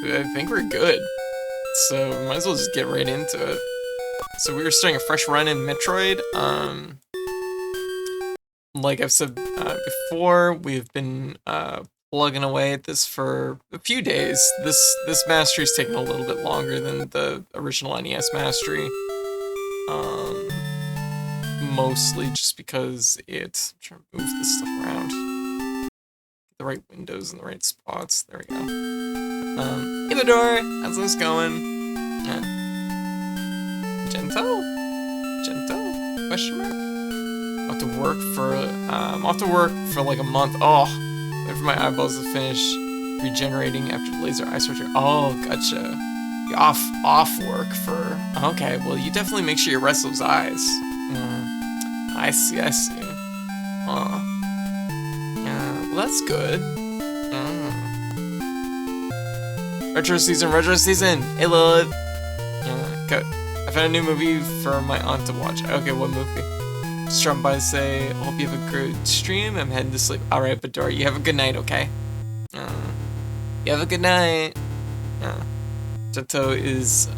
I think we're good. So we might as well just get right into it. So we were starting a fresh run in Metroid. Like I've said before, we've been plugging away at this for a few days. This mastery's taken a little bit longer than the original NES mastery. Mostly just because I'm trying to move this stuff around. Get the right windows in the right spots. There we go. Hey Bador, how's this going? Gento? Question mark? I'm off to work for like a month. Oh, wait for my eyeballs to finish regenerating after the laser eye surgery. Oh, gotcha. You're off work for. Okay, well you definitely make sure you rest those eyes. I see. Well that's good. Retro season. Hey Lilith. Good. I found a new movie for my aunt to watch. Okay, what movie? Just dropping by to say, hope you have a good stream. I'm heading to sleep. Alright, Bador, you have a good night, okay? You have a good night. Gento is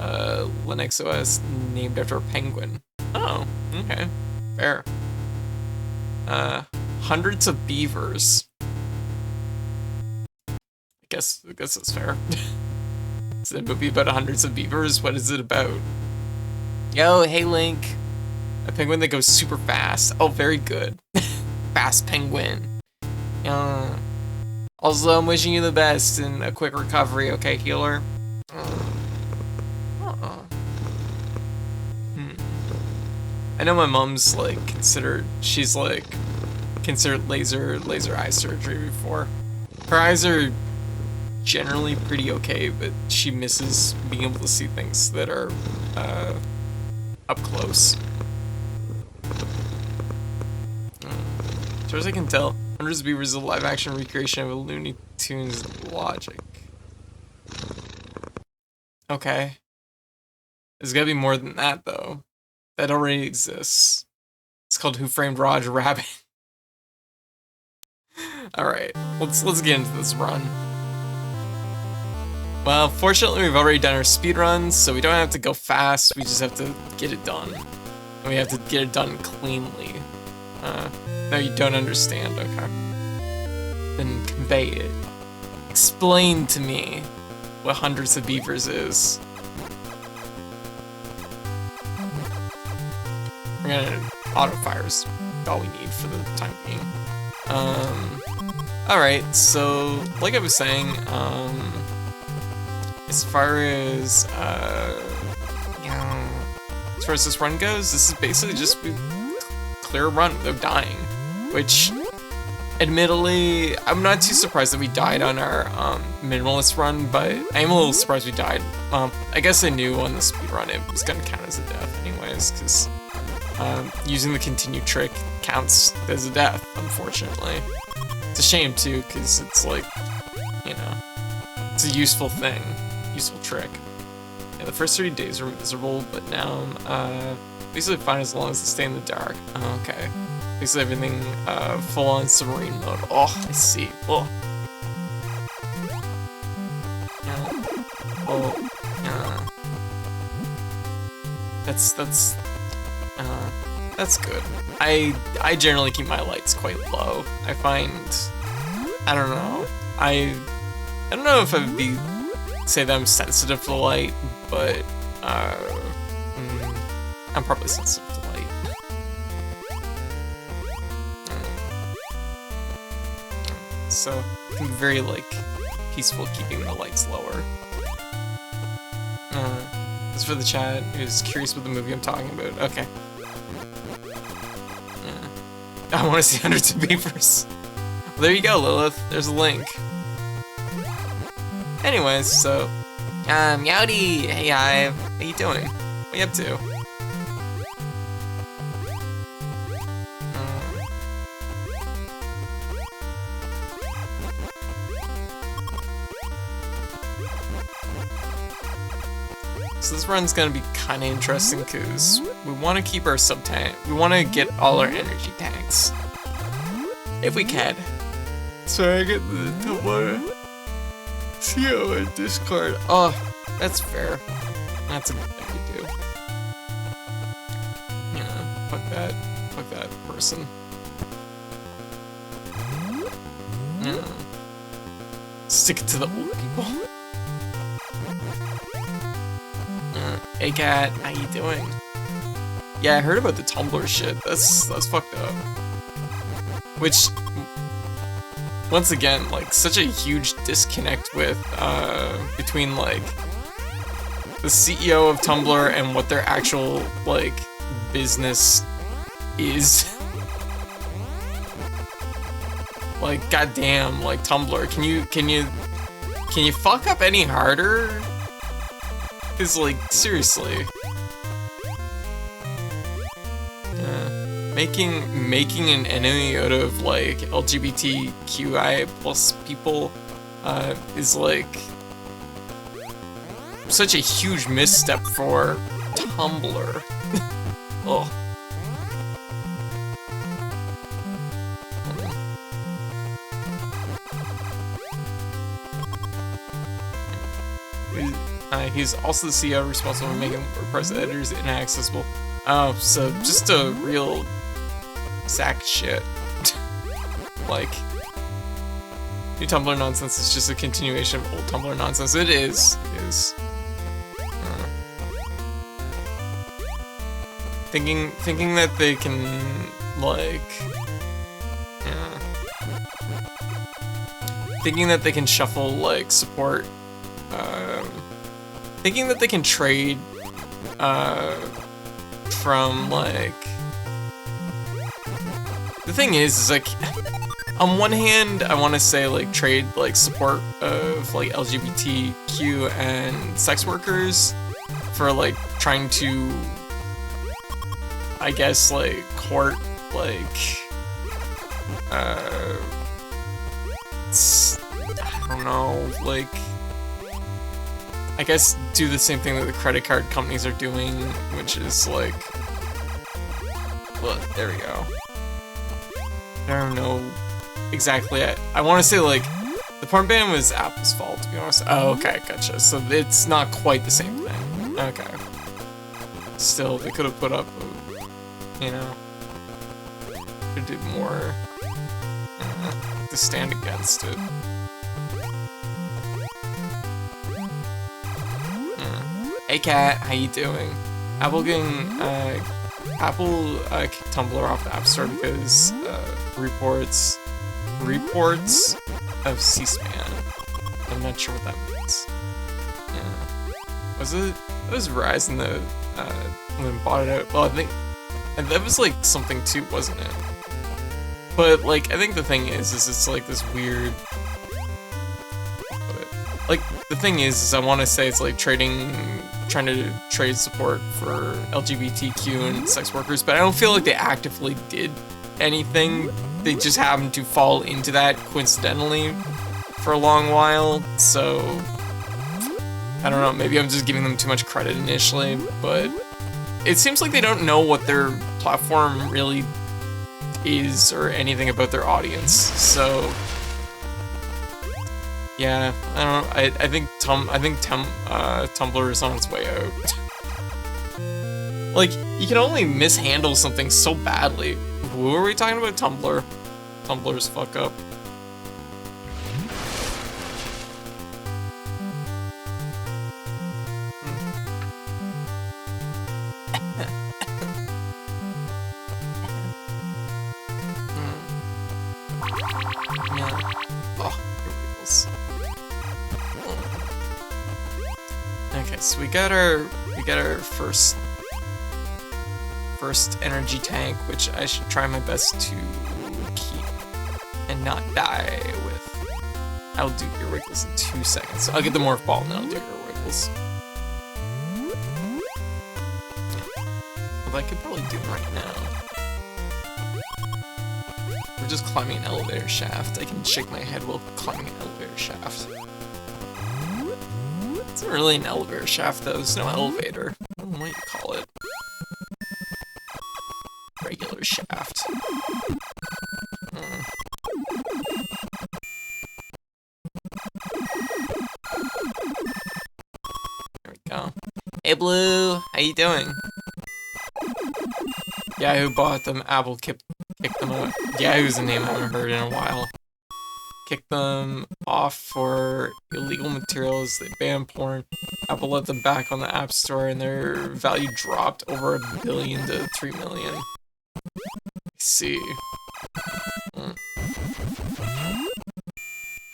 Linux OS named after a penguin. Oh, okay. Fair. Hundreds of beavers. I guess that's fair. Is it a movie about hundreds of beavers? What is it about? Yo, hey Link. A penguin that goes super fast. Oh, very good. Fast penguin. Also, I'm wishing you the best and a quick recovery, okay, healer? I know my mom's considered laser eye surgery before. Her eyes are generally pretty okay, but she misses being able to see things that are up close. As far as I can tell, Hundreds of Beavers is a live-action recreation of a Looney Tunes logic. Okay. There's gotta be more than that, though. That already exists. It's called Who Framed Roger Rabbit. Alright, let's get into this run. Well, fortunately we've already done our speedruns, so we don't have to go fast, we just have to get it done. And we have to get it done cleanly. No, you don't understand, okay. Then convey it. Explain to me what Hundreds of Beavers is. We're gonna auto-fires all we need for the time being. Alright, so, like I was saying, as far as this run goes, this is basically just clear a run without dying, which, admittedly, I'm not too surprised that we died on our minimalist run, but I am a little surprised we died. I guess I knew on the speedrun it was gonna count as a death anyways, because using the continue trick counts as a death, unfortunately. It's a shame too, because it's it's a useful thing. Useful trick. Yeah, the first 30 days were miserable, but now I'm basically fine as long as I stay in the dark. Oh, okay. Basically everything full on submarine mode. Oh, I see. Oh. That's good. I generally keep my lights quite low. I find, I don't know. I don't know if I would say that I'm sensitive to the light, but I'm probably sensitive to light. So it can be very peaceful keeping the lights lower. As for the chat who's curious about the movie I'm talking about, okay. I want to see Hundreds of Beavers. Well, there you go, Lilith. There's a link. Anyways, so, Yowdy! Hey, Hive. How you doing? What you up to? So this run's gonna be kinda interesting because we want to keep our sub-tank. We want to get all our energy tanks. If we can. Sorry, I get the water. CEO and Discord. Oh, that's fair. That's a good thing to do. Yeah, fuck that person. Yeah. Stick it to the old people. Hey cat, how you doing? Yeah, I heard about the Tumblr shit. That's fucked up. Which, once again, like, such a huge disconnect with, between, like, the CEO of Tumblr and what their actual, like, business is. Like, goddamn, like, Tumblr, can you fuck up any harder? Cause, like, seriously. Making an enemy out of, like, LGBTQI plus people, is, like, such a huge misstep for Tumblr. Oh. He's also the CEO responsible for making WordPress editors inaccessible. Oh, so just a real sack of shit. Like, new Tumblr nonsense is just a continuation of old Tumblr nonsense. It is. Thinking that they can, like, thinking that they can shuffle, like, support, thinking that they can trade, from, like, the thing is like, on one hand, I want to say, like, trade, like, support of, like, LGBTQ and sex workers for, like, trying to, I guess, like, court, like, I don't know, like, I guess do the same thing that the credit card companies are doing, which is, like, well, there we go. I don't know exactly. I want to say, like, the porn ban was Apple's fault, to be honest. Oh, okay, gotcha. So it's not quite the same thing. Okay. Still, they could have put up, you know, could do more to stand against it. Hey cat, how you doing? Apple kicked Tumblr off the App Store because reports of C-SPAN. I'm not sure what that means. Yeah. It was Verizon that when bought it out. Well, I think that was like something too, wasn't it? But like, I think the thing is it's like this weird. Like, the thing is I want to say it's like trying to trade support for LGBTQ and sex workers, but I don't feel like they actively did anything. They just happened to fall into that coincidentally for a long while, so I don't know, maybe I'm just giving them too much credit initially, but it seems like they don't know what their platform really is or anything about their audience, so yeah, I don't know. I think Tumblr is on its way out. Like, you can only mishandle something so badly. Who are we talking about? Tumblr. Tumblr's fuck up. Yeah. Oh, your wheels. Okay, so we got our first energy tank, which I should try my best to keep and not die with. I'll do your wiggles in 2 seconds. I'll get the morph ball and then I'll do your wiggles. Although I could probably do it right now. We're just climbing an elevator shaft. I can shake my head while climbing an elevator shaft. It's not really an elevator shaft though, there's no elevator. I don't know what you call it. Regular shaft. Hey Blue, how you doing? Yahoo bought them, Apple kicked them out. Yahoo's a name I haven't heard in a while. Kicked them off for illegal materials, they banned porn. Apple let them back on the App Store and their value dropped over $1 billion to $3 million. Let's see.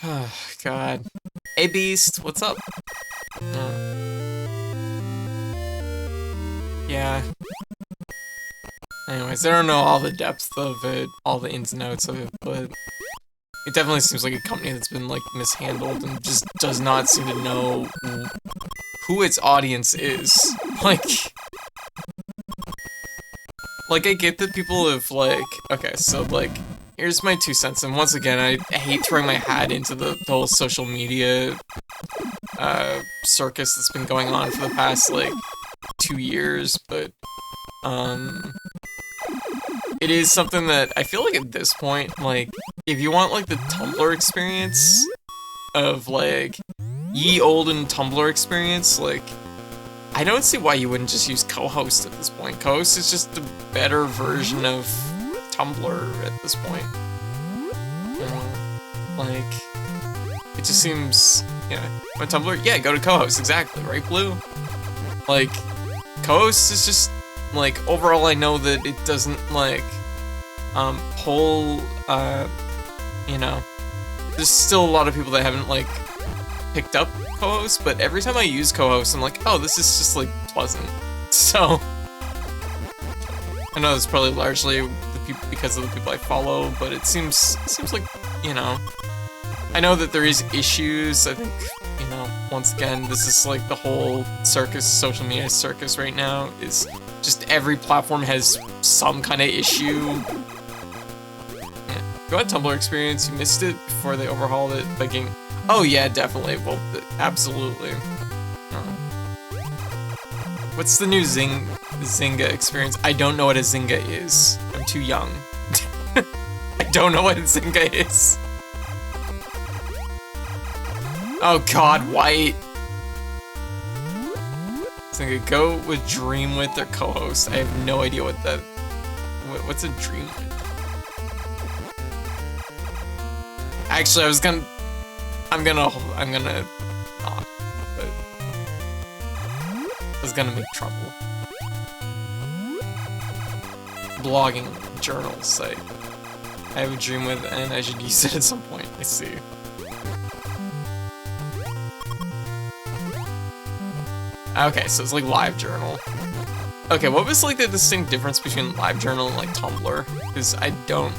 Oh, God. Hey Beast, what's up? Yeah. Anyways, I don't know all the depth of it, all the ins and outs of it, but it definitely seems like a company that's been, like, mishandled and just does not seem to know who its audience is. Like, I get that people have, like, okay, so, like, here's my 2 cents, and once again, I hate throwing my hat into the whole social media, circus that's been going on for the past, like, 2 years, but, it is something that I feel like at this point, like, if you want, like, the Tumblr experience of, like, ye olden Tumblr experience, like, I don't see why you wouldn't just use co-host at this point. Co-host is just a better version of Tumblr at this point. Like, it just seems, yeah, when Tumblr, yeah, go to co-host, exactly, right, Blue? Like, co-host is just, like, overall I know that it doesn't, like, pull, you know, there's still a lot of people that haven't, like, picked up co-host, but every time I use co-host, I'm like, oh, this is just, like, pleasant. So, I know it's probably largely the people because of the people I follow, but it seems like, you know, I know that there is issues. I think, you know, once again, this is like the whole circus, social media circus right now, is just every platform has some kind of issue. Yeah. Go ahead, Tumblr experience. You missed it before they overhauled it by getting... Oh yeah, definitely. Well, absolutely. What's the new Zynga experience? I don't know what a Zynga is. I'm too young. I don't know what a Zynga is. Oh god, White. Zynga, go with Dream with their co-host. I have no idea what that... What's a Dream with? Actually, I'm gonna not, but I was gonna make trouble. Blogging journal site. I have a dream with, and I should use it at some point. I see. Okay, so it's like LiveJournal. Okay, what was like the distinct difference between LiveJournal and like Tumblr? Because I don't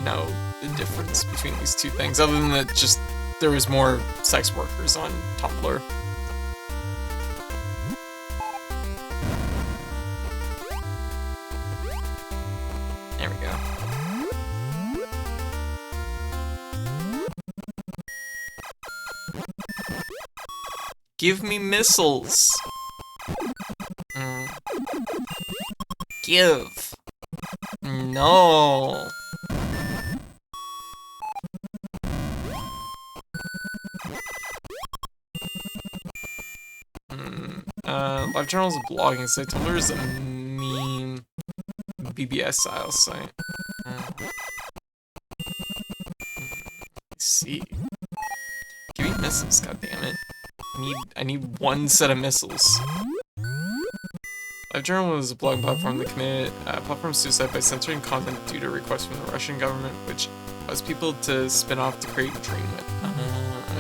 know the difference between these two things, other than that just there was more sex workers on Tumblr. There we go. Give me missiles. Give. No. LiveJournal is a blogging site. Tumblr is a meme BBS style site. Let's see. Give me missiles, goddammit. I need one set of missiles. LiveJournal was a blogging platform that committed platform suicide by censoring content due to requests from the Russian government, which caused people to spin off to create Dream with.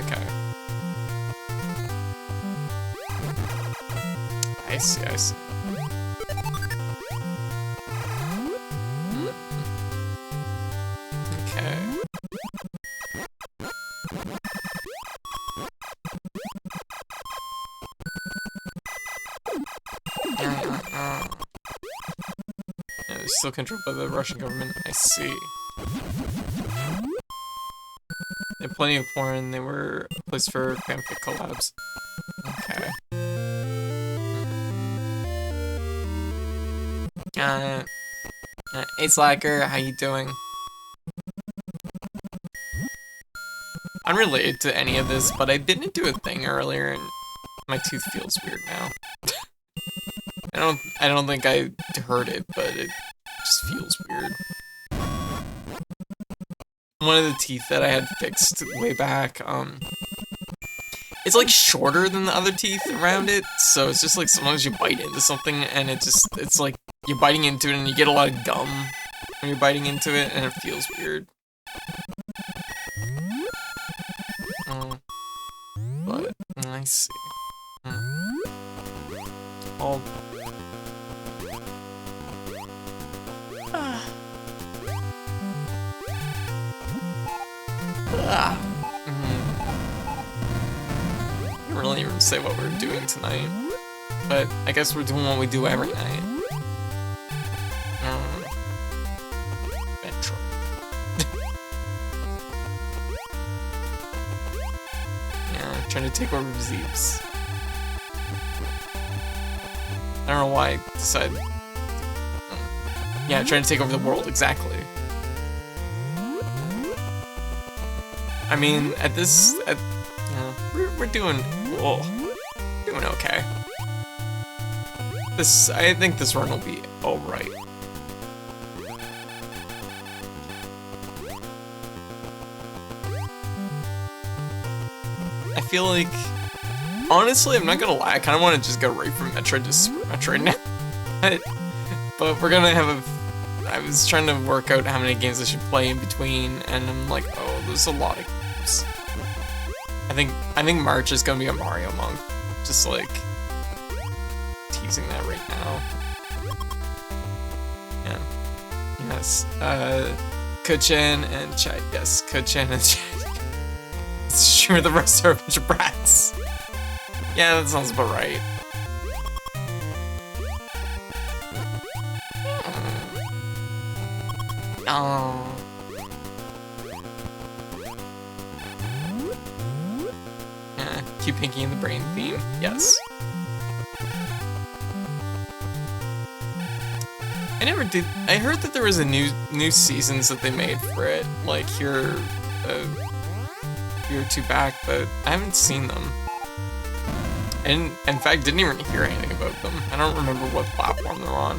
Okay. I see. Okay. Yeah, they're still controlled by the Russian government. I see. They had plenty of porn. They were a place for fanfic collabs. Okay. Hey Slacker, how you doing? Unrelated to any of this, but I bit into a thing earlier and my tooth feels weird now. I don't think I heard it, but it just feels weird. One of the teeth that I had fixed way back, it's like shorter than the other teeth around it, so it's just like sometimes you bite into something and it's like you're biting into it and you get a lot of gum when you're biting into it and it feels weird. But I see. All. I don't really even say what we're doing tonight, but I guess we're doing what we do every night. Metroid. Yeah, trying to take over Zebes. I don't know why I decided. Yeah, trying to take over the world, exactly. I mean, we're doing okay. I think this run will be alright. I feel like, honestly, I'm not gonna lie, I kind of want to just go right from Metroid to Super Metroid now. But we're gonna have I was trying to work out how many games I should play in between, and I'm like, oh, there's a lot of games. I think March is gonna be a Mario month. Just like teasing that right now. Yeah. Yes. Kuchen and Chad. Yes, Kuchen and Chad. It's sure the rest are a bunch of brats. Yeah, that sounds about right. Oh. Yeah, keep Pinky in the Brain theme. Yes. I never did. I heard that there was a new seasons that they made for it, like here, a year or two back, but I haven't seen them. And in fact, didn't even hear anything about them. I don't remember what platform they're on.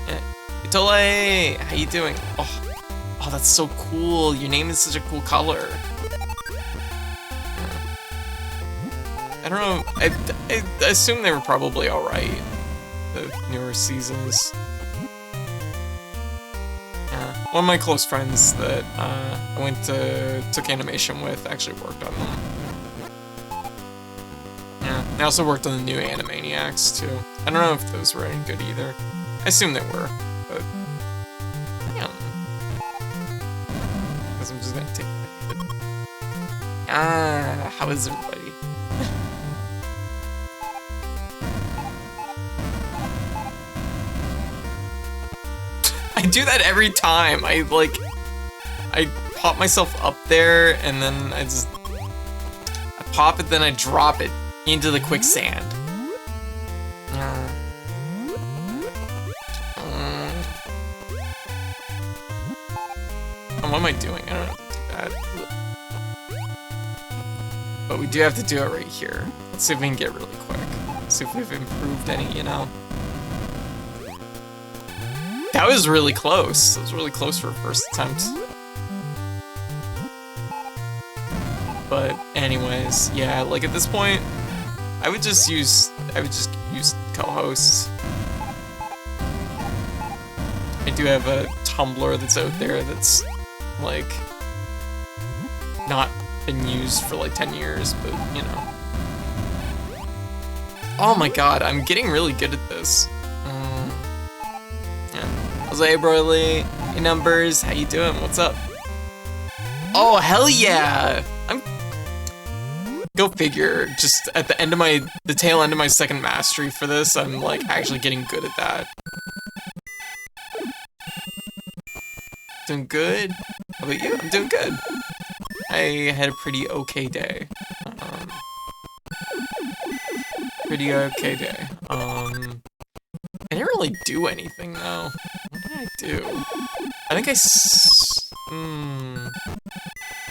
Yeah. Itole, how you doing? Oh, that's so cool. Your name is such a cool color. I don't know. I assume they were probably alright. The newer seasons. Yeah. One of my close friends that I took animation with actually worked on them. Yeah. I also worked on the new Animaniacs too. I don't know if those were any good either. I assume they were, but yeah. Guess I'm just gonna take that. How is everybody? I do that every time. I pop myself up there and then I pop it, then I drop it into the quicksand. What am I doing? I don't have to do that. But we do have to do it right here. Let's see if we can get really quick. See if we've improved any, you know? That was really close. That was really close for a first attempt. But anyways, yeah, like at this point, I would just use co-hosts. I do have a Tumblr that's out there that's like not been used for like 10 years, but you know. Oh my god, I'm getting really good at this. Jose Broly, hey Numbers, how you doing? What's up? Oh hell yeah! Go figure. Just at the end of the tail end of my second mastery for this, I'm like actually getting good at that. Doing good. How about you? I'm doing good. I had a pretty okay day. Pretty okay day. I didn't really do anything though. What did I do? I think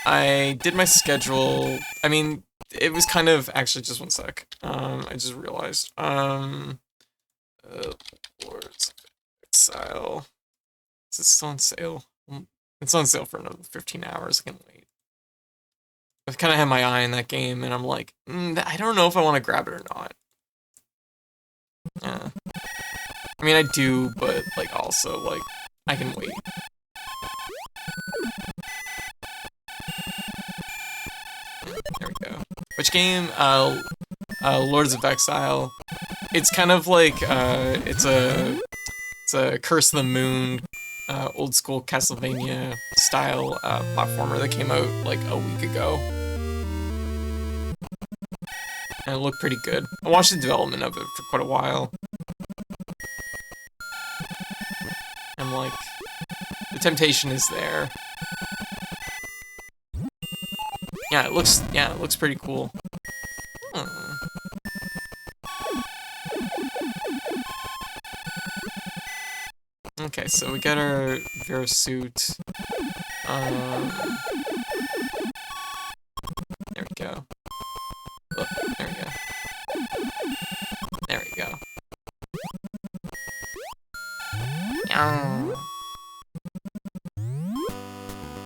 I did my schedule. I mean, it was kind of, actually just one sec. I just realized. Lords of Exile. Is it still on sale? It's on sale for another 15 hours. I can wait. I've kind of had my eye on that game, and I'm like, I don't know if I want to grab it or not. Yeah. I mean, I do, but, like, also, like, I can wait. There we go. Which game? Lords of Exile. It's kind of like, it's a Curse of the Moon, old school Castlevania style platformer that came out like a week ago. And it looked pretty good. I watched the development of it for quite a while. I'm like, the temptation is there. Yeah, it looks pretty cool. Okay, so we got our Vera suit. There we go. Oh, there we go. There we go.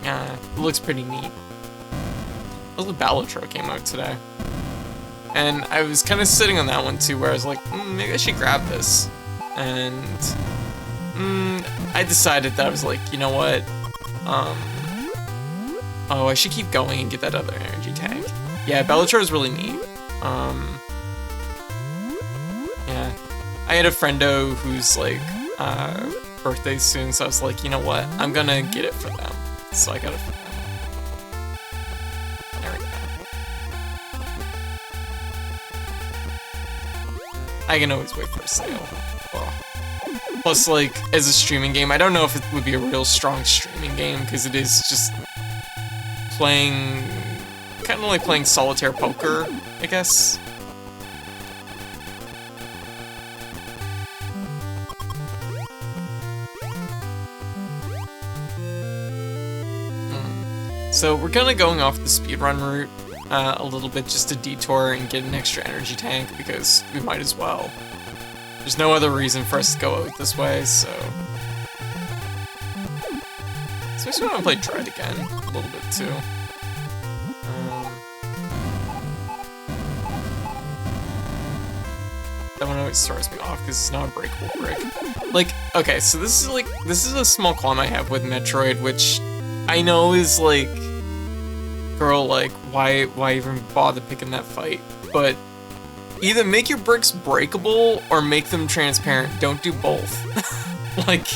Yeah, it looks pretty neat. Oh, the Balatro came out today. And I was kind of sitting on that one too, where I was like, maybe I should grab this. And I decided that I was like, you know what? Oh, I should keep going and get that other energy tank. Yeah, Balatro is really neat. Yeah. I had a friendo who's like, birthday soon, so I was like, you know what? I'm gonna get it for them. So I got it for them. There we go. I can always wait for a sale. Oh. Plus, like, as a streaming game, I don't know if it would be a real strong streaming game, because it is just playing, kind of like playing solitaire poker, I guess. So we're kind of going off the speedrun route a little bit, just to detour and get an extra energy tank, because we might as well. There's no other reason for us to go out this way, so... Especially when I play Dread again, a little bit too. That one always throws me off, because it's not a breakable brick. Like, okay, so this is a small qualm I have with Metroid, which I know is like... Girl, like, why even bother picking that fight? But... either make your bricks breakable or make them transparent. Don't do both. Like,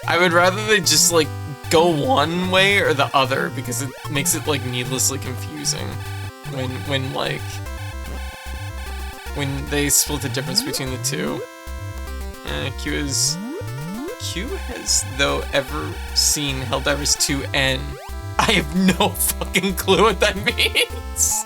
I would rather they just like go one way or the other, because it makes it like needlessly confusing when they split the difference between the two. Q has though ever seen Helldivers 2N. I have no fucking clue what that means.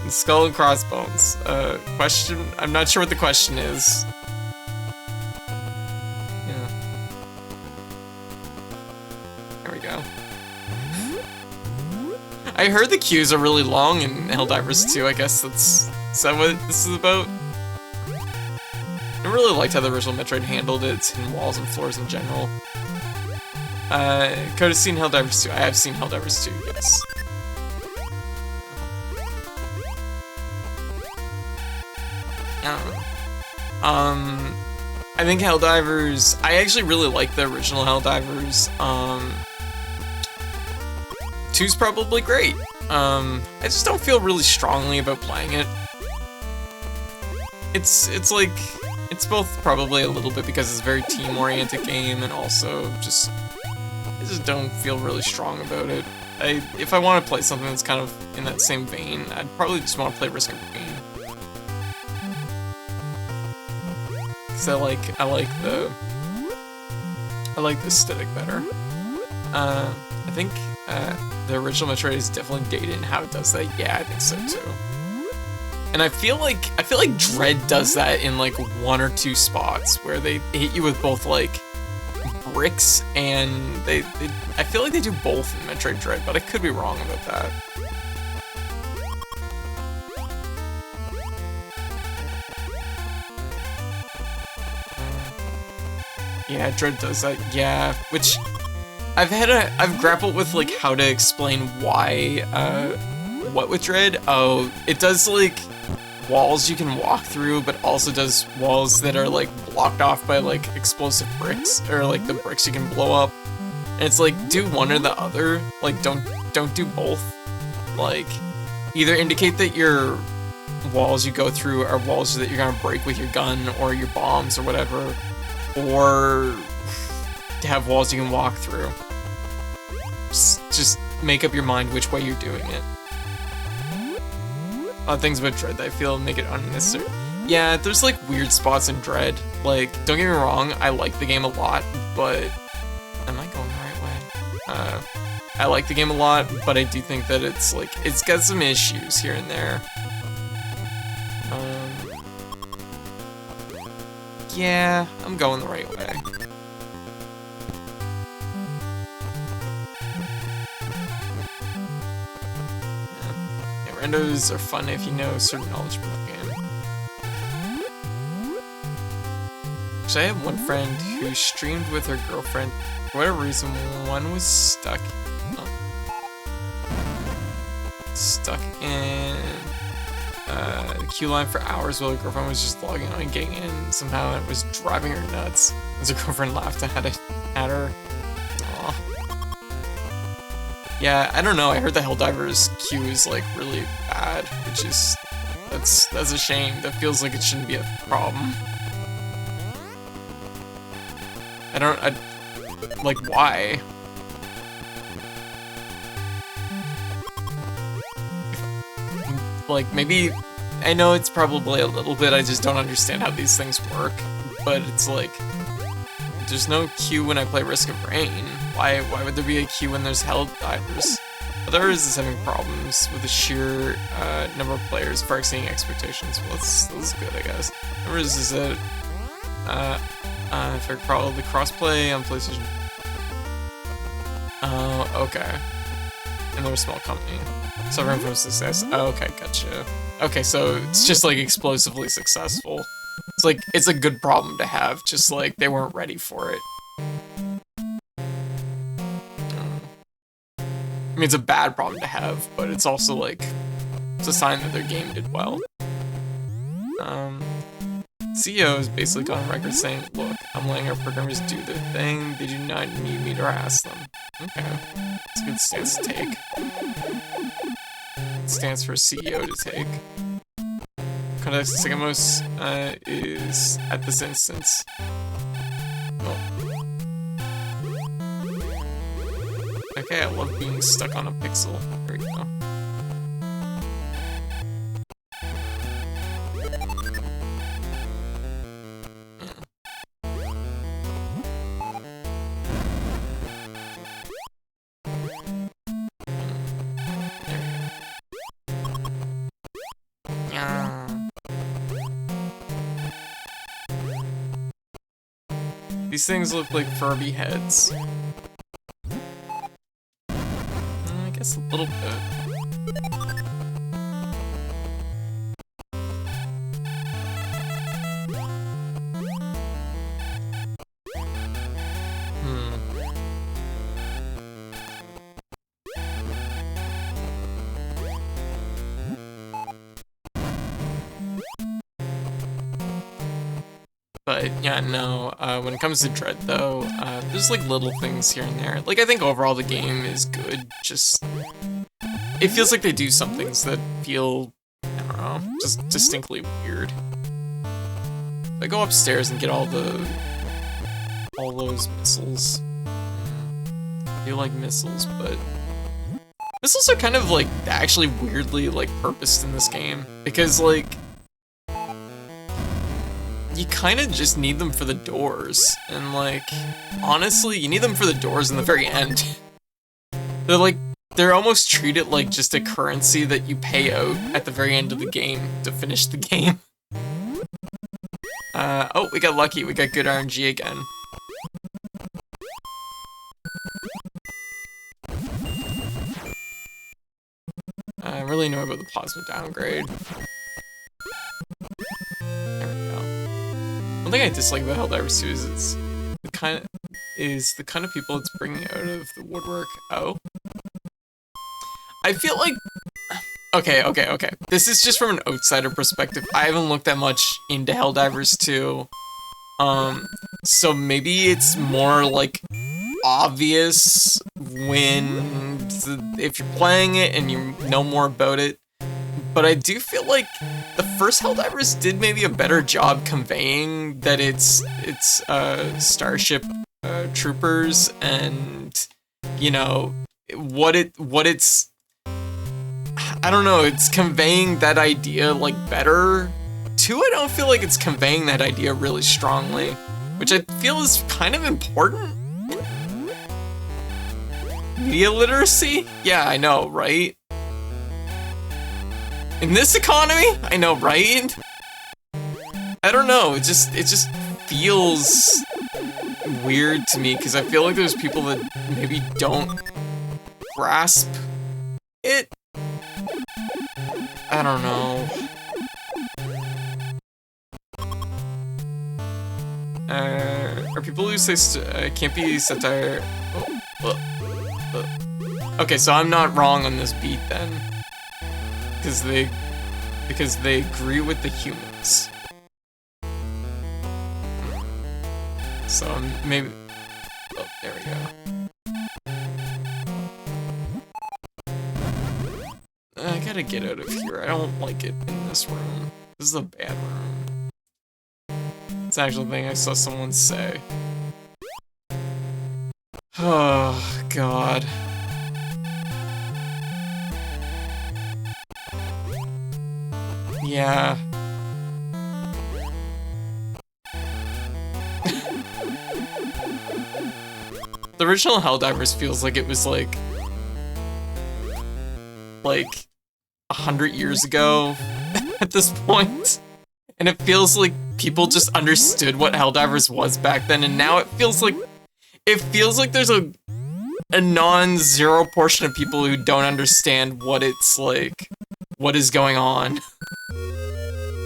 Skull and crossbones. Question? I'm not sure what the question is. Yeah. There we go. I heard the queues are really long in Helldivers 2. I guess is that what this is about? I really liked how the original Metroid handled its hidden walls and floors in general. Code has seen Helldivers 2. I have seen Helldivers 2, yes. I think Helldivers... I actually really like the original Helldivers. 2's probably great. I just don't feel really strongly about playing it. It's like... It's both probably a little bit because it's a very team-oriented game, and also just... I just don't feel really strong about it. If I want to play something that's kind of in that same vein, I'd probably just want to play Risk of Rain. Cause I like the aesthetic better. I think the original Metroid is definitely dated in how it does that. Yeah, I think so too. And I feel like Dread does that in like one or two spots where they hit you with both like bricks, and I feel like they do both in Metroid Dread, but I could be wrong about that. Yeah, Dread does that, yeah, which I've grappled with like how to explain why, what with Dread. Oh, it does like walls you can walk through, but also does walls that are like blocked off by like explosive bricks, or like the bricks you can blow up. And it's like, do one or the other, like don't do both. Like, either indicate that your walls you go through are walls that you're gonna break with your gun or your bombs or whatever, or to have walls you can walk through. Just make up your mind which way you're doing it. A lot of things about Dread that I feel make it unnecessary. Yeah, there's like weird spots in Dread. Like, don't get me wrong, I like the game a lot, but am I going the right way? I like the game a lot, but I do think that it's like, it's got some issues here and there. Yeah, I'm going the right way. Yeah, randos are fun if you know certain knowledge about the game. Actually, I have one friend who streamed with her girlfriend. For whatever reason, one was stuck. Stuck in the queue line for hours while her girlfriend was just logging on and getting in. Somehow it was driving her nuts as her girlfriend laughed at her. Aww. Yeah, I don't know. I heard the Helldivers queue is like really bad, which is that's a shame. That feels like it shouldn't be a problem. Like, why? Like, maybe, I know it's probably a little bit, I just don't understand how these things work, but it's like, there's no queue when I play Risk of Rain. Why would there be a queue when there's Helldivers? Others is having problems with the sheer number of players far exceeding expectations. Well, that's good, I guess. Others is that, if I recall, the crossplay on PlayStation. Oh, okay. And they're a small company. Suffering from success. Oh, okay, gotcha. Okay, so it's just like explosively successful. It's like, it's a good problem to have, just like they weren't ready for it. I mean, it's a bad problem to have, but it's also like, it's a sign that their game did well. CEO has basically gone on record saying, look, I'm letting our programmers do their thing, they do not need me to harass them. Okay, it's a good stance to take. It stands for CEO to take. Context Sigamos is, at this instance, well, okay, I love being stuck on a pixel. There we go. These things look like Furby heads. I guess a little bit. But yeah, no, when it comes to Dread though, there's like little things here and there. Like, I think overall the game is good, just, it feels like they do some things that feel, I don't know, just distinctly weird. I go upstairs and get all those missiles. I feel like missiles, but missiles are kind of like actually weirdly like purposed in this game, because like, you kind of just need them for the doors, and like, honestly, you need them for the doors in the very end. They're almost treated like just a currency that you pay out at the very end of the game to finish the game. Oh, we got lucky, we got good RNG again. really know about the plasma downgrade. There we go. One thing I dislike about Helldivers 2 is it's the kind of people it's bringing out of the woodwork. Oh. I feel like... Okay. This is just from an outsider perspective. I haven't looked that much into Helldivers 2. So maybe it's more like obvious if you're playing it and you know more about it. But I do feel like the first Helldivers did maybe a better job conveying that it's Starship Troopers, and you know what it's. I don't know. It's conveying that idea like better. 2, I don't feel like it's conveying that idea really strongly, which I feel is kind of important. Media literacy? Yeah, I know, right? In this economy? I know, right? I don't know, it just feels weird to me, because I feel like there's people that maybe don't grasp it. I don't know. Are people who say can't be satire? Okay, so I'm not wrong on this beat then, because they agree with the humans. So maybe. Oh, there we go. I gotta get out of here. I don't like it in this room. This is a bad room. It's actually a thing I saw someone say. Oh, God. Yeah. The original Helldivers feels like it was like 100 years ago at this point. And it feels like people just understood what Helldivers was back then, and now it feels like there's a non-zero portion of people who don't understand what it's like, what is going on.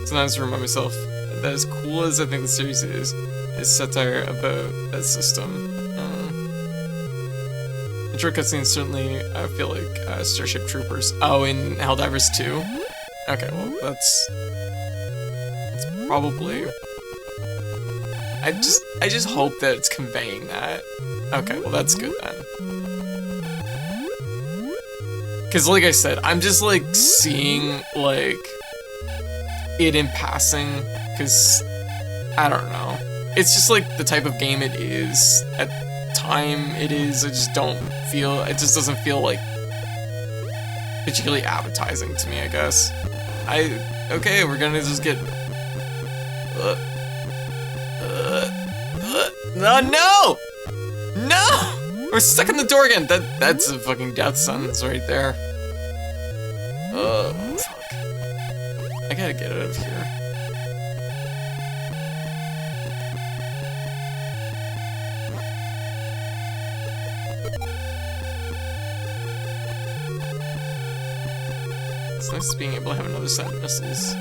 Sometimes I remind myself that as cool as I think the series is satire about that system. Intro cutscenes certainly I feel like Starship Troopers. Oh, in Helldivers 2? Okay, well that's probably. I just hope that it's conveying that. Okay, well that's good then. Cause like I said, I'm just like seeing like it in passing, cause I don't know. It's just like the type of game it is at the time it is. It just doesn't feel like particularly appetizing to me, I guess. Okay, we're gonna just get no! We're stuck in the door again! That's a fucking death sentence right there. Fuck. I gotta get out of here. It's nice being able to have another set of missiles.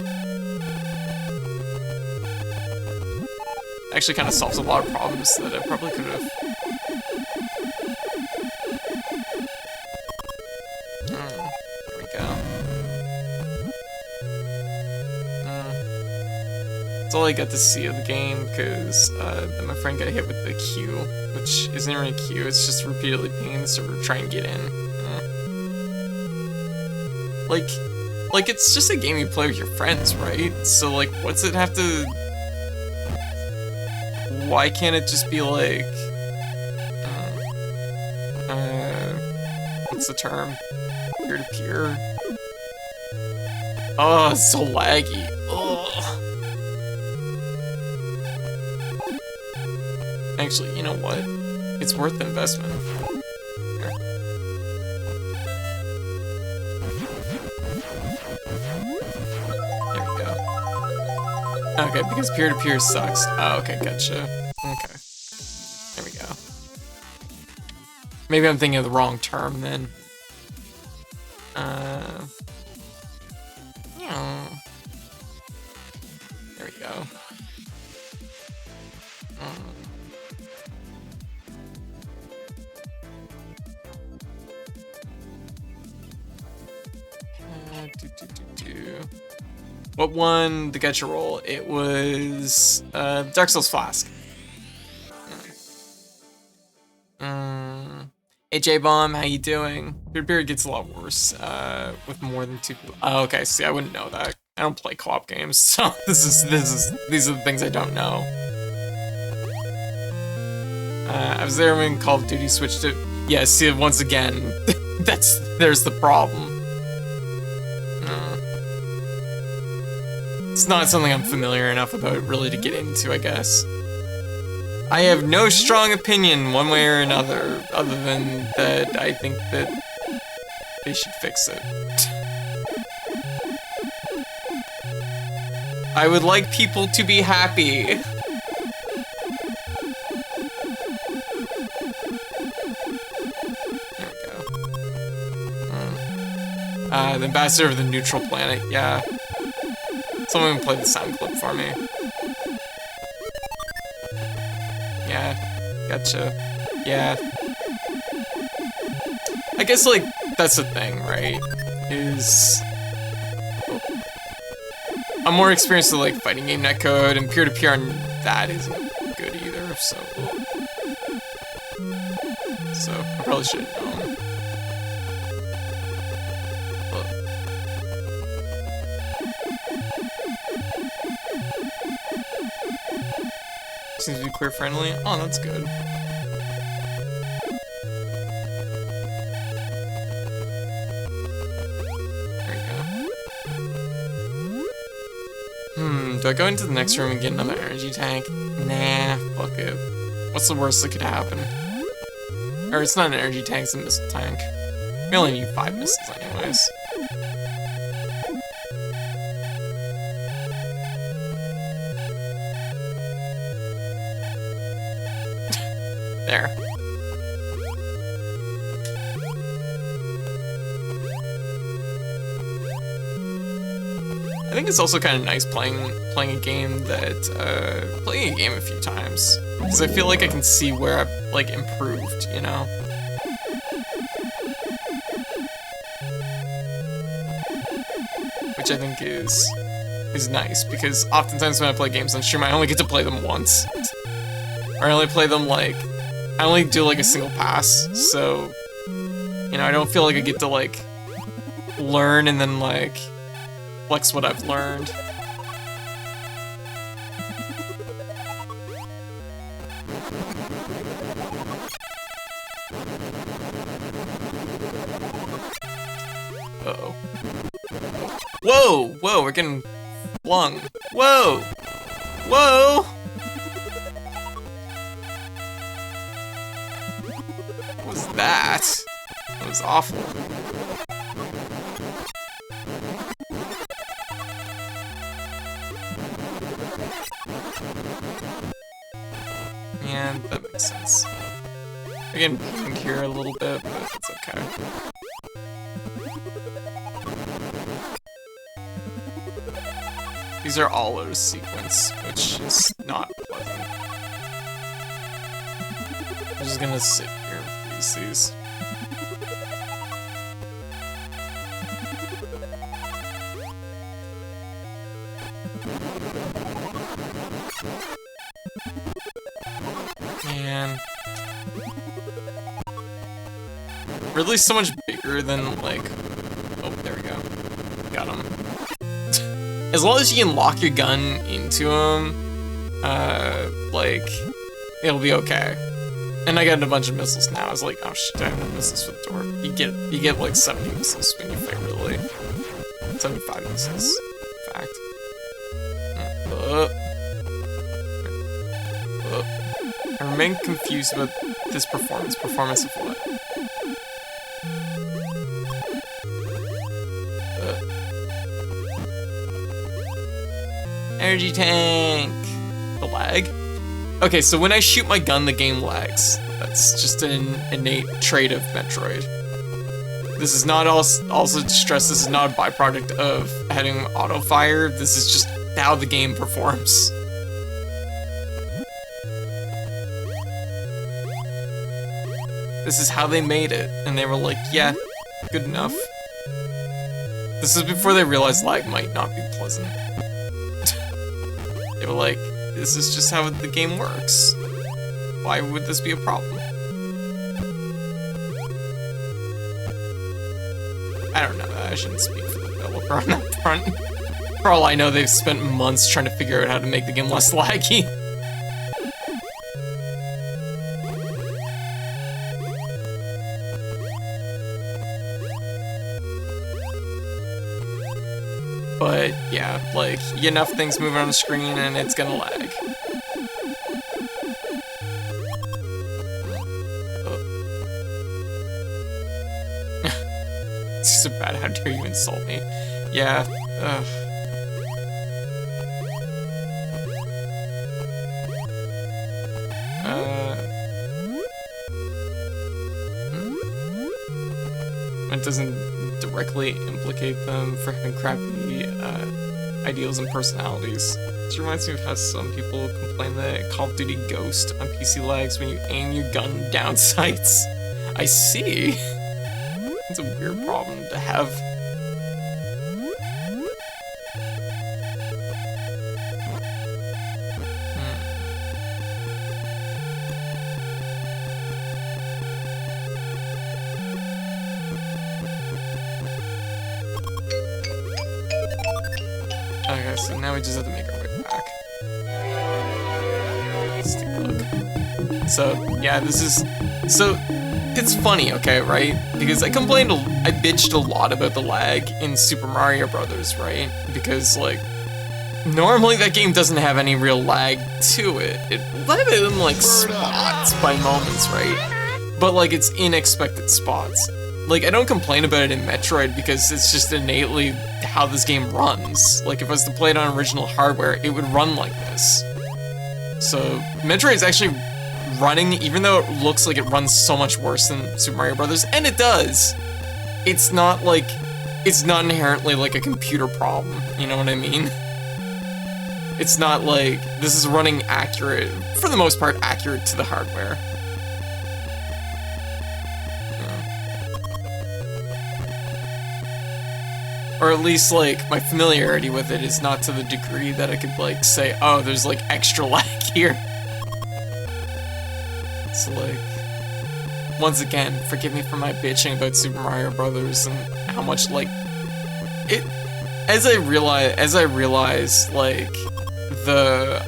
Actually kind of solves a lot of problems that I probably could have. There we go. That's all I got to see of the game, because my friend got hit with the Q, which isn't really a Q, it's just repeatedly pinging the server to try and get in. Like, it's just a game you play with your friends, right? So, like, what's it have to... Why can't it just be like, what's the term? Peer-to-peer? Oh, it's so laggy. Ugh. Actually, you know what? It's worth the investment. Here. There we go. Okay, because peer-to-peer sucks. Oh, okay, gotcha. Okay. There we go. Maybe I'm thinking of the wrong term then. What won the gacha roll? It was Dark Souls Flask. Hey J-Bomb, how you doing? Your beard gets a lot worse with more than 2 people. Oh, okay, see, I wouldn't know that. I don't play co-op games, so these are the things I don't know. I was there when Call of Duty switched to. Yeah, see, once again, there's the problem. It's not something I'm familiar enough about really to get into, I guess. I have no strong opinion one way or another, other than that I think that they should fix it. I would like people to be happy. There we go. The ambassador of the neutral planet, yeah. Someone played the sound clip for me. Yeah, gotcha. Yeah. I guess, like, that's the thing, right? Is... I'm more experienced with, like, fighting game netcode, and peer-to-peer on that isn't good either, so... So, I probably should have known. Seems to be queer friendly. Oh, that's good. There we go. Do I go into the next room and get another energy tank? Nah, fuck it. What's the worst that could happen? Or it's not an energy tank, it's a missile tank. We only need 5 missiles anyways. There. I think it's also kind of nice playing a game that playing a game a few times, because I feel like I can see where I've like improved, you know. Which I think is nice, because oftentimes when I play games on stream, I only get to play them once, or I only play them like. I only do like a single pass, so, you know, I don't feel like I get to like learn and then like flex what I've learned. Uh-oh. Whoa! Whoa, we're getting flung. Whoa! Whoa! What was that? That was awful. Yeah, that makes sense. We're getting pink here a little bit, but it's okay. These are all out of sequence, which is not pleasant. I'm just gonna sit here and freeze these. Man. Ridley's so much bigger than, like... Oh, there we go. Got him. As long as you can lock your gun into him, like, it'll be okay. And I got a bunch of missiles now. I was like, oh shit, I have no missiles for the door. You get like 70 missiles when you fight Ridley. 75 missiles, in fact. I remain confused about this performance. Performance of what? Energy tank! The lag? Okay, so when I shoot my gun, the game lags. That's just an innate trait of Metroid. This is not also to stress, this is not a byproduct of having auto fire. This is just how the game performs. This is how they made it, and they were like, yeah, good enough. This is before they realized lag might not be pleasant. They were like, this is just how the game works. Why would this be a problem? I don't know, I shouldn't speak for the developer on that front. For all I know, they've spent months trying to figure out how to make the game less laggy. But yeah, like, enough things moving on the screen and it's gonna lag. It's so bad, how dare you insult me? Yeah, ugh. It doesn't directly implicate them for having crappy ideals and personalities. This reminds me of how some people complain that Call of Duty Ghost on PC lags when you aim your gun down sights. I see. It's a weird problem to have. Okay, so now we just have to make our way back. Let's take a look. So, yeah, this is... So, it's funny, okay, right? Because I bitched a lot about the lag in Super Mario Brothers, right? Because, like, normally that game doesn't have any real lag to it. It let it in, like, spots by moments, right? But, like, it's in expected spots. Like, I don't complain about it in Metroid because it's just innately how this game runs. Like, if I was to play it on original hardware, it would run like this. So, Metroid is actually running, even though it looks like it runs so much worse than Super Mario Brothers, and it does. It's not inherently like a computer problem, you know what I mean? It's not like, this is running accurate, for the most part, accurate to the hardware. Or at least, like, my familiarity with it is not to the degree that I could, like, say, oh, there's, like, extra lag here. So, like, once again, forgive me for my bitching about Super Mario Brothers and how much, like, it, as I realize, like, the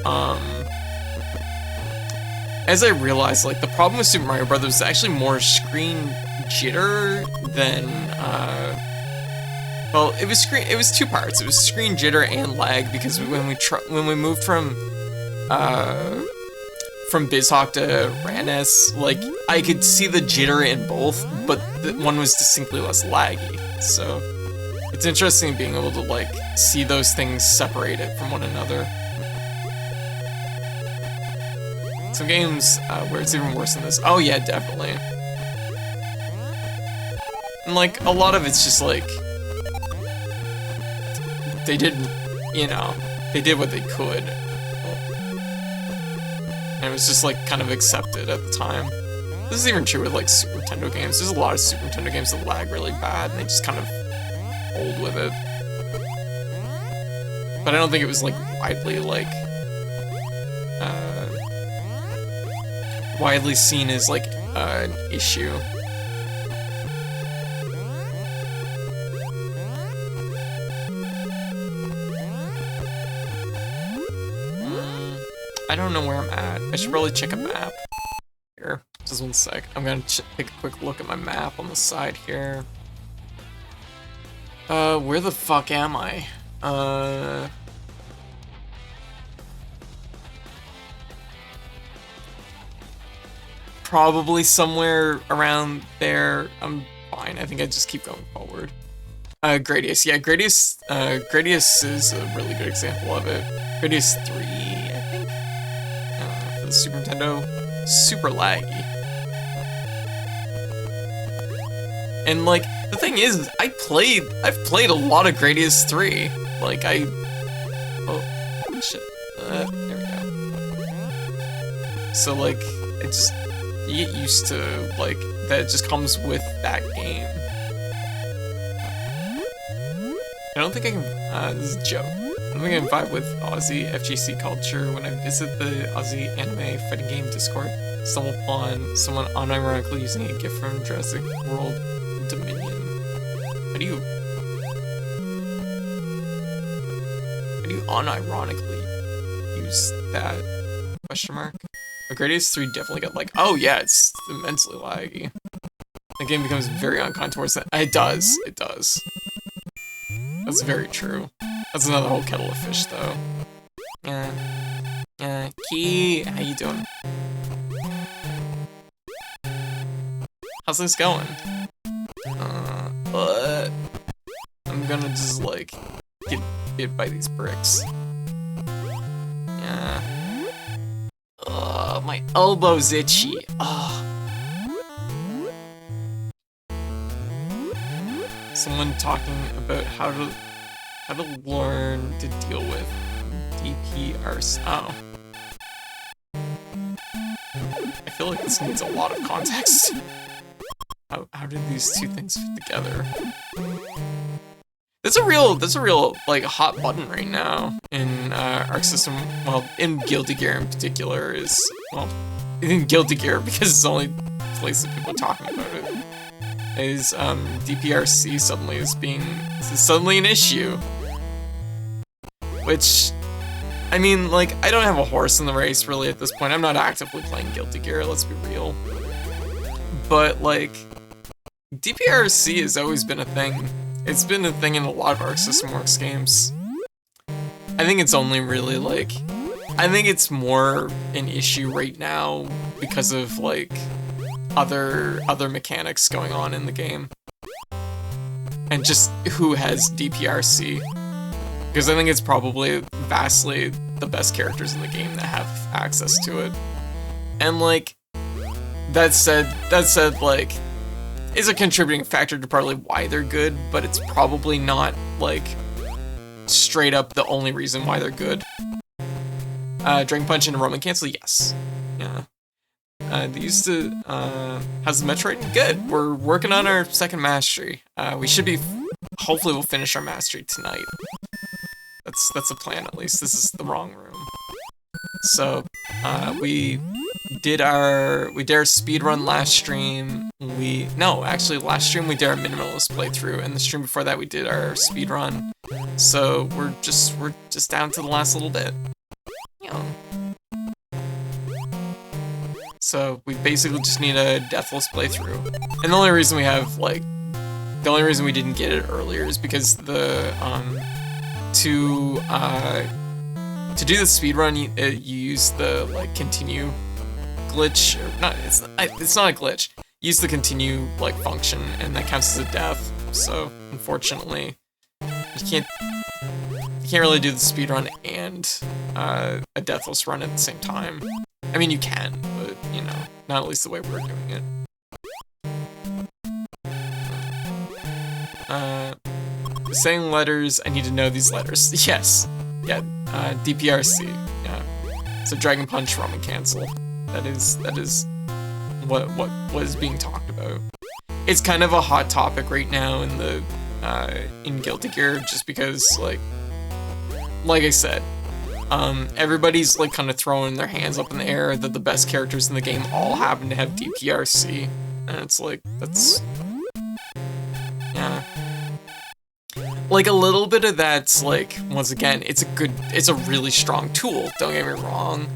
problem with Super Mario Brothers is actually more screen jitter than, well, it was two parts. It was screen jitter and lag, because when we moved from BizHawk to Ranes, like, I could see the jitter in both, but one was distinctly less laggy. So it's interesting being able to, like, see those things separated from one another. Some games where it's even worse than this. Oh yeah, definitely. And, like, a lot of it's just like, they did, you know, they did what they could. And it was just, like, kind of accepted at the time. This is even true with, like, Super Nintendo games. There's a lot of Super Nintendo games that lag really bad, and they just kind of rolled with it. But I don't think it was, like, widely, like, widely seen as, like, an issue. I don't know where I'm at. I should probably check a map. Here, just 1 sec. I'm gonna take a quick look at my map on the side here. Where the fuck am I? Probably somewhere around there. I'm fine. I think I just keep going forward. Gradius. Yeah, Gradius is a really good example of it. Gradius 3, I think? For the Super Nintendo. Super laggy. And, like, the thing is, I've played a lot of Gradius 3. Like, oh, shit. There we go. So, like, you get used to, like, that just comes with that game. I don't think I can, this is a joke. I don't think I can vibe with Aussie FGC culture when I visit the Aussie anime fighting game Discord. Stumble upon someone unironically using a gift from Jurassic World Dominion. How do you unironically use that? Question mark? Gradius 3 definitely got like, oh yeah, it's immensely laggy. The game becomes very unkind towards that. It does. That's very true. That's another whole kettle of fish, though. Key, how you doing? How's this going? But I'm gonna just like get bit by these bricks. Yeah. My elbow's itchy. Someone talking about how to learn to deal with DPRs. Oh. I feel like this needs a lot of context. How did these two things fit together? That's a real like hot button right now in Arc System. Well, in Guilty Gear in particular in Guilty Gear because it's the only place that people are talking about it. Is DPRC suddenly an issue. Which, I mean, like, I don't have a horse in the race really at this point. I'm not actively playing Guilty Gear, let's be real. But like, DPRC has always been a thing. It's been a thing in a lot of Arc System Works games. I think it's only really like, I think it's more an issue right now because of like other mechanics going on in the game. And just who has DPRC. Because I think it's probably vastly the best characters in the game that have access to it. And like, that said, like, is a contributing factor to partly why they're good, but it's probably not, like, straight up the only reason why they're good. Dragon Punch and Roman Cancel, yes. Yeah. They used to, how's the Metroid? Good. We're working on our second mastery. We should be, hopefully we'll finish our mastery tonight. That's a plan, at least. This is the wrong room. So, we did our speedrun last stream. Last stream we did our minimalist playthrough, and the stream before that we did our speedrun. So we're just down to the last little bit. So we basically just need a deathless playthrough. And the only reason we didn't get it earlier is because the to do the speedrun you use the like continue glitch, or not, it's not a glitch. Use the continue like function, and that counts as a death. So unfortunately, you can't really do the speedrun and a deathless run at the same time. I mean, you can, but you know, not at least the way we're doing it. Saying letters, I need to know these letters. Yes, yeah. DPRC. Yeah. So Dragon Punch, Roman Cancel. That is what is being talked about. It's kind of a hot topic right now in the in Guilty Gear, just because like I said, everybody's like kind of throwing their hands up in the air that the best characters in the game all happen to have DPRC, and it's like that's yeah. Like a little bit of that's like, once again, it's a really strong tool. Don't get me wrong.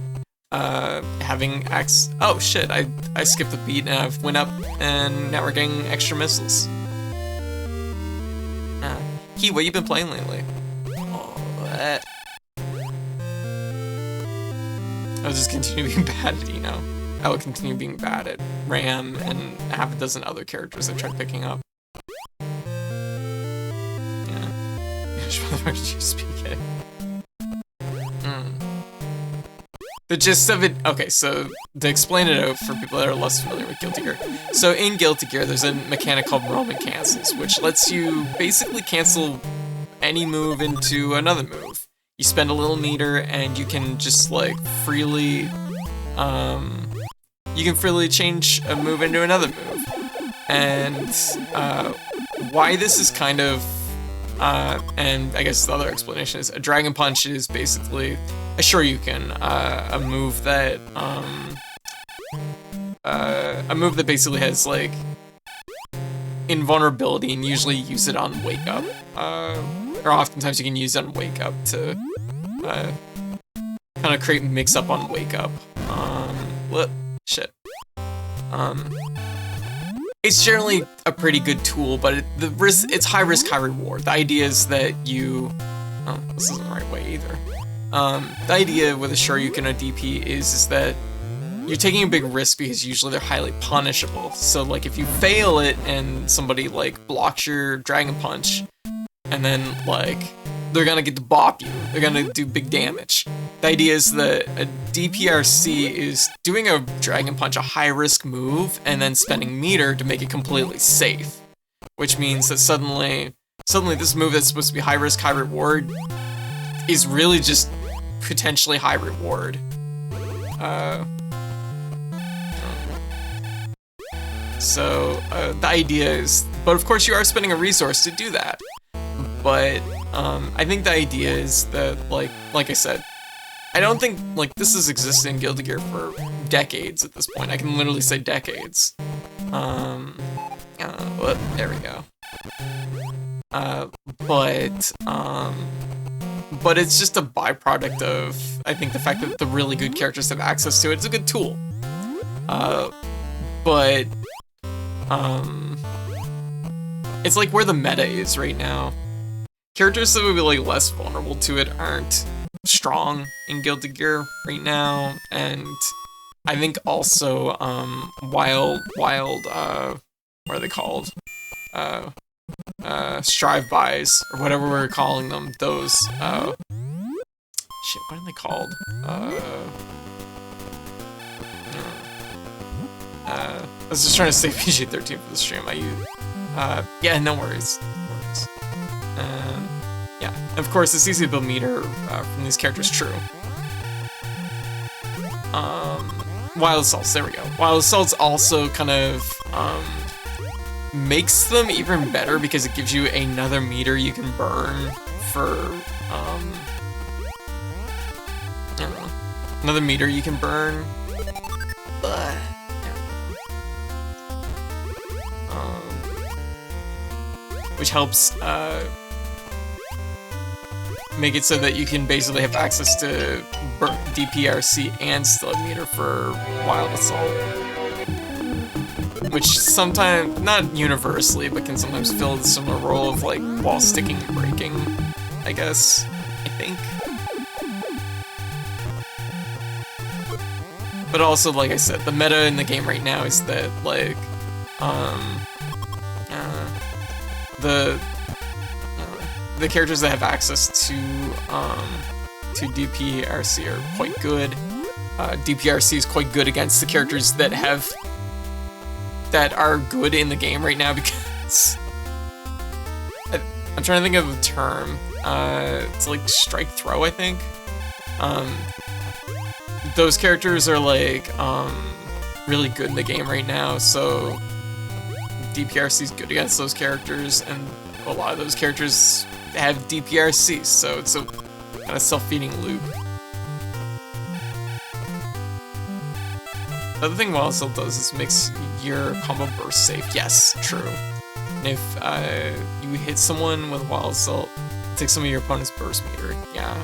Having oh shit, I skipped the beat and I've went up and now we're getting extra missiles. Key, what you been playing lately? Oh, I'll just continue being bad at Eno. I will continue being bad at Ram and half a dozen other characters I've tried picking up. You speak it. The gist of it, okay, so to explain it out for people that are less familiar with Guilty Gear. So in Guilty Gear, there's a mechanic called Roman Cancels, which lets you basically cancel any move into another move. You spend a little meter and you can just like freely, change a move into another move. And why this is kind of And I guess the other explanation is a Dragon Punch is basically a Shoryuken, a move that basically has like invulnerability, and usually use it on Wake Up, or oftentimes you can use it on Wake Up to kind of create mix up on Wake Up. What shit? It's generally a pretty good tool, but it's high risk, high reward. The idea is that you, oh, this isn't the right way either. The idea with a Shoryuken or DP is that you're taking a big risk because usually they're highly punishable. So like if you fail it and somebody like blocks your Dragon Punch, and then like they're gonna get to bop you, they're gonna do big damage. The idea is that a DPRC is doing a Dragon Punch, a high risk move, and then spending meter to make it completely safe. Which means that suddenly this move that's supposed to be high risk, high reward is really just potentially high reward. So the idea is, but of course you are spending a resource to do that. But I think the idea is that, like I said, I don't think like this has existed in Guilty Gear for decades at this point. I can literally say decades. Well, there we go. But it's just a byproduct of, I think, the fact that the really good characters have access to it. It's a good tool. But it's like where the meta is right now. Characters that would be like less vulnerable to it aren't strong in Guilty Gear right now, and I think also wild what are they called? Strive-bys, or whatever we're calling them, those shit, what are they called? I was just trying to say PG-13 for the stream. Yeah, no worries. Yeah, of course, it's easy to build meter from these characters, true. Wild Assaults, there we go. Wild Assaults also kind of makes them even better because it gives you another meter you can burn for, I don't know, another meter you can burn. Which helps make it so that you can basically have access to DPRC and still have meter for Wild Assault. Which sometimes, not universally, but can sometimes fill the similar role of like wall sticking and breaking, I guess, I think. But also, like I said, the meta in the game right now is that like, the characters that have access to DPRC are quite good. DPRC is quite good against the characters that are good in the game right now because I'm trying to think of the term. It's like strike throw, I think. Those characters are like really good in the game right now, so DPRC is good against those characters, and a lot of those characters have DPRC, so it's a kind of self-feeding loop. The other thing Wild Assault does is makes your combo burst safe. Yes, true. And if you hit someone with Wild Assault, it takes some of your opponent's burst meter. Yeah.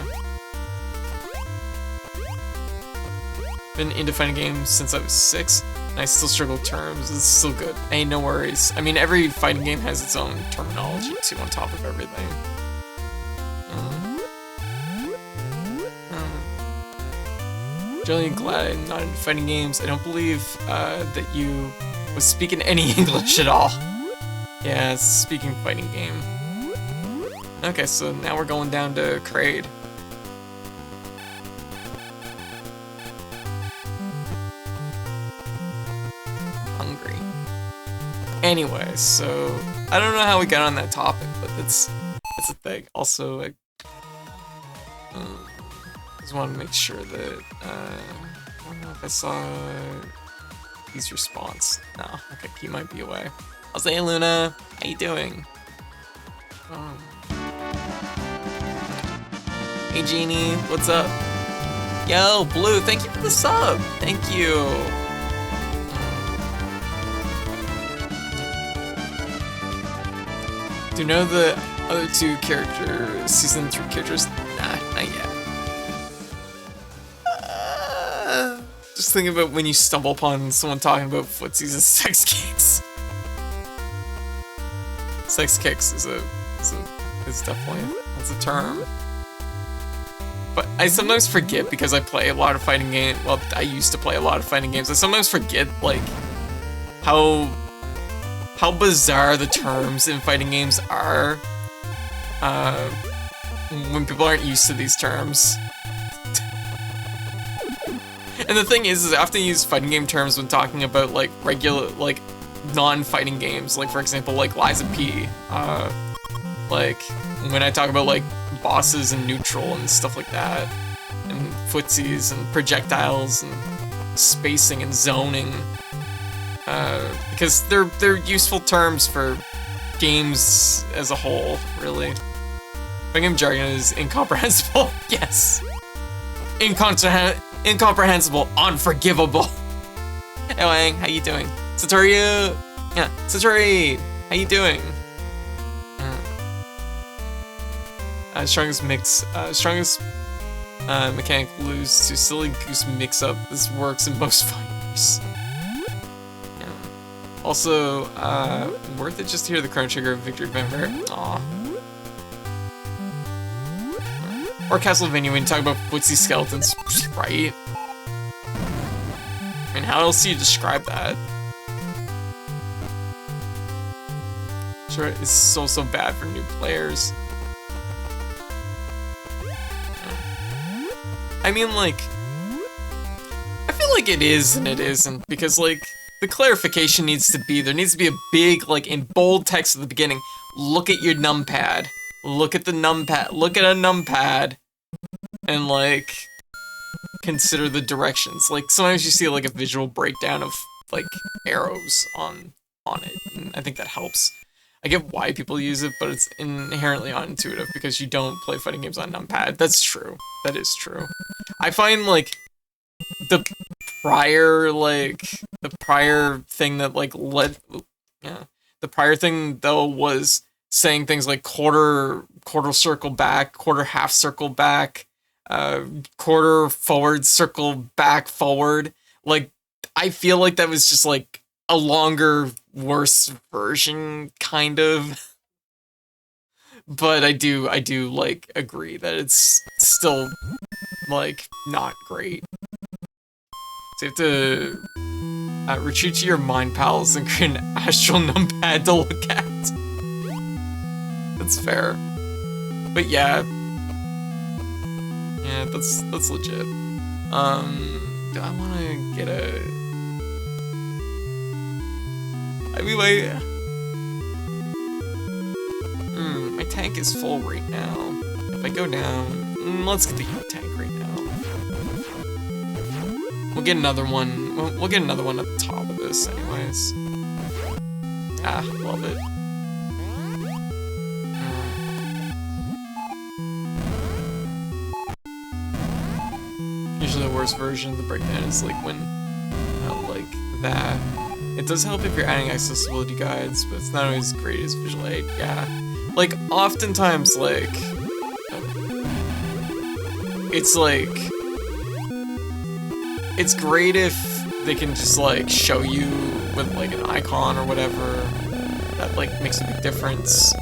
Been into fighting games since I was 6, and I still struggle with terms. It's still good. Hey, no worries. I mean, every fighting game has its own terminology, too, on top of everything. Generally glad I'm not into fighting games. I don't believe that you was speaking any English at all. Yeah, it's speaking fighting game. Okay, so now we're going down to Kraid. Hungry. Anyway, so I don't know how we got on that topic, but that's a thing. Also, I just want to make sure that I don't know if I saw his response. No, okay, he might be away. I'll say, hey, Luna, how you doing? Hey Genie, what's up? Yo, Blue, thank you for the sub. Thank you. Do you know the other two characters, season 3 characters? Nah, not yet. Just think about when you stumble upon someone talking about footsies and sex kicks. Sex kicks is definitely, that's a term. But I sometimes forget because I play a lot of fighting games. Well, I used to play a lot of fighting games. I sometimes forget like how bizarre the terms in fighting games are when people aren't used to these terms. And the thing is I often use fighting game terms when talking about like regular, like non-fighting games. Like for example, like Liza P. Like when I talk about like bosses and neutral and stuff like that, and footsies and projectiles and spacing and zoning. Because they're useful terms for games as a whole, really. Fighting game jargon is incomprehensible. Yes. Incomprehensible, unforgivable. Hey Wang, how you doing? Satori, yeah, Satori, how you doing? Strongest mechanic lose to silly goose mix-up. This works in most fighters. Yeah. Also, worth it just to hear the Chrono Trigger Victory Vampire. Aw. Or Castlevania when you talk about footsie skeletons, right? I mean, how else do you describe that? Sure, it's so bad for new players. I mean, like, I feel like it is and it isn't, because, like, the clarification needs to be, there needs to be a big, like, in bold text at the beginning, look at your numpad. Look at the numpad, look at a numpad, and, like, consider the directions. Like, sometimes you see, like, a visual breakdown of, like, arrows on it, and I think that helps. I get why people use it, but it's inherently unintuitive because you don't play fighting games on numpad. That's true. That is true. I find, like, the prior thing that, like, the prior thing, though, was saying things like quarter circle back, quarter half circle back, quarter forward circle back forward. Like, I feel like that was just, like, a longer, worse version, kind of. But I do, like, agree that it's still, like, not great. So you have to retreat to your mind pals and create an astral numpad to look at. That's fair. But yeah. Yeah, that's legit. Do I wanna get a... I mean, my tank is full right now. If I go down, let's get the heat tank right now. We'll get another one. We'll get another one at the top of this, anyways. Ah, love it. Usually the worst version of the breakdown is like when, like that. It does help if you're adding accessibility guides, but it's not always great as visual aid, yeah. Like, oftentimes, like, it's like, it's great if they can just, like, show you with, like, an icon or whatever. That, like, makes a big difference.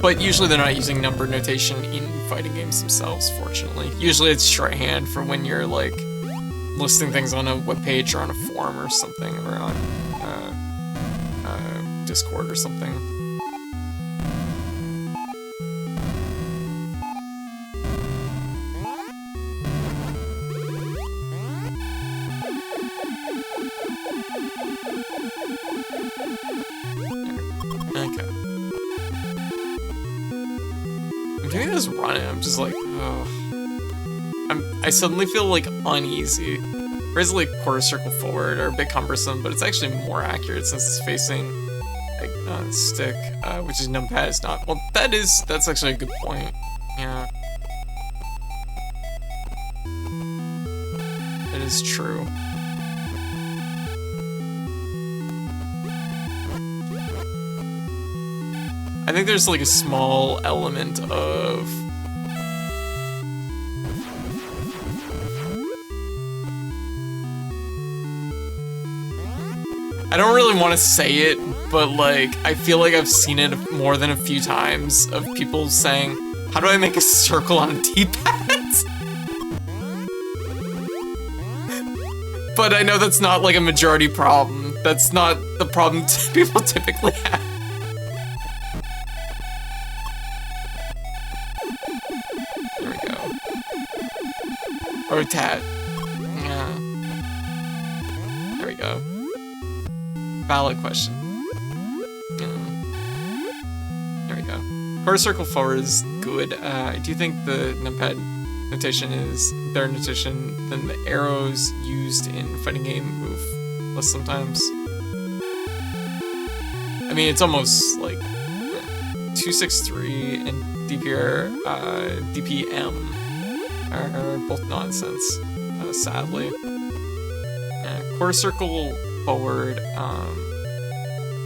But usually they're not using number notation in fighting games themselves, fortunately. Usually it's shorthand for when you're, like, listing things on a webpage or on a forum or something, or on Discord or something. Okay. I'm doing this run and I'm just like, ugh. I suddenly feel, like, uneasy. Whereas, like, quarter circle forward are a bit cumbersome, but it's actually more accurate since it's facing, like, stick, which is numpad is not. Well, that's actually a good point. Yeah. is true. I think there's like a small element of I don't really want to say it, but like I feel like I've seen it more than a few times of people saying, how do I make a circle on a D-pad? But I know that's not like a majority problem. That's not the problem people typically have. There we go. Or tat. Yeah. There we go. Valid question. There we go. Quarter circle forward is good. I do think the numpad notation is better notation than the arrows used in fighting game move less sometimes. I mean, it's almost like 263 and DPM are both nonsense, sadly. Quarter circle forward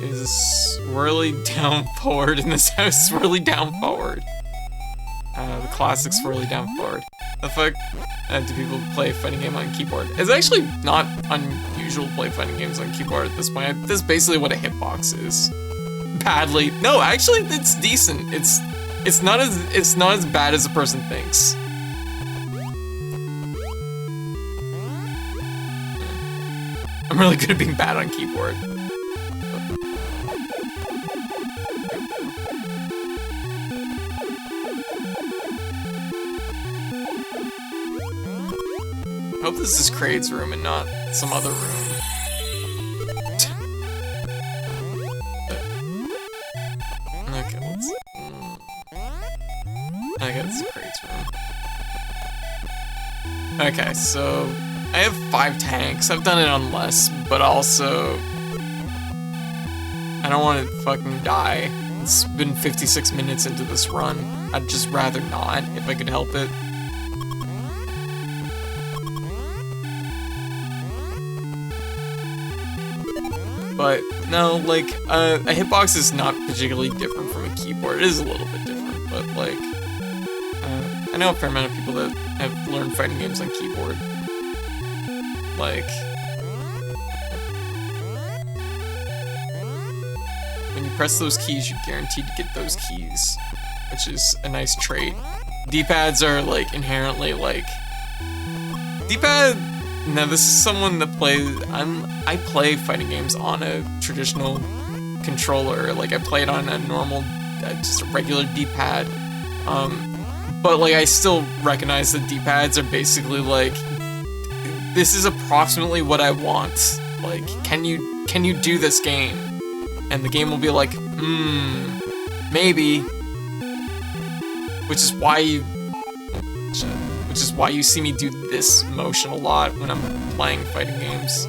is really down forward in this house. Really down forward. The classics really down forward. The fuck do people play fighting game on keyboard? It's actually not unusual to play fighting games on keyboard at this point. This is basically what a hitbox is. Badly. No, actually, it's decent. It's not as bad as a person thinks. I'm really good at being bad on keyboard. I hope this is Kraid's room and not some other room. Okay, let's... Okay, this is Kraid's room. Okay, so... I have 5 tanks. I've done it on less, but also... I don't want to fucking die. It's been 56 minutes into this run. I'd just rather not, if I could help it. But, no, like, a hitbox is not particularly different from a keyboard. It is a little bit different, but, like... I know a fair amount of people that have learned fighting games on keyboard. Like... when you press those keys, you're guaranteed to get those keys. Which is a nice trait. D-pads are, like, inherently, like... D-pad... Now, this is someone that plays... I play fighting games on a traditional controller. Like, I play it on a normal, just a regular D-pad. But, like, I still recognize that D-pads are basically, like... This is approximately what I want. Like, can you do this game? And the game will be like, maybe. Which is why you see me do this motion a lot when I'm playing fighting games.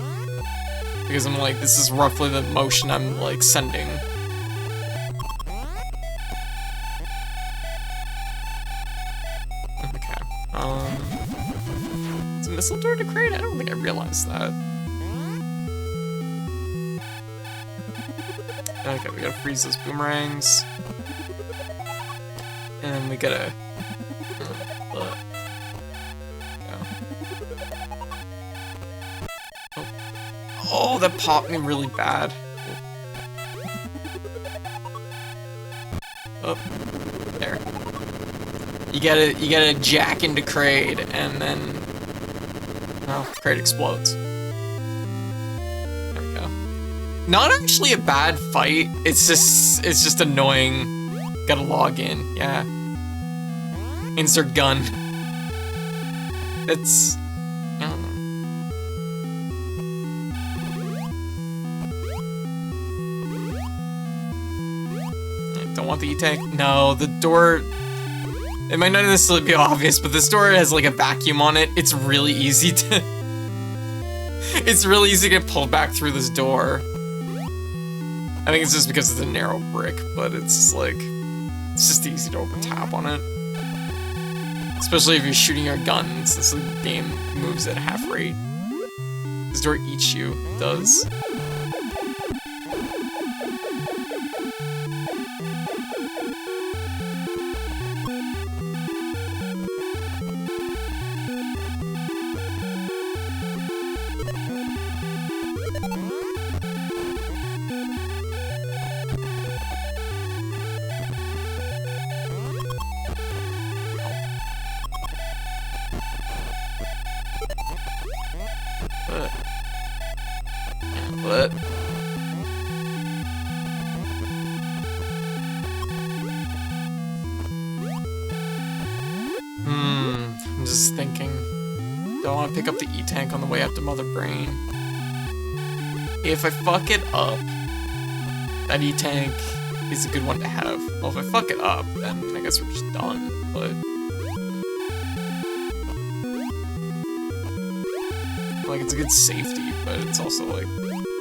Because I'm like, this is roughly the motion I'm, like, sending. Okay. Is a missile door to Kraid? I don't think I realized that. Okay, we gotta freeze those boomerangs. And then we gotta... Oh, that popped me really bad. Oh, there. You gotta jack into Kraid, and then... Oh, Kraid explodes. There we go. Not actually a bad fight, it's just annoying. Gotta log in, yeah. Insert gun. That's... I don't know. Don't want the E-tank? No, the door... It might not necessarily be obvious, but this door has like a vacuum on it. It's really easy to... It's really easy to get pulled back through this door. I think it's just because it's a narrow brick, but it's just like... It's just easy to over-tap on it. Especially if you're shooting your gun, since the game moves at half rate. This door eats you. It does. What? I'm just thinking. Do I want to pick up the E-Tank on the way up to Mother Brain? If I fuck it up, that E-Tank is a good one to have. Well, if I fuck it up, then I guess we're just done, but... like, it's a good safety, but it's also, like,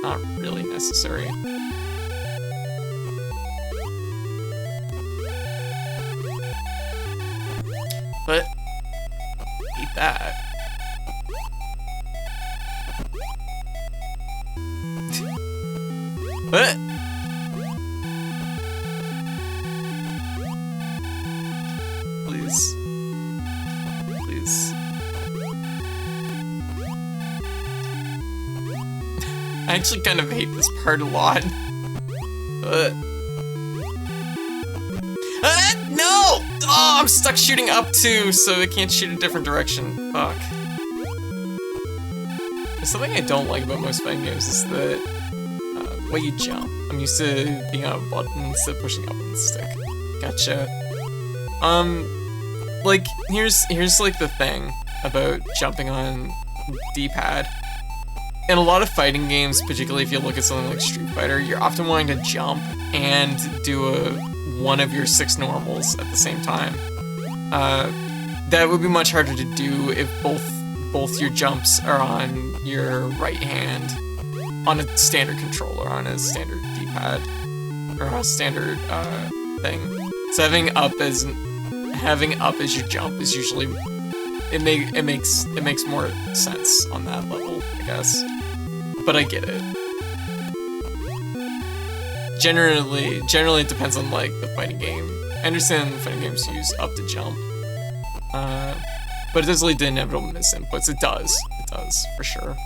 not really necessary. But, hate that. What? Please. Please. I actually kind of hate this part a lot. No! Oh, I'm stuck shooting up too, so I can't shoot a different direction. Fuck. There's something I don't like about most fighting games is the way you jump. I'm used to being on a button instead of pushing up on the stick. Gotcha. Like, here's like the thing about jumping on D-pad. In a lot of fighting games, particularly if you look at something like Street Fighter, you're often wanting to jump and do one of your 6 normals at the same time. That would be much harder to do if both your jumps are on your right hand on a standard controller, on a standard D-pad, or on a standard thing. So having up as your jump is usually it makes more sense on that level, I guess. But I get it. Generally it depends on like the fighting game. I understand fighting games use up to jump. But it does lead to inevitable misinputs. It does for sure.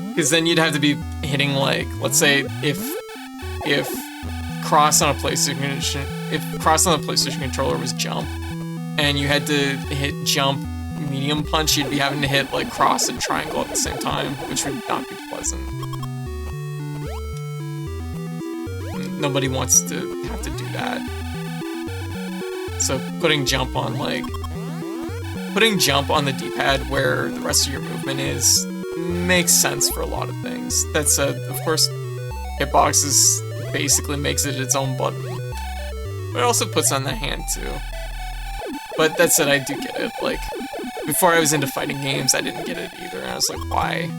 Because then you'd have to be hitting like, let's say if cross on a PlayStation controller was jump, and you had to hit jump medium punch, you'd be having to hit like cross and triangle at the same time, which would not be pleasant. Nobody wants to have to do that. So putting jump on the D-pad where the rest of your movement is makes sense for a lot of things. That said, of course, hitboxes basically makes it its own button, but it also puts on the hand too. But that said, I do get it. Like, before I was into fighting games, I didn't get it either, and I was like, why?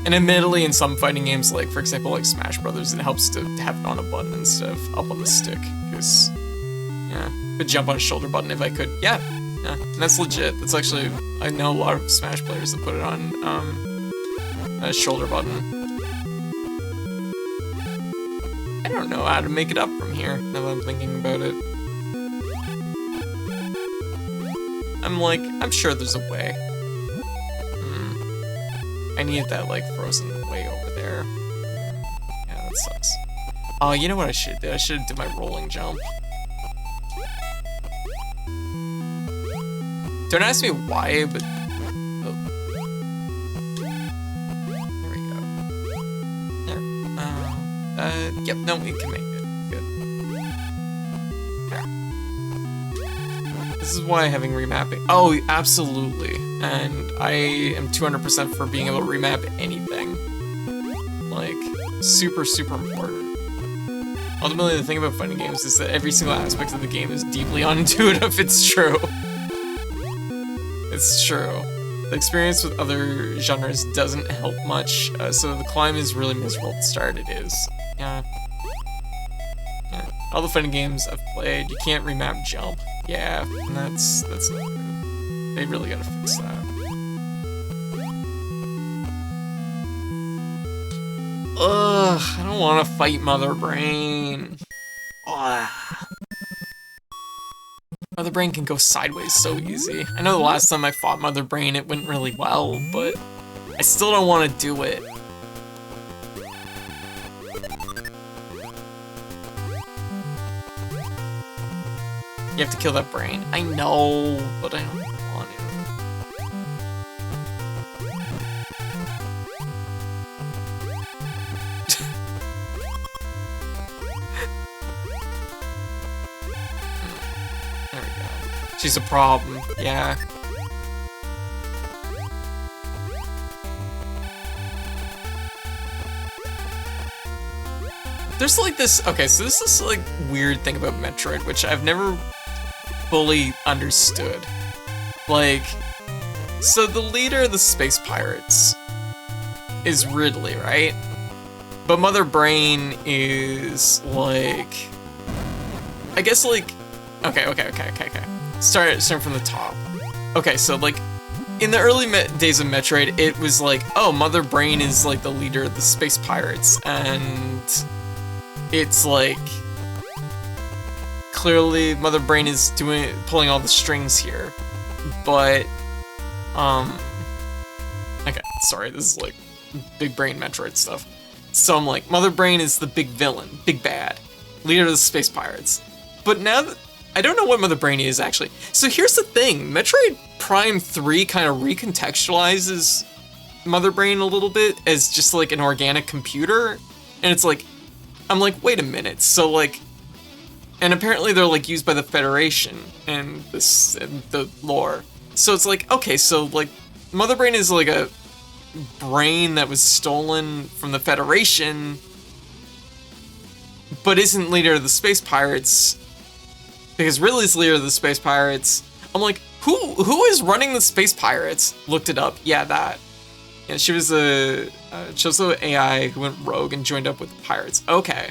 And admittedly, in some fighting games, like, for example, like Smash Brothers, it helps to have it on a button instead of up on the stick, because, yeah, I could jump on a shoulder button if I could, yeah, and that's legit. That's actually, I know a lot of Smash players that put it on, a shoulder button. I don't know how to make it up from here, now that I'm thinking about it. I'm sure there's a way. I need that, like, frozen way over there. Yeah, that sucks. Oh, you know what I should do? I should do my rolling jump. Don't ask me why, but... oh. There we go. There. Yep, no, we can make it. Good. There. This is why having remapping... oh, absolutely. And I am 200% for being able to remap anything. Like, super, super important. Ultimately, the thing about fighting games is that every single aspect of the game is deeply unintuitive. It's true. It's true. The experience with other genres doesn't help much, so the climb is really miserable to start. It is. Yeah. Yeah. All the fighting games I've played, you can't remap jump. Yeah, and that's not good. They really gotta fix that. Ugh, I don't want to fight Mother Brain. Ugh. Mother Brain can go sideways so easy. I know the last time I fought Mother Brain, it went really well, but I still don't want to do it. You have to kill that brain. I know, but I don't want to. There we go. She's a problem, yeah. There's like this, okay, so this is like weird thing about Metroid, which I've never fully understood. Like, so the leader of the Space Pirates is Ridley, right? But Mother Brain is like, I guess like, okay. Start from the top. Okay, so like, in the early days of Metroid, it was like, oh, Mother Brain is like the leader of the Space Pirates, and it's like, clearly Mother Brain is pulling all the strings here, but, okay, sorry, this is like big brain Metroid stuff. So I'm like, Mother Brain is the big villain, big bad, leader of the Space Pirates. But now that, I don't know what Mother Brain is actually. So here's the thing, Metroid Prime 3 kind of recontextualizes Mother Brain a little bit as just like an organic computer, and it's like, I'm like, wait a minute, so like, and apparently they're like used by the Federation and the lore. So it's like, okay, so like Mother Brain is like a brain that was stolen from the Federation, but isn't leader of the Space Pirates, because Ridley's leader of the Space Pirates. I'm like, who is running the Space Pirates? Looked it up. Yeah, that. Yeah, she was a Chozo AI who went rogue and joined up with the pirates. Okay.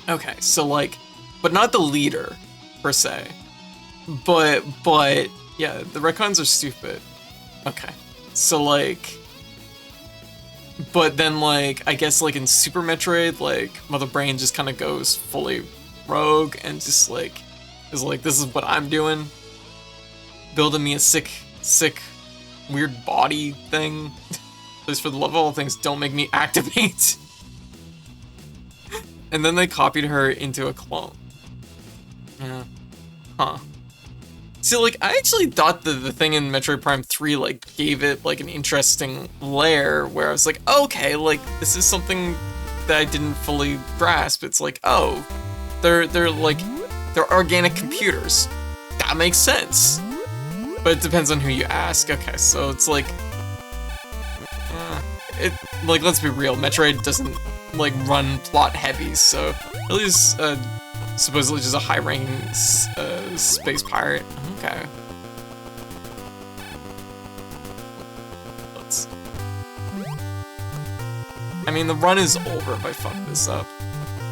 Okay, so like, but not the leader, per se. But, yeah, the retcons are stupid. Okay. So, like, but then, like, I guess, like, in Super Metroid, like, Mother Brain just kind of goes fully rogue and just, like, is like, this is what I'm doing. Building me a sick, weird body thing. Please, for the love of all things, don't make me activate. And then they copied her into a clone. Yeah. Huh. See, like, I actually thought the thing in Metroid Prime 3, like, gave it, like, an interesting layer where I was like, okay, like, this is something that I didn't fully grasp. It's like, oh, they're organic computers. That makes sense. But it depends on who you ask. Okay, so it's like, like, let's be real, Metroid doesn't, like, run plot heavy, so at least, supposedly just a high-ranking space pirate. Okay. I mean, the run is over if I fuck this up.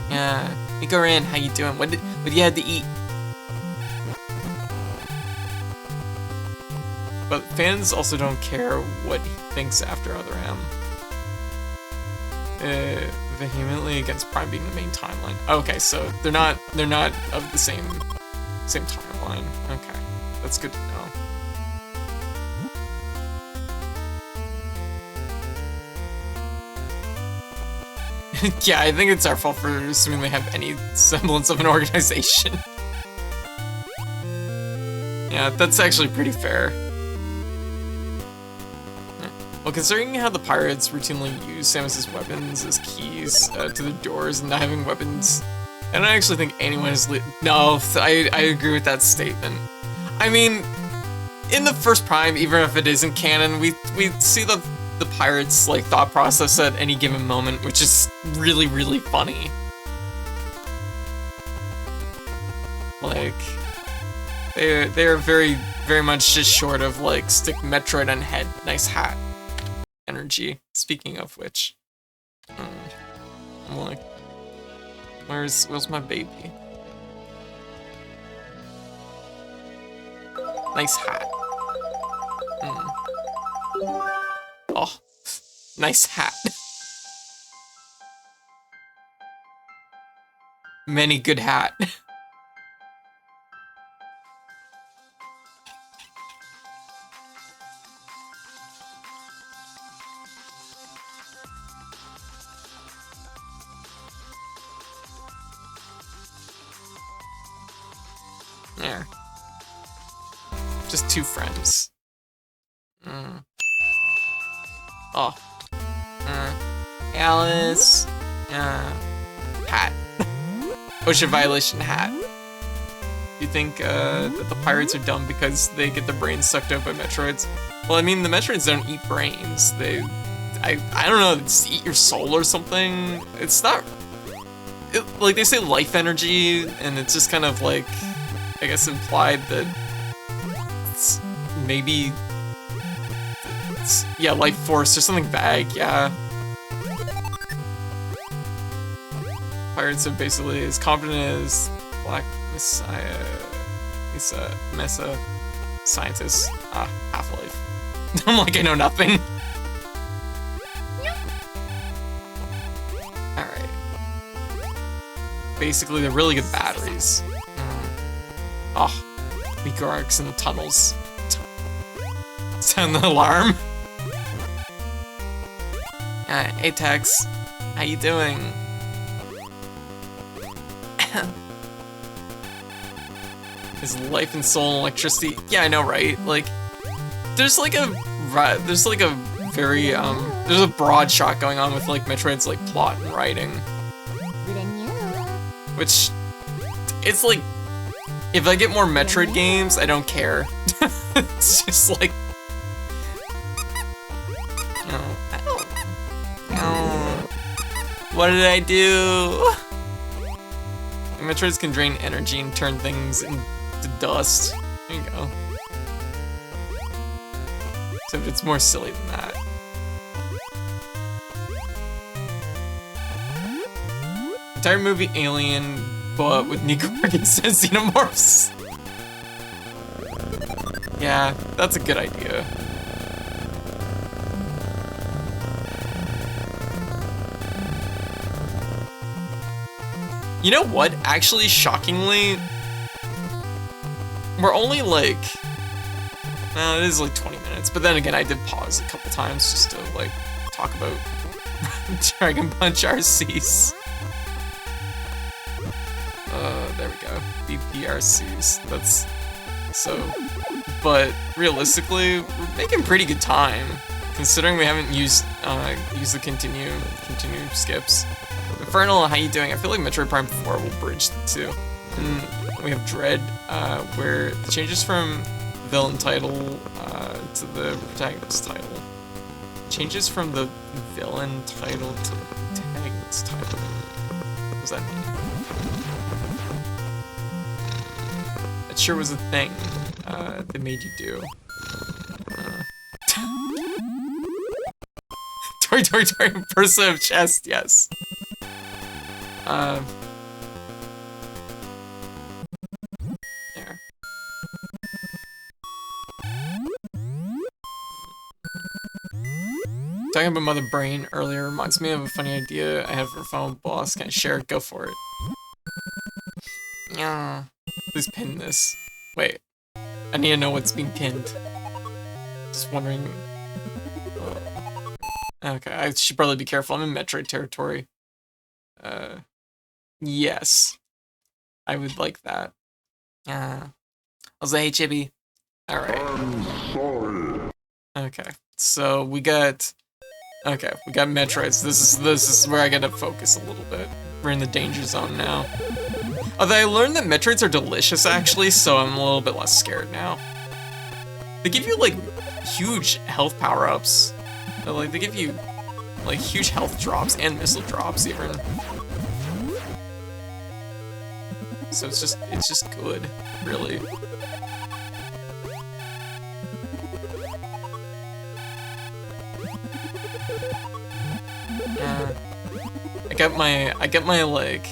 Yeah, Ikarin, how you doing? What you had to eat? But fans also don't care what he thinks after Other M. Vehemently against Prime being the main timeline. Okay, so they're not of the same timeline. Okay, that's good to know. Yeah, I think it's our fault for assuming they have any semblance of an organization. Yeah, that's actually pretty fair. Well, considering how the pirates routinely use Samus's weapons as keys to the doors and not having weapons, I don't actually think anyone has no, I agree with that statement. I mean, in the first Prime, even if it isn't canon, we see the pirates' like thought process at any given moment, which is really, really funny. Like, they are very, very much just short of like stick Metroid on head, nice hat energy. Speaking of which, I'm like, Where's my baby? Nice hat. Oh, nice hat. Many good hat. There. Just two friends. Oh. Alice. Hat. Ocean violation hat. You think that the pirates are dumb because they get their brains sucked out by Metroids? Well, I mean, the Metroids don't eat brains. I don't know, it's eat your soul or something. It's not, like they say life energy, and it's just kind of like, I guess implied that it's maybe, yeah, life force or something vague, yeah. Pirates are basically as competent as Black Messiah, Mesa scientists. Half-Life. I'm like, I know nothing. Alright. Basically, they're really good batteries. Oh, weak arcs in the tunnels. Sound the alarm. Hey Tex, how you doing? His life and soul and electricity. Yeah, I know, right? Like, there's like a very there's a broad shot going on with like Metroid's like plot and writing, which it's like, if I get more Metroid games, I don't care. It's just like, what did I do? Metroids can drain energy and turn things into dust. There you go. Except it's more silly than that. Entire movie Alien, but with Neocortex and Xenomorphs. Yeah, that's a good idea. You know what? Actually, shockingly, we're only like, it is like 20 minutes, but then again, I did pause a couple times just to like talk about Dragon Punch RCs. There we go, BPRCs, that's, so, but realistically, we're making pretty good time, considering we haven't used the continue skips. Infernal, how you doing? I feel like Metroid Prime 4 will bridge the two. And we have Dread, where the changes from villain title to the protagonist title. Changes from the villain title to the protagonist title. What does that mean? That sure was a thing that made you do. Tori, person of chest, yes. There. Talking about Mother Brain earlier reminds me of a funny idea I have for a final boss. Can I share it? Go for it. Yeah. Please pin this. Wait. I need to know what's being pinned. Just wondering. Okay, I should probably be careful. I'm in Metroid territory. Yes. I would like that. I was like, hey, Chibi. Alright. I'm sorry. Okay, so we got Metroids. This is where I gotta focus a little bit. We're in the danger zone now. Although I learned that Metroids are delicious, actually, so I'm a little bit less scared now. They give you, like, huge health power-ups. Like, they give you, like, huge health drops and missile drops, even. So it's just good, really. I got my like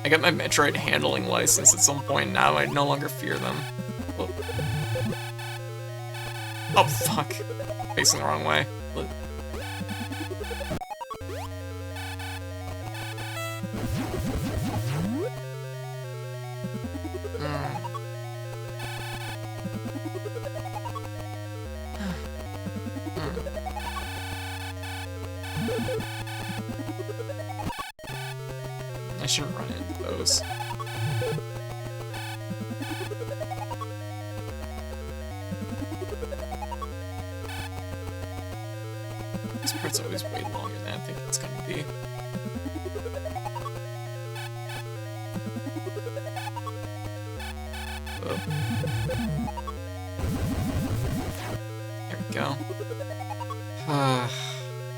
I got my Metroid handling license at some point. Now I no longer fear them. Oh, oh fuck. Facing the wrong way. Look. I shouldn't run into those. This part's always way longer than I think it's gonna be. Oh. There we go.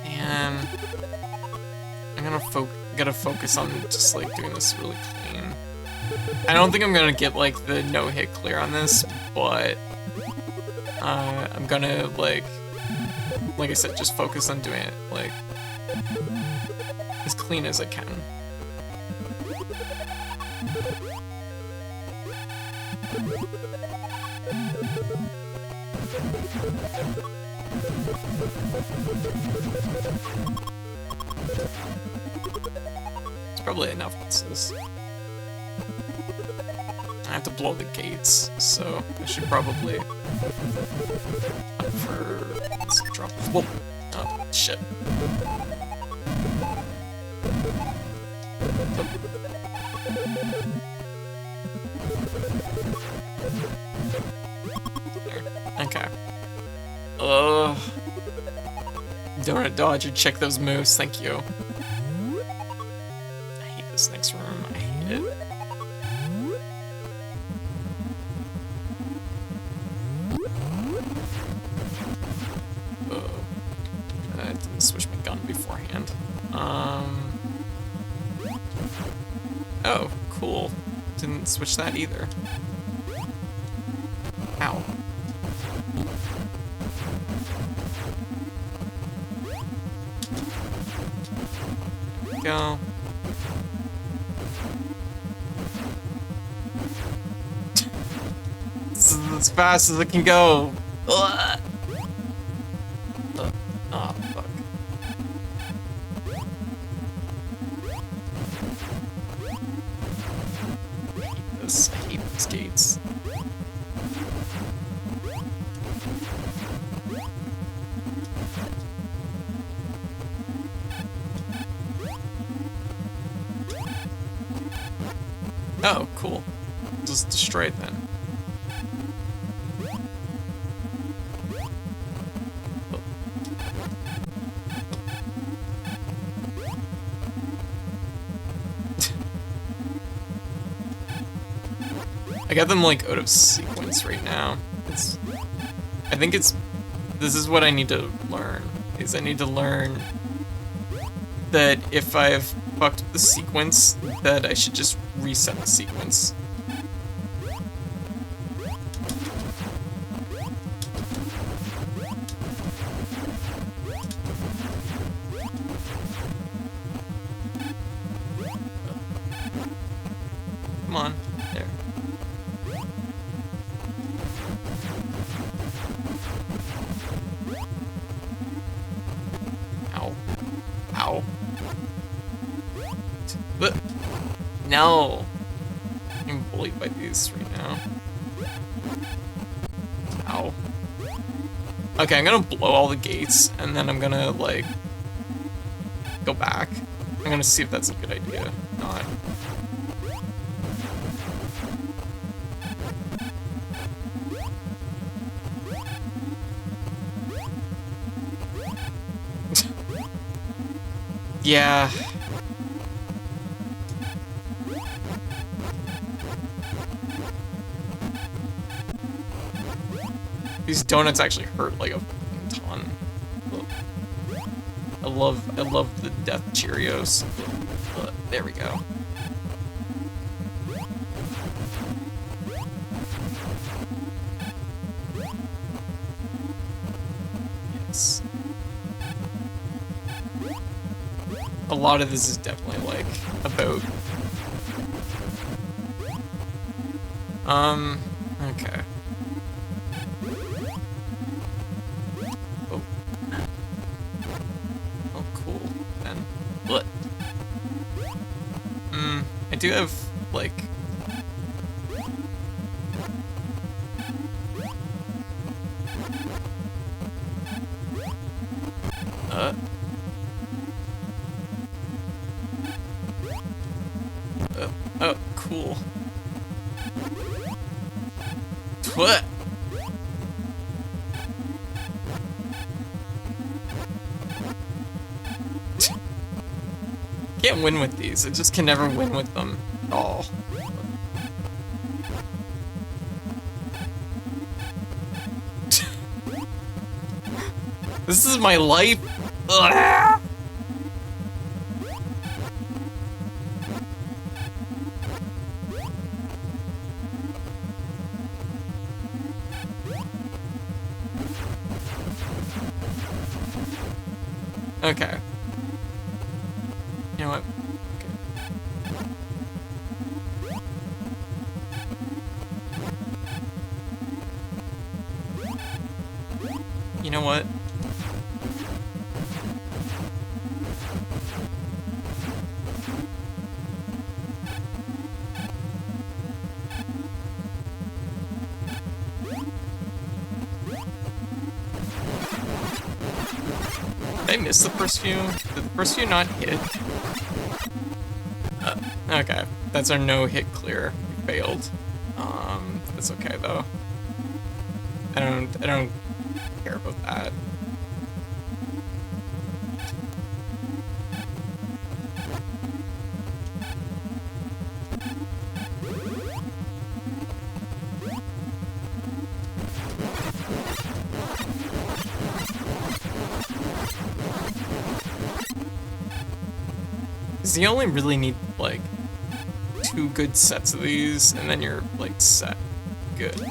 Man. I'm gonna focus on just like doing this really clean. I don't think I'm gonna get like the no-hit clear on this, but I'm gonna like I said, just focus on doing it like as clean as I can. It's probably enough with this. I have to blow the gates, so I should probably hunt for this drop. Whoa! Oh, shit. There. Okay. Donut dodge, check those moves, thank you. I hate this next room, I hate it. Oh. I didn't switch my gun beforehand. Oh, cool. Didn't switch that either. Ow. Go. This is as fast as it can go. Ugh. Oh, fuck. I hate this. I hate these gates. Oh, cool. Just destroy it then. Oh. I got them like out of sequence right now. I think this is what I need to learn. Is I need to learn that if I've fucked the sequence, that I should just reset the sequence. Come on, there. Ow. Ow. No! I'm being bullied by these right now. Ow. Okay, I'm gonna blow all the gates, and then I'm gonna, like, go back. I'm gonna see if that's a good idea. Not. Yeah. These donuts actually hurt like a fucking ton. I love the death Cheerios. There we go. Yes. A lot of this is definitely like about Okay. Oh. Oh, cool, then. What? I do have, like... Oh, cool. What? Can't win with these. I just can never win with them at all. This is my life. Ugh. Okay. You know what? Okay. You know what? Did I miss the first few? Did the first few not hit? Okay, that's our no-hit clear. We failed. That's okay though. I don't care about that. Because you only really need, like, 2 good sets of these, and then you're, like, set. Good.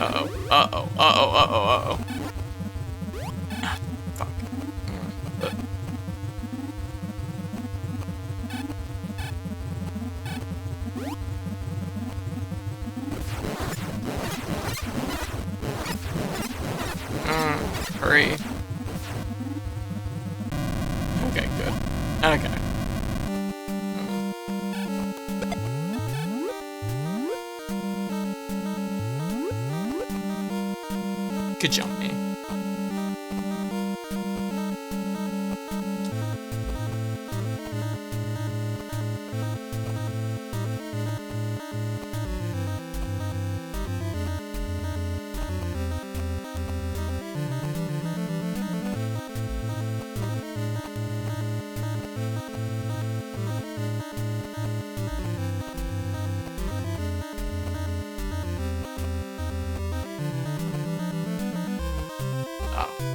Uh-oh, uh-oh, uh-oh, uh-oh, uh-oh. Ah, fuck. Hurry. Okay, good. Okay. Could jump me.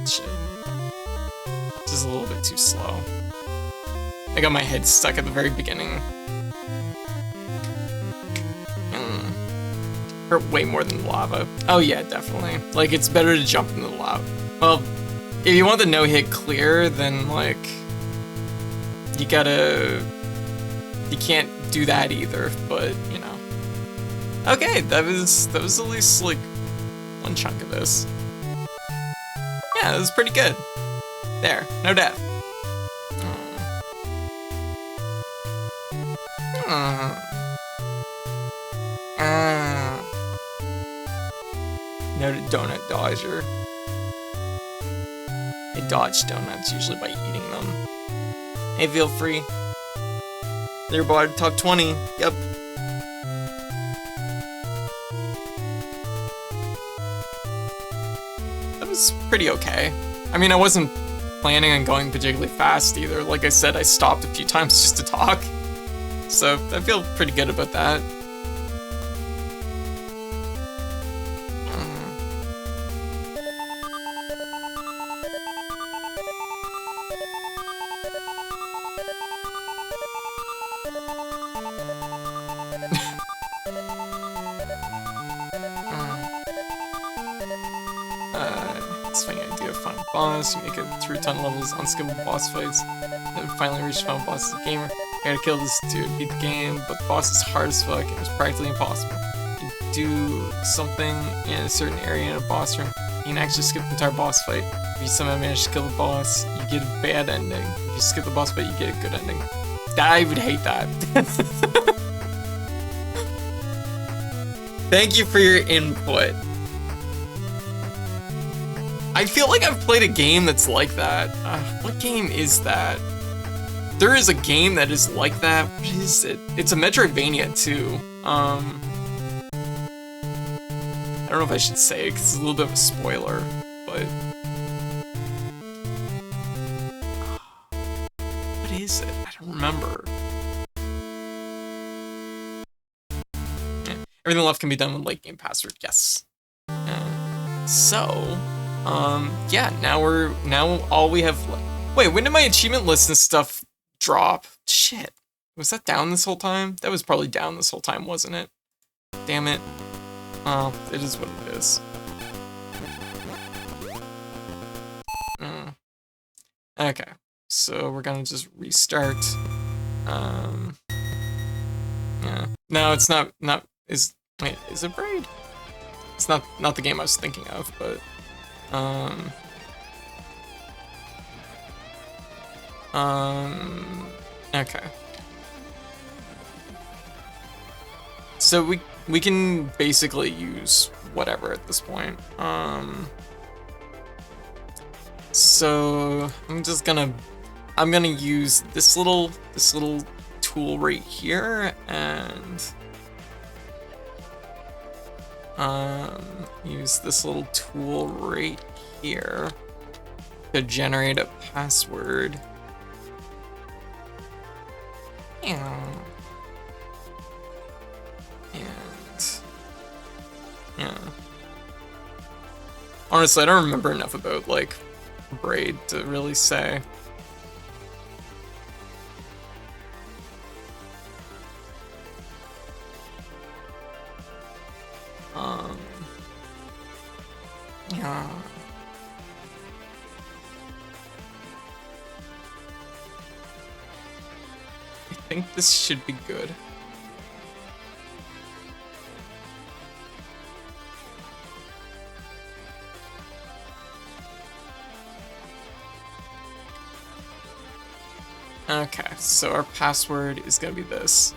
Shit. Just a little bit too slow. I got my head stuck at the very beginning. Hurt way more than the lava. Oh yeah, definitely. Like, it's better to jump into the lava. Well, if you want the no-hit clear, then, like, you gotta... You can't do that either, but, you know. Okay, that was at least, like, one chunk of this. Yeah, that was pretty good. There, no death. No donut dodger. I dodge donuts usually by eating them. Hey, feel free. They're about top 20. Yep. Was pretty okay. I mean, I wasn't planning on going particularly fast either. Like I said, I stopped a few times just to talk. So I feel pretty good about that. It's a funny idea of finding a boss. You make it through a ton of levels, unskippable boss fights, then finally reach the final boss as a gamer. I gotta kill this dude, beat the game, but the boss is hard as fuck and it's practically impossible. You do something in a certain area in a boss room, you can actually skip the entire boss fight. If you somehow manage to kill the boss, you get a bad ending. If you skip the boss fight, you get a good ending. I would hate that. Thank you for your input. I feel like I've played a game that's like that. What game is that? There is a game that is like that. What is it? It's a Metroidvania too. I don't know if I should say it because it's a little bit of a spoiler, but what is it? I don't remember. Yeah. Everything left can be done with late game password. Yes. Yeah. Now all we have. Wait, when did my achievement list and stuff drop? Shit. Was that down this whole time? That was probably down this whole time, wasn't it? Damn it. It is what it is. Okay, so we're gonna just restart. Yeah. No, it's not. Wait, is it Braid? It's not the game I was thinking of, but okay. So we can basically use whatever at this point. So I'm gonna use this little tool right here and use this little tool right here to generate a password. Yeah. Honestly, I don't remember enough about, like, Braid to really say. Yeah. I think this should be good. Okay, so our password is gonna be this.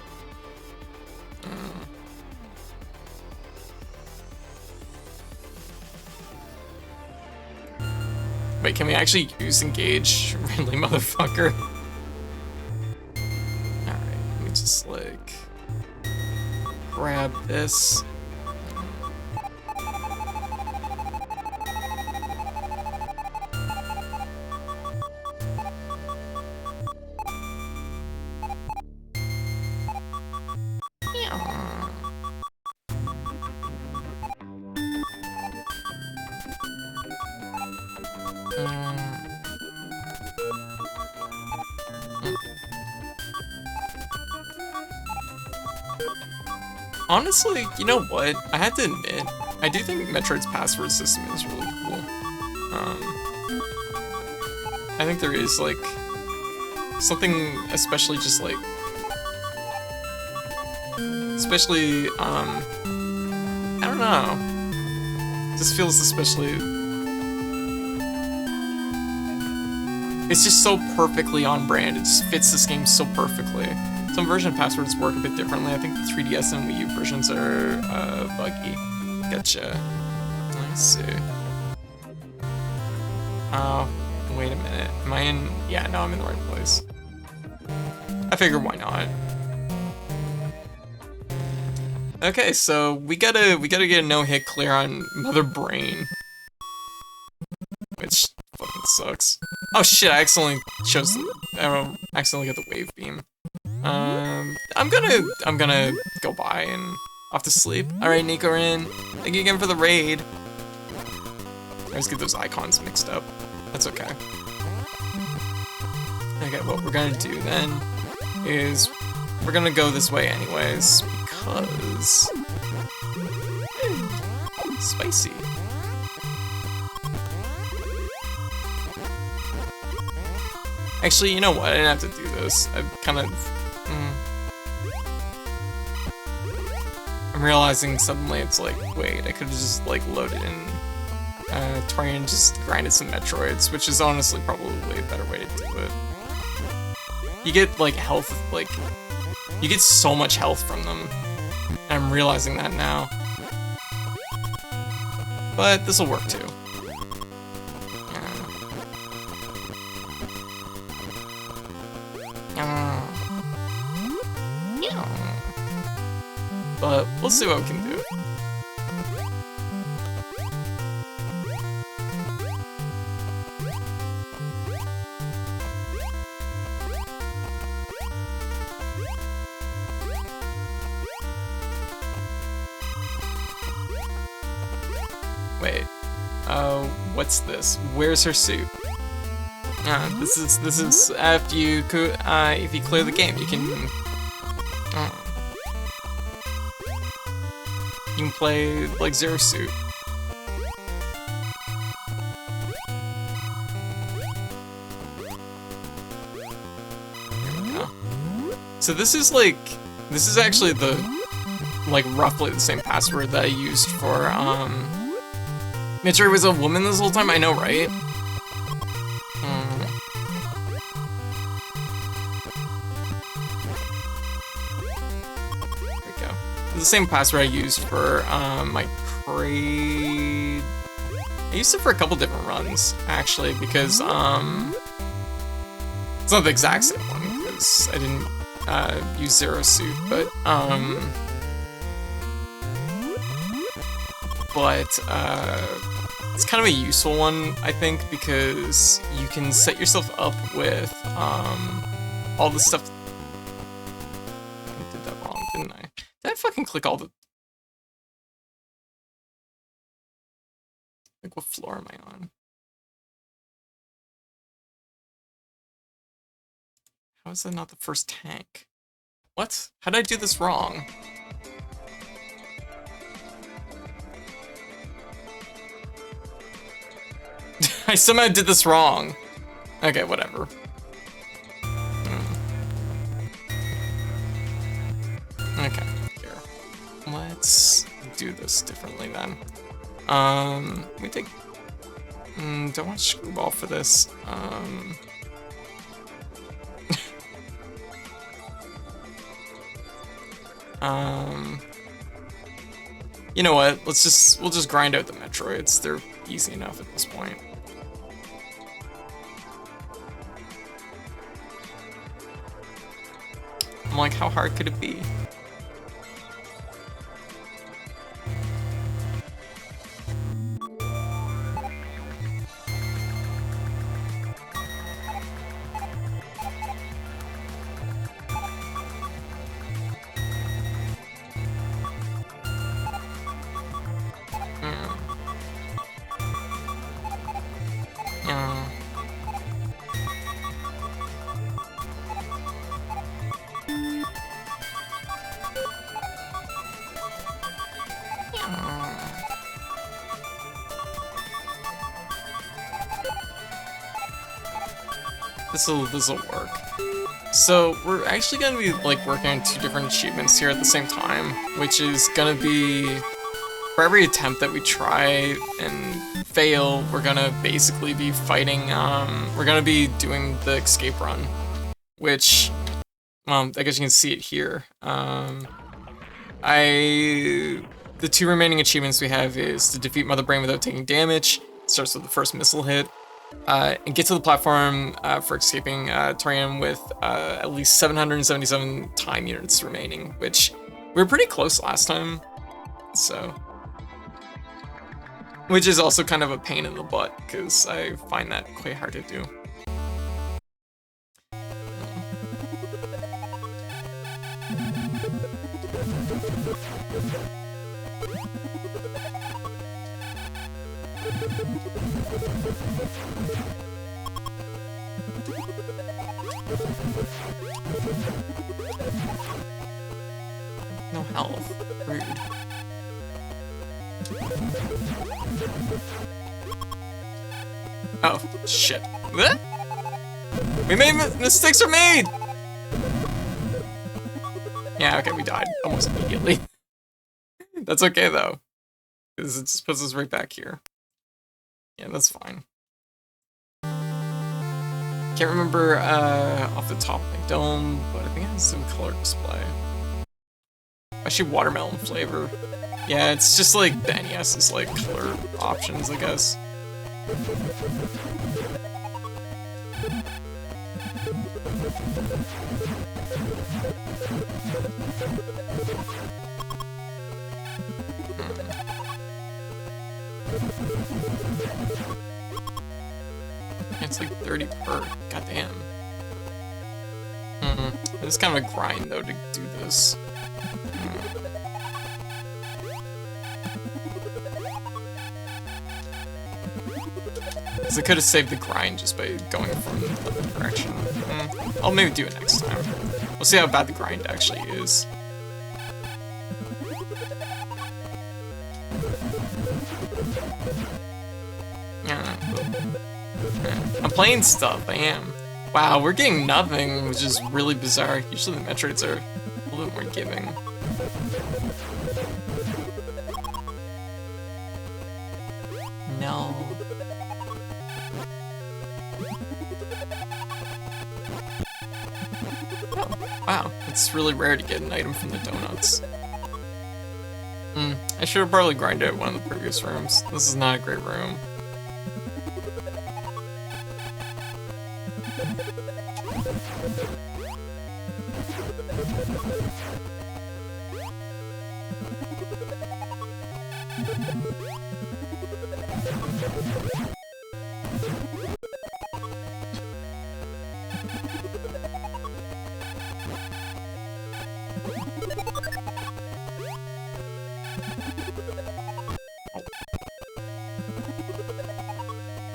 Wait, can we actually use engage? Really, motherfucker? Alright, let me just, like, grab this. Honestly, you know what? I have to admit, I do think Metroid's password system is really cool. I think there is, like, something especially just, like... Especially, I don't know. This feels especially... It's just so perfectly on brand. It just fits this game so perfectly. Some version passwords work a bit differently. I think the 3DS and Wii U versions are buggy. Gotcha. Let's see. Oh, wait a minute. Am I in? Yeah, no, I'm in the right place. I figure why not. Okay, so we gotta get a no-hit clear on Mother Brain, which fucking sucks. Oh shit! I accidentally chose. I accidentally got the wave beam. I'm gonna go by and off to sleep. Alright, Nicorin. Thank you again for the raid. I always get those icons mixed up. That's okay. Okay, what we're gonna do then is we're gonna go this way anyways, because spicy. Actually, you know what? I didn't have to do this. I've kind of... I'm realizing suddenly it's like, wait, I could have just like loaded in Torian and just grinded some Metroids, which is honestly probably a better way to do it. You get like health, like, you get so much health from them. And I'm realizing that now. But this will work too. But we'll see what we can do. Wait. What's this? Where's her suit? This is after you if you clear the game, you can play like Zero Suit. There we go. So this is actually roughly the same password that I used for Metroid was a woman this whole time, I know, right? There we go. The same password I used for my crate. I used it for a couple different runs, actually, because it's not the exact same one, because I didn't use Zero Suit, but it's kind of a useful one, I think, because you can set yourself up with all the stuff. I did that wrong, didn't I? Did I fucking click all the... Like, what floor am I on? How is that not the first tank? What? How did I do this wrong? I somehow did this wrong. Okay, whatever. Okay, here. Let's do this differently then. Let me take... don't want Screwball for this. You know what? We'll just grind out the Metroids. They're easy enough at this point. I'm like, how hard could it be? This'll work. So we're actually gonna be like working on 2 different achievements here at the same time, which is gonna be for every attempt that we try and fail, we're gonna basically be fighting. We're gonna be doing the escape run, which I guess you can see it here. The 2 remaining achievements we have is to defeat Mother Brain without taking damage. It starts with the first missile hit. And get to the platform for escaping Torian with at least 777 time units remaining, which we were pretty close last time, so. Which is also kind of a pain in the butt, because I find that quite hard to do. No health. Rude. Oh, shit. What? We made mistakes are made! Yeah, okay, we died almost immediately. That's okay though, because it just puts us right back here. Yeah, that's fine. Can't remember off the top of my dome, but I think it has some color display. Actually, watermelon flavor. Yeah, it's just like the NES's like color options, I guess. It's like 30 per. Goddamn. It's kind of a grind though to do this. Because I could have saved the grind just by going from the other direction. I'll maybe do it next time. We'll see how bad the grind actually is. I'm playing stuff, I am. Wow, we're getting nothing, which is really bizarre. Usually the Metroids are a little bit more giving. No. Oh, wow, it's really rare to get an item from the donuts. I should have probably grinded at one of the previous rooms. This is not a great room.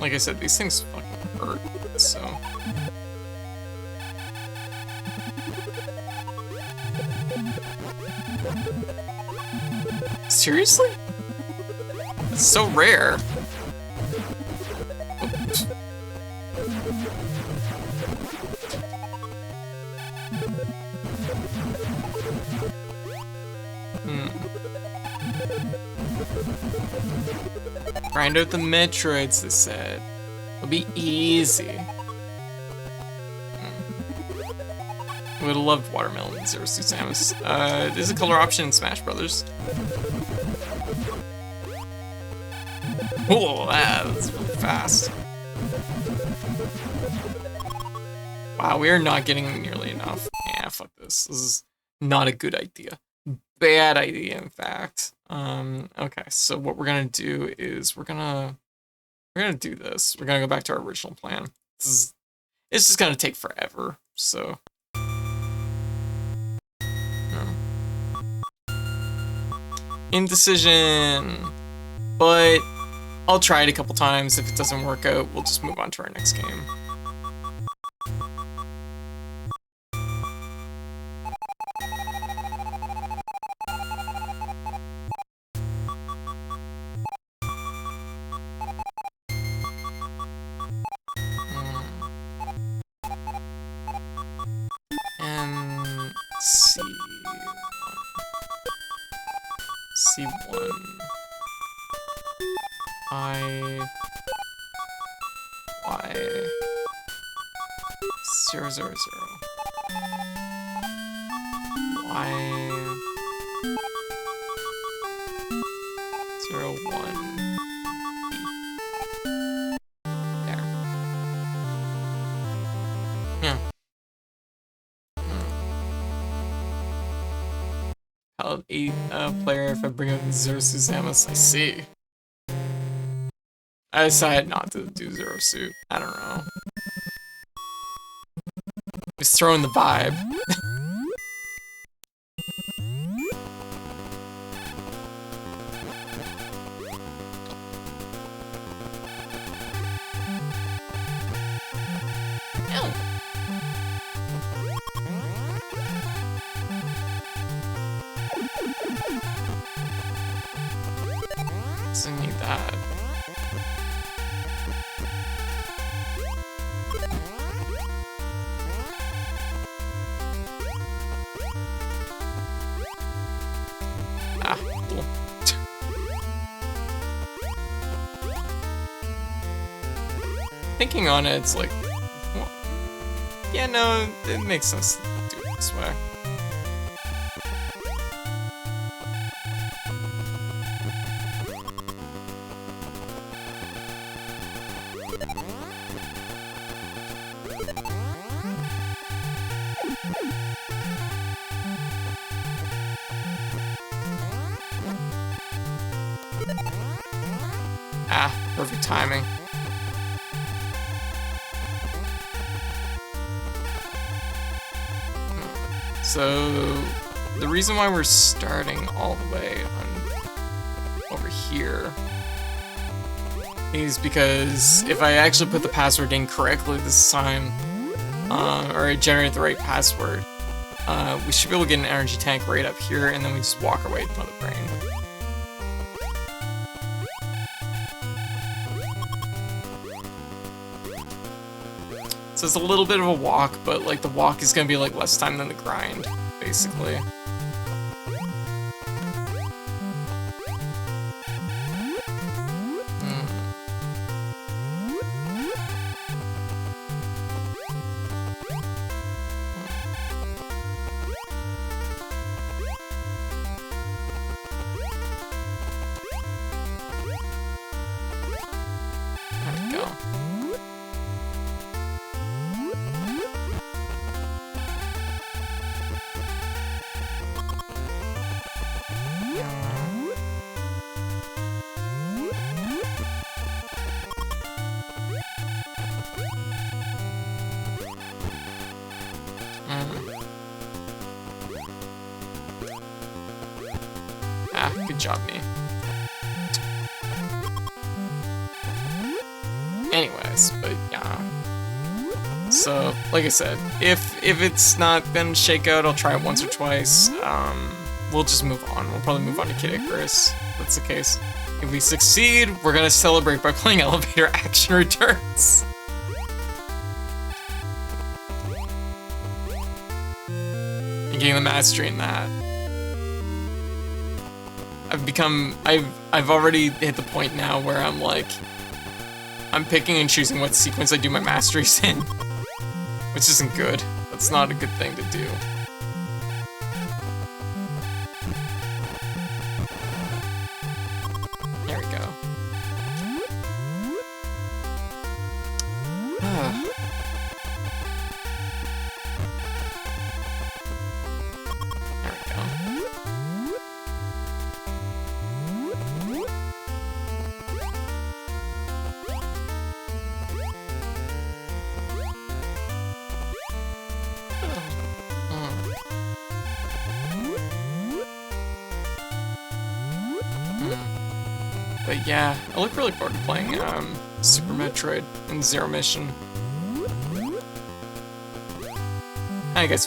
Like I said, these things fucking hurt, so... Seriously? It's so rare. Oops. Grind out the Metroids, they said. It'll be easy. I would have loved watermelon and Zero Suit Samus. There's a color option in Smash Brothers. Oh, that's really fast. Wow, we are not getting nearly enough. Yeah, fuck this. This is not a good idea. Bad idea, in fact. Okay, so what we're gonna do is we're gonna do this. We're gonna go back to our original plan. It's just gonna take forever, so. Indecision, but I'll try it a couple times. If it doesn't work out, we'll just move on to our next game. C1 Y 0 0 0 Y 0 1 there. Yeah. Palette 8 player if I bring up Zero Suit Samus, I see. I decided not to do Zero Suit. I don't know. Just throwing the vibe. Doesn't need that. thinking on it, it's like, well, yeah, no, it makes sense to do it this way. Ah, perfect timing. So, the reason why we're starting all the way over here is because if I actually put the password in correctly this time, or I generate the right password, we should be able to get an energy tank right up here, and then we just walk our way to Mother Brain. So it's a little bit of a walk, but like the walk is gonna be like less time than the grind, basically. There we go. Ah, good job, me. Anyways, but yeah. So, like I said, if it's not gonna shake out, I'll try it once or twice. We'll just move on. We'll probably move on to Kid Icarus, if that's the case. If we succeed, we're gonna celebrate by playing Elevator Action Returns. And getting the mastery in that. I've already hit the point now where I'm like, I'm picking and choosing what sequence I do my masteries in, which isn't good. That's not a good thing to do. There we go. There we go. But yeah, I look really forward to playing Super Metroid and Zero Mission. I guess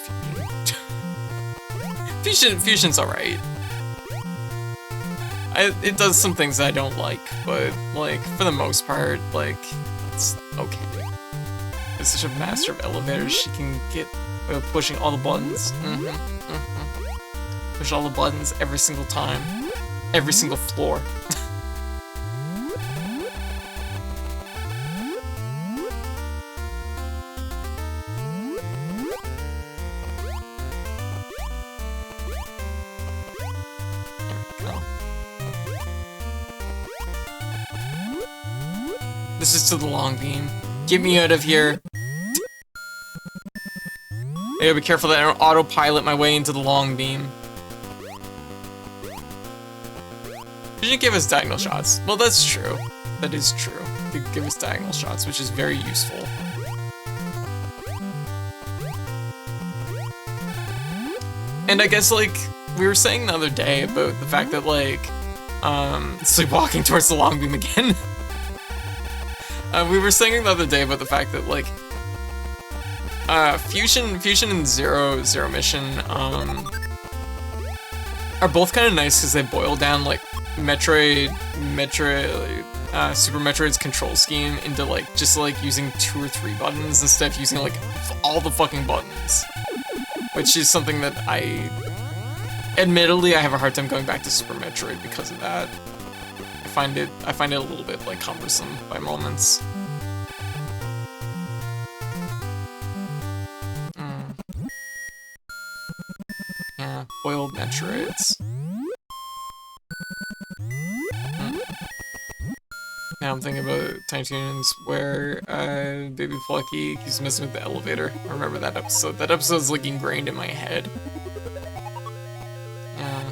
Fusion's alright. It does some things I don't like, but like for the most part, like it's okay. It's such a master of elevators. She can get pushing all the buttons. Push all the buttons every single time, every single floor. This is to the long beam. Get me out of here. I gotta be careful that I don't autopilot my way into the long beam. You should give us diagonal shots. Well, that's true. That is true. You could give us diagonal shots, which is very useful. And I guess, like, we were saying the other day about the fact that, like, sleepwalking towards the long beam again. We were saying the other day about the fact that, like, Fusion and Zero Mission, are both kind of nice because they boil down, like, Super Metroid's control scheme into, like, just, like, using 2 or 3 buttons instead of using, like, all the fucking buttons. Which is something that admittedly, I have a hard time going back to Super Metroid because of that. I find it a little bit, like, cumbersome by moments. Metroids. Now I'm thinking about Tiny Toons where Baby Plucky keeps messing with the elevator. I remember that episode. That episode's like ingrained in my head. Yeah.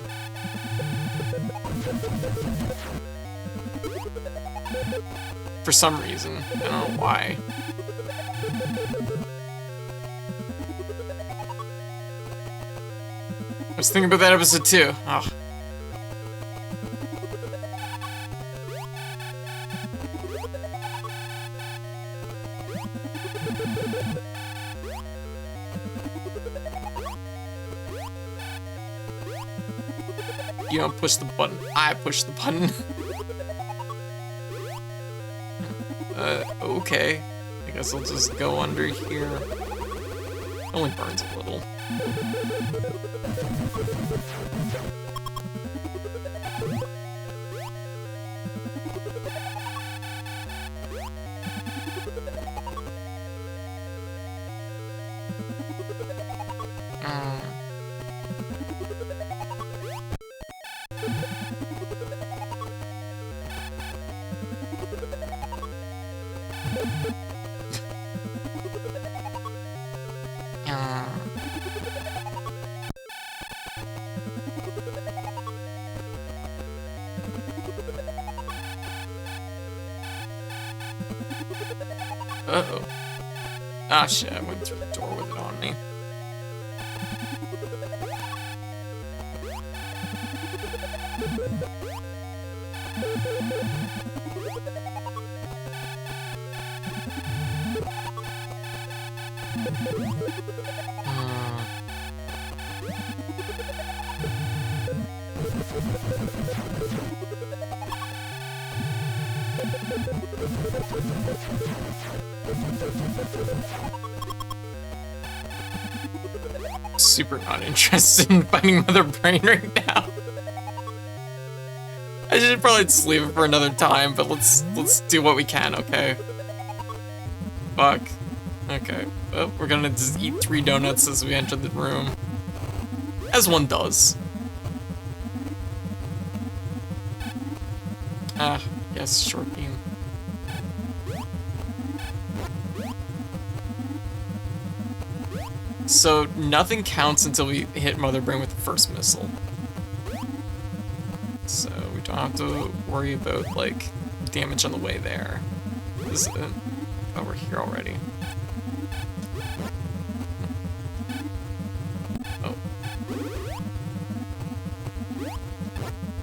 For some reason. I don't know why. I was thinking about that episode too. Oh. You don't push the button. I push the button. Okay. I guess I'll just go under here. Only burns a little. Uh-oh. Ah, shit, I went through the door with it on me. Super not interested in finding Mother Brain right now. I should probably just leave it for another time, but let's do what we can, okay? Fuck. Okay. Well, we're gonna just eat 3 donuts as we enter the room. As one does. Ah, yes, short beam. So nothing counts until we hit Mother Brain with the first missile. So we don't have to worry about like damage on the way there. Is it? Oh, we're here already. Oh.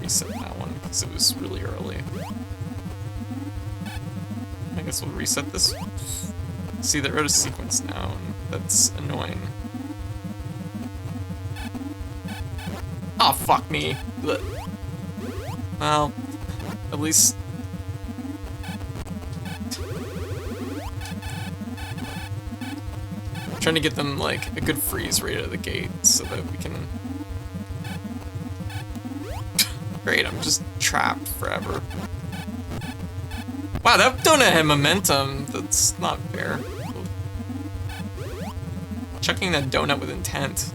Reset that one because it was really early. I guess we'll reset this. See, they're out of sequence now, and that's annoying. Oh, fuck me. Blech. Well, at least... I'm trying to get them, like, a good freeze right out of the gate so that we can... Great, I'm just trapped forever. Wow, that donut had momentum. That's not fair. Chucking that donut with intent.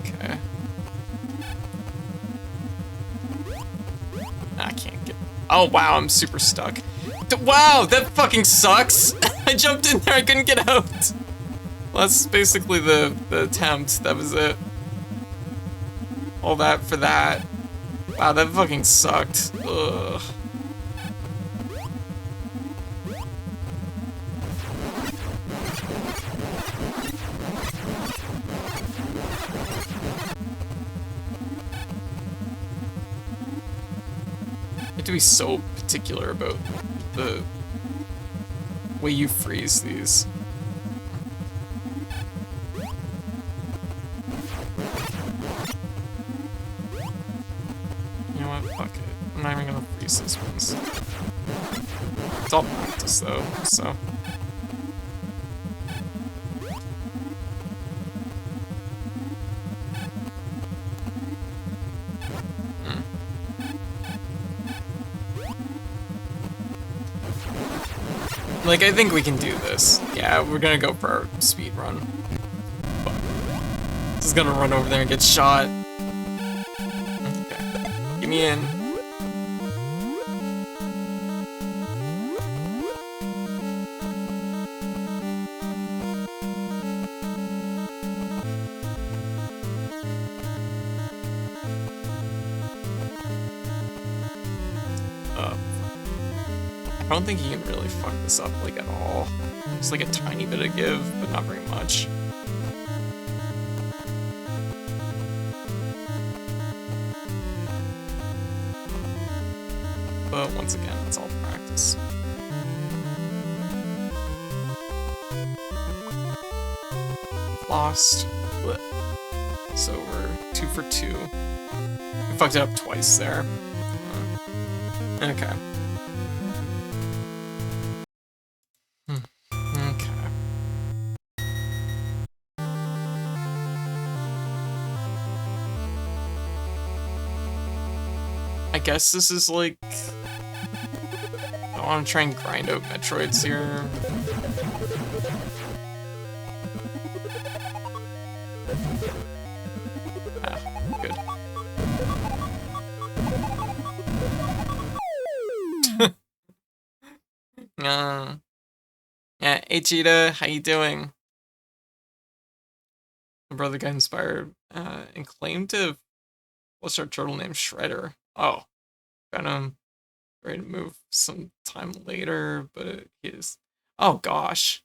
Okay. I can't get... Oh, wow, I'm super stuck. Wow, that fucking sucks! I jumped in there, I couldn't get out! Well, that's basically the attempt, that was it. All that for that. Wow, that fucking sucked. Ugh. You have to be so particular about the way you freeze these. You know what? Fuck it. I'm not even gonna freeze these ones. It's all practice though, so. Like, I think we can do this. Yeah, we're gonna go for our speed run. Just gonna run over there and get shot. Okay. Get me in. I don't think he can really fuck this up, like, at all. It's like a tiny bit of give, but not very much. But once again, it's all practice. Lost. Blip. So we're 2 for 2. We fucked it up twice there. Okay. I guess this is like... I want to try and grind out Metroids here. Ah, good. Yeah, hey Cheetah, how you doing? My brother got inspired and claimed to... What's our turtle named Shredder? Oh, got him ready to move some time later, but it is. Oh gosh.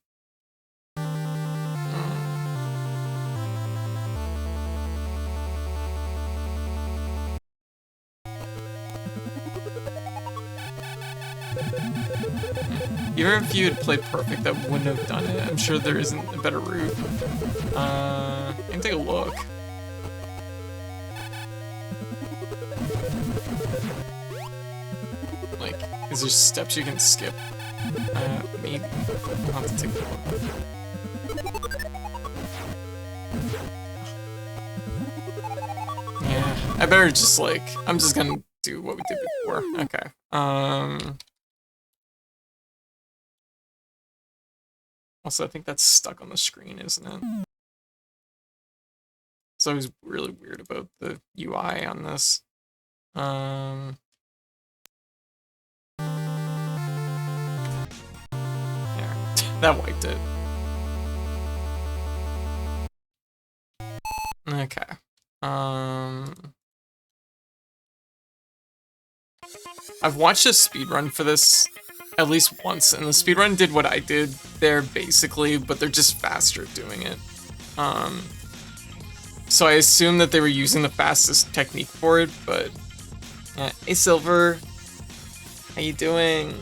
Even if you had played perfect, that wouldn't have done it. I'm sure there isn't a better route. I can take a look. Like, is there steps you can skip? Maybe. I'll have to take a look. Yeah, I better just like, I'm just gonna do what we did before. Okay. Also, I think that's stuck on the screen, isn't it? So I was really weird about the UI on this. There. That wiped it. Okay. I've watched a speedrun for this at least once, and the speedrun did what I did there basically, but they're just faster at doing it. So I assume that they were using the fastest technique for it, but yeah. Hey Silver, how you doing?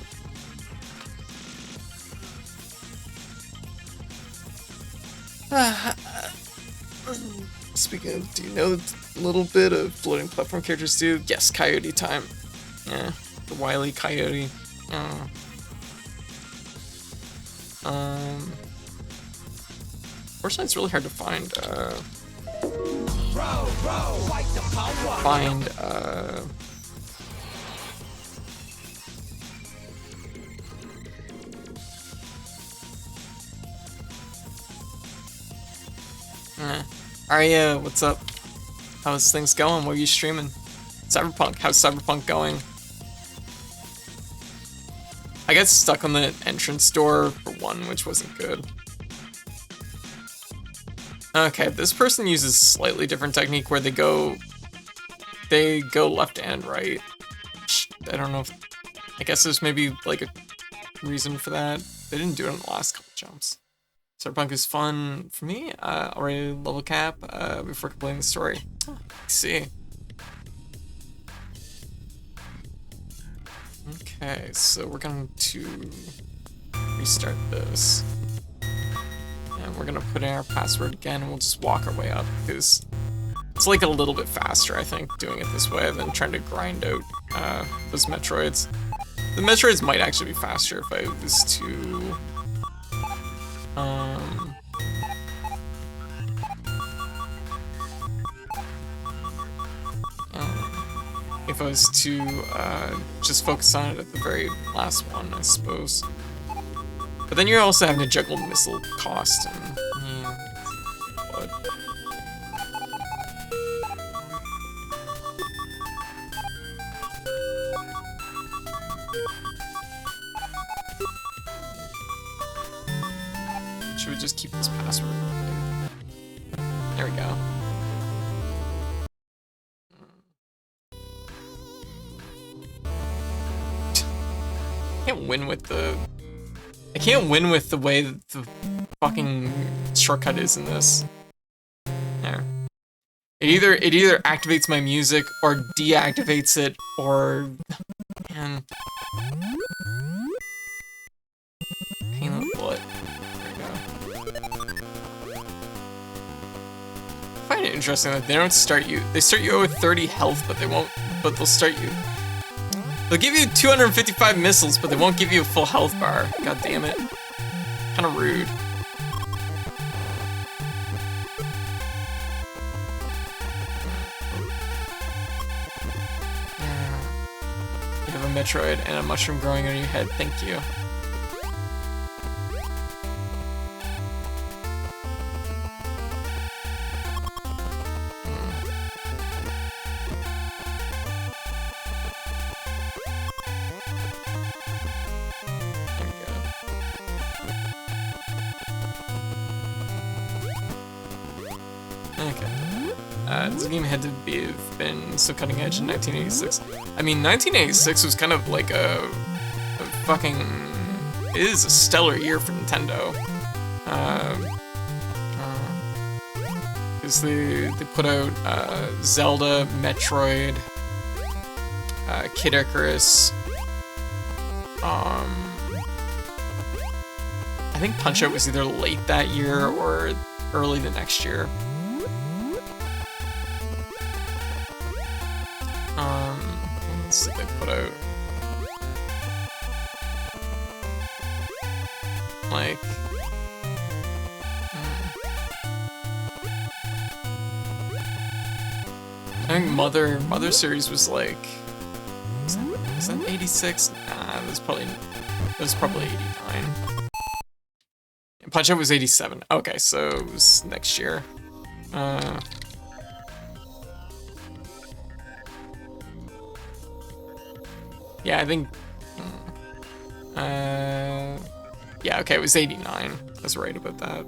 Speaking of, do you know a little bit of floating platform characters do? Yes, Coyote time. Yeah, the wily Coyote. Fortunately, it's really hard to find. Arya, what's up? How's things going? What are you streaming? Cyberpunk, how's Cyberpunk going? I got stuck on the entrance door for one, which wasn't good. Okay, this person uses slightly different technique where they go left and right. I don't know if, I guess there's maybe like a reason for that. They didn't do it on the last couple jumps. Cyberpunk is fun for me. Already level cap before completing the story. Oh, I see. Okay, so we're going to restart this. And we're gonna put in our password again and we'll just walk our way up because it's like a little bit faster, I think, doing it this way than trying to grind out those Metroids. The Metroids might actually be faster if I was to just focus on it at the very last one, I suppose. But then you're also having to juggle missile cost and but should we just keep this password? There we go. I can't win with the way that the fucking shortcut is in this. There. It either activates my music or deactivates it, or man. Pain in the butt. There we go. I find it interesting that they don't start you. They start you with 30 health, but they'll start you. They'll give you 255 missiles, but they won't give you a full health bar. God damn it. Kinda rude. You have a Metroid and a mushroom growing on your head. Thank you. This game had to have been so cutting edge in 1986. I mean, 1986 was kind of like a fucking... It is a stellar year for Nintendo. Because they put out Zelda, Metroid, Kid Icarus. I think Punch-Out was either late that year or early the next year. Let's see if they put out like I think Mother series was like was that 86? Nah, it was probably 89. Punch-Out was 87. Okay, so it was next year. Yeah, I think... yeah, okay, it was 89. I was right about that.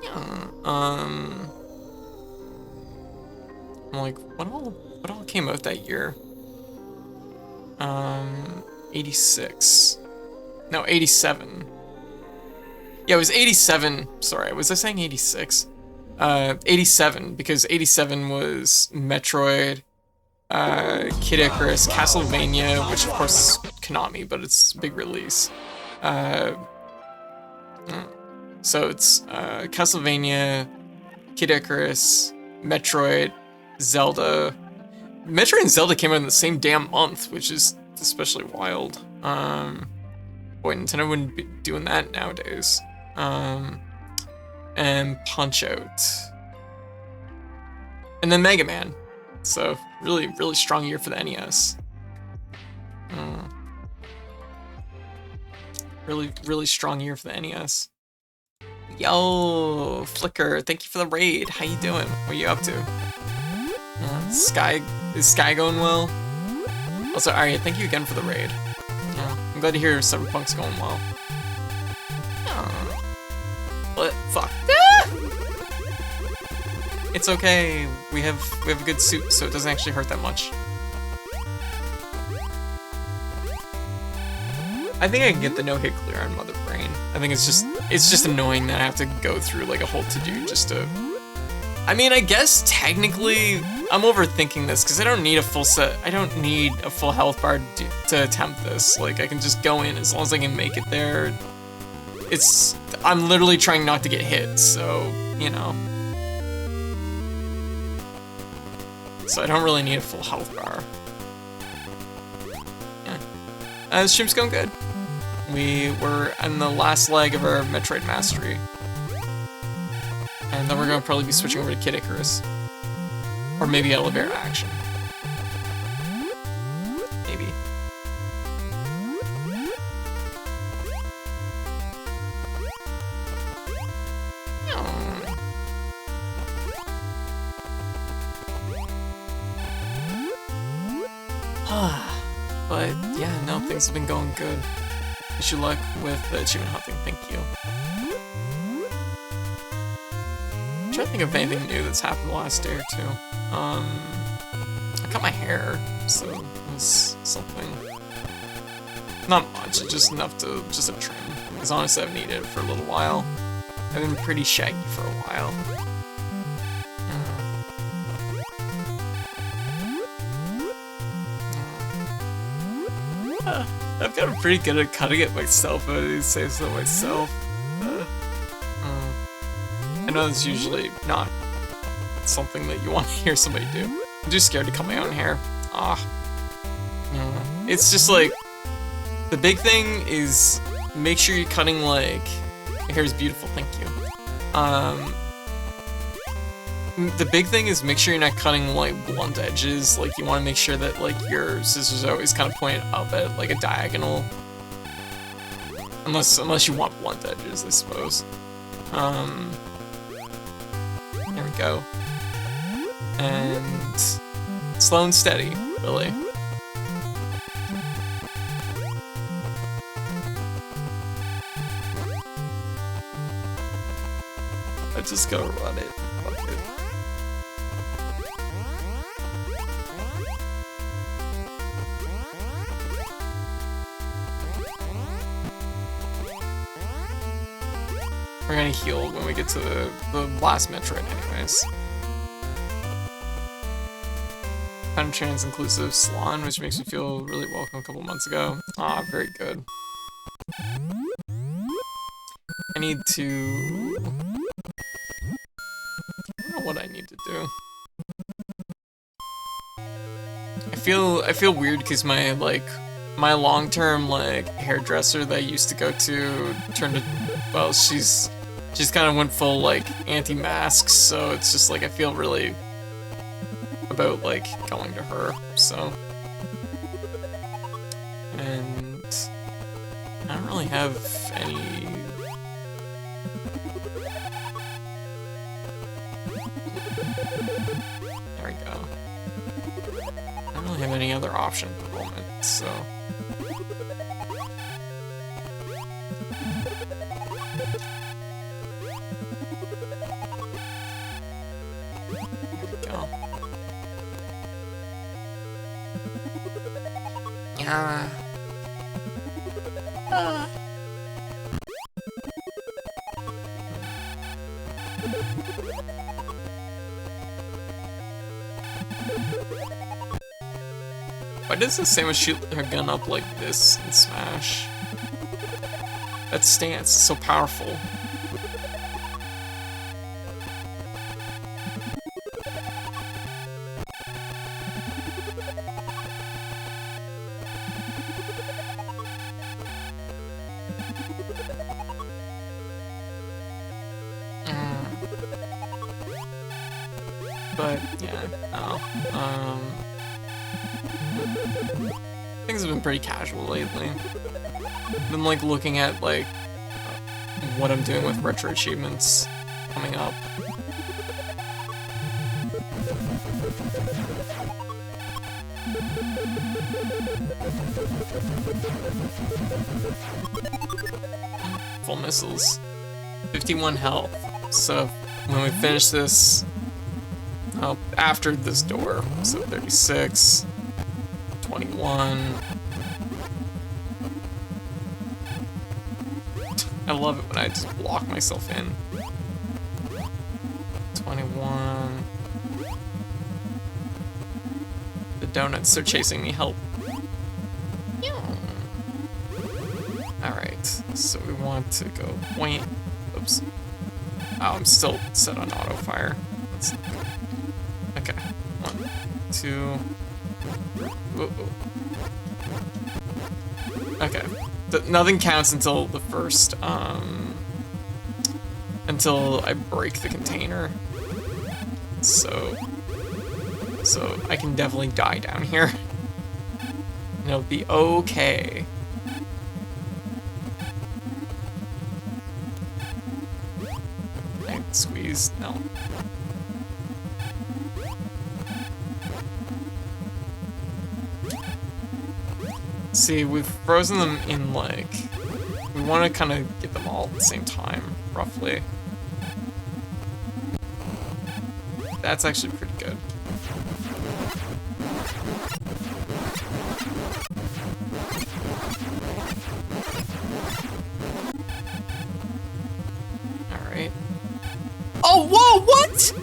Yeah, I'm like, what all came out that year? 86. No, 87. Yeah, it was 87. Sorry, was I saying 86? 87, because 87 was Metroid, Kid Icarus, Castlevania, which of course is Konami, but it's a big release. So it's Castlevania, Kid Icarus, Metroid, Zelda. Metroid and Zelda came out in the same damn month, which is especially wild. Boy, Nintendo wouldn't be doing that nowadays. And Punch-Out. And then Mega Man. So, really, really strong year for the NES. Really, really strong year for the NES. Yo, Flicker, thank you for the raid. How you doing? What are you up to? Is Sky going well? Also, Arya, thank you again for the raid. I'm glad to hear Cyberpunk's going well. What? Fuck. It's okay. We have a good suit, so it doesn't actually hurt that much. I think I can get the no-hit clear on Mother Brain. I think it's just annoying that I have to go through like a whole to-do just to... I mean, I guess technically I'm overthinking this because I don't need a full set. I don't need a full health bar to attempt this. Like, I can just go in as long as I can make it there. I'm literally trying not to get hit, so, you know. So I don't really need a full health bar. Yeah. The stream's going good. We were in the last leg of our Metroid mastery. And then we're gonna probably be switching over to Kid Icarus. Or maybe Elevator Action. Maybe. But yeah, no, things have been going good. Wish you luck with the achievement hunting. Thank you. I'm trying to think of anything new that's happened the last day or two. I cut my hair, so it's something. Not much, just enough to just a trim. Because honestly, I've needed it for a little while. I've been pretty shaggy for a while. I've gotten pretty good at cutting it myself, I would say so myself. I know that's usually not something that you want to hear somebody do. I'm too scared to cut my own hair. It's just like, the big thing is make sure you're cutting like, your hair is beautiful, thank you. The big thing is make sure you're not cutting like blunt edges. Like you want to make sure that like your scissors are always kind of pointed up at like a diagonal. Unless you want blunt edges, I suppose. There we go. And slow and steady, really. I just gotta run it. Fuck it. We're gonna heal when we get to the last Metroid anyways. Found a trans-inclusive salon, which makes me feel really welcome a couple months ago. Ah, very good. I need to... I don't know what I need to do. I feel weird because my long-term hairdresser that I used to go to turned to, well, she's kind of went full anti-masks, so it's just I feel really about going to her, so. And I don't really have any. There we go. I don't really have any other option at the moment, so. There we go. Yeah. Why does the Samus shoot her gun up like this in Smash? That stance is so powerful. But yeah, no. Things have been pretty casual lately. I've been looking at what I'm doing with retro achievements coming up. Full missiles. 51 health. So when we finish this, after this door, so 36, 21. I love it when I just block myself in. 21. The donuts are chasing me, help. Alright, so we want to go point. Oops. Oh, I'm still set on auto fire. Okay, 1, 2. Okay, nothing counts until the first, until I break the container. So I can definitely die down here. And it'll be okay. I squeeze, no. See, we've frozen them in, like... We want to kind of get them all at the same time, roughly. That's actually pretty good. Alright. Oh, whoa, what?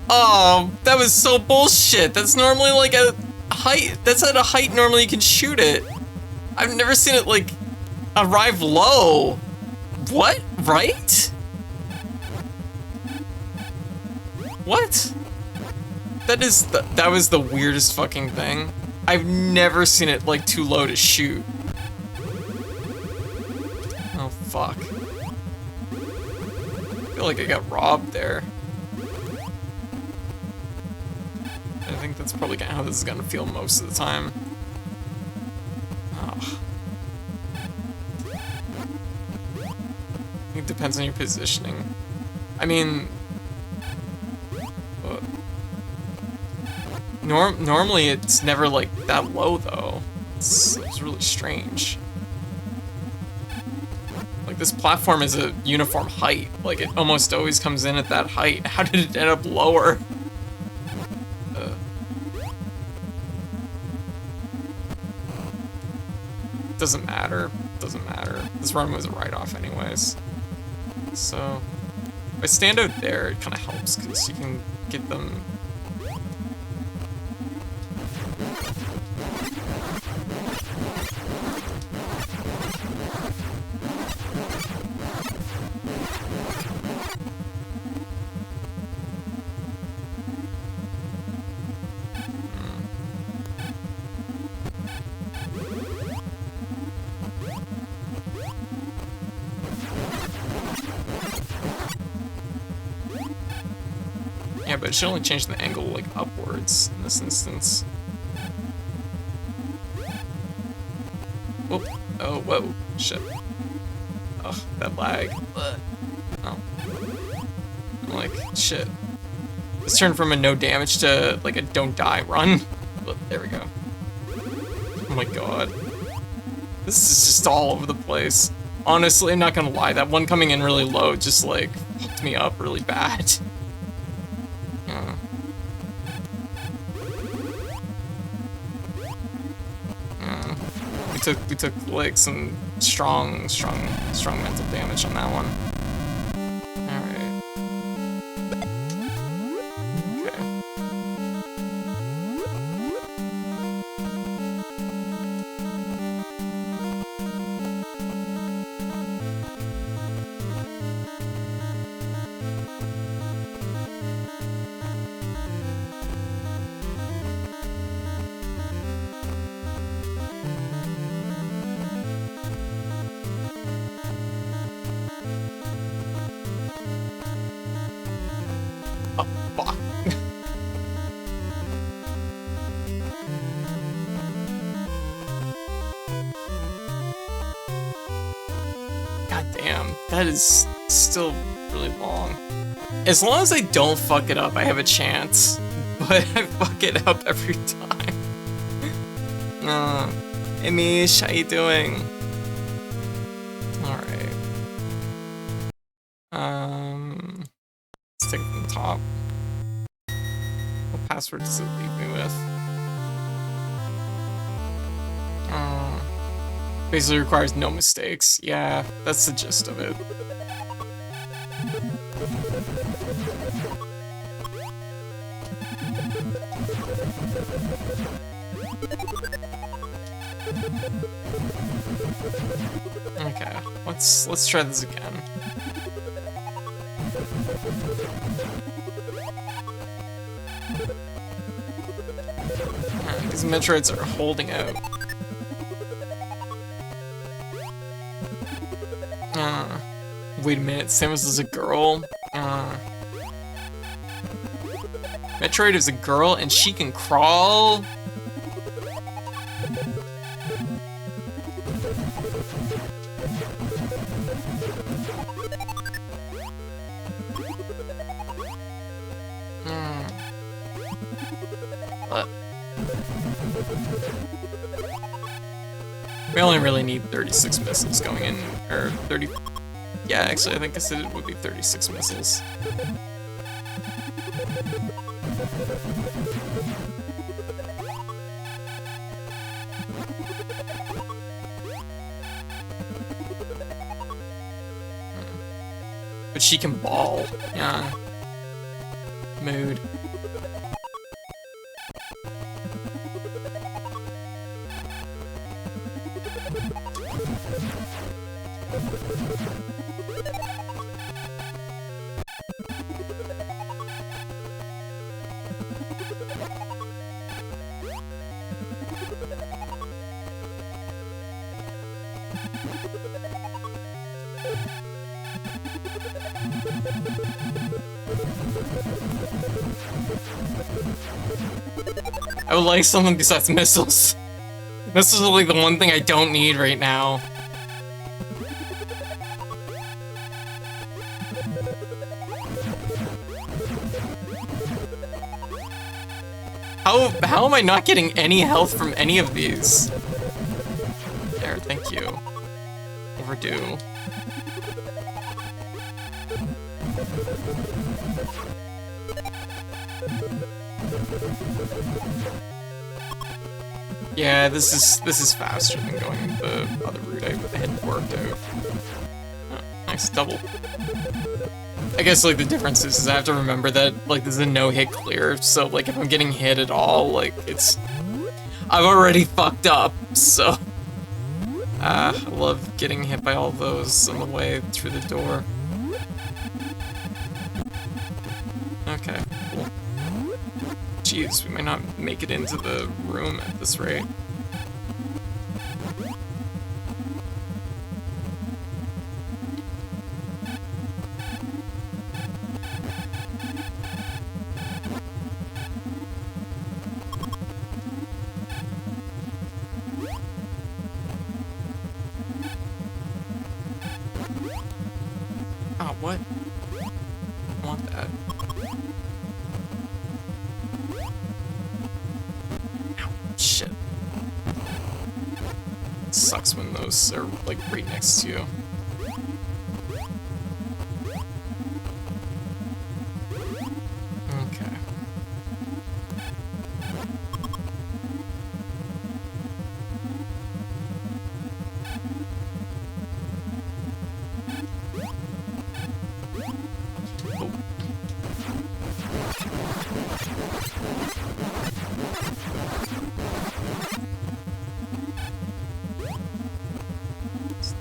Oh, that was so bullshit. That's normally like a height. That's at a height normally you can shoot it. I've never seen it like arrive low. What? Right? What? That was the weirdest fucking thing. I've never seen it like too low to shoot. Oh fuck. I feel like I got robbed there. I think that's probably how this is gonna feel most of the time. Oh. It depends on your positioning. I mean, normally it's never like that low though. It's really strange. Like this platform is a uniform height. Like it almost always comes in at that height. How did it end up lower? Doesn't matter. Doesn't matter. This run was a write-off anyways. So, if I stand out there, it kind of helps because you can get them. Yeah, but it should only change the angle, like, upwards in this instance. Whoop. Oh, whoa. Shit. Ugh, that lag. Oh. I'm like, shit. Let's turn from a no damage to, like, a don't die run. Look, there we go. Oh my god. This is just all over the place. Honestly, I'm not gonna lie, that one coming in really low just, like, fucked me up really bad. We took like some strong mental damage on that one. Alright. Okay. Oh, fuck. God damn, that is still really long. As long as I don't fuck it up, I have a chance. But I fuck it up every time. Hey Mish, how you doing? Alright. Let's take it from the top. What password does it leave me with? Basically requires no mistakes. Yeah, that's the gist of it. Okay, let's try this again. These Metroids are holding out. Wait a minute, Samus is a girl? Metroid is a girl and she can crawl? We only really need 36 missiles going in, or 30... Yeah, actually, I think I said it would be 36 missiles. But she can ball. Yeah. Mood. I would like something besides missiles. This is like the one thing I don't need right now. How am I not getting any health from any of these? There, thank you. Overdue. Yeah, this is faster than going the other route I had worked out. Oh, nice double. I guess like the difference is I have to remember that like this is a no-hit clear, so like if I'm getting hit at all, like I've already fucked up, so I love getting hit by all those on the way through the door. Okay, cool. Jeez, we might not make it into the room at this rate. Oh, what? I want that. Shit. It sucks when those are like right next to you. Okay. Oh.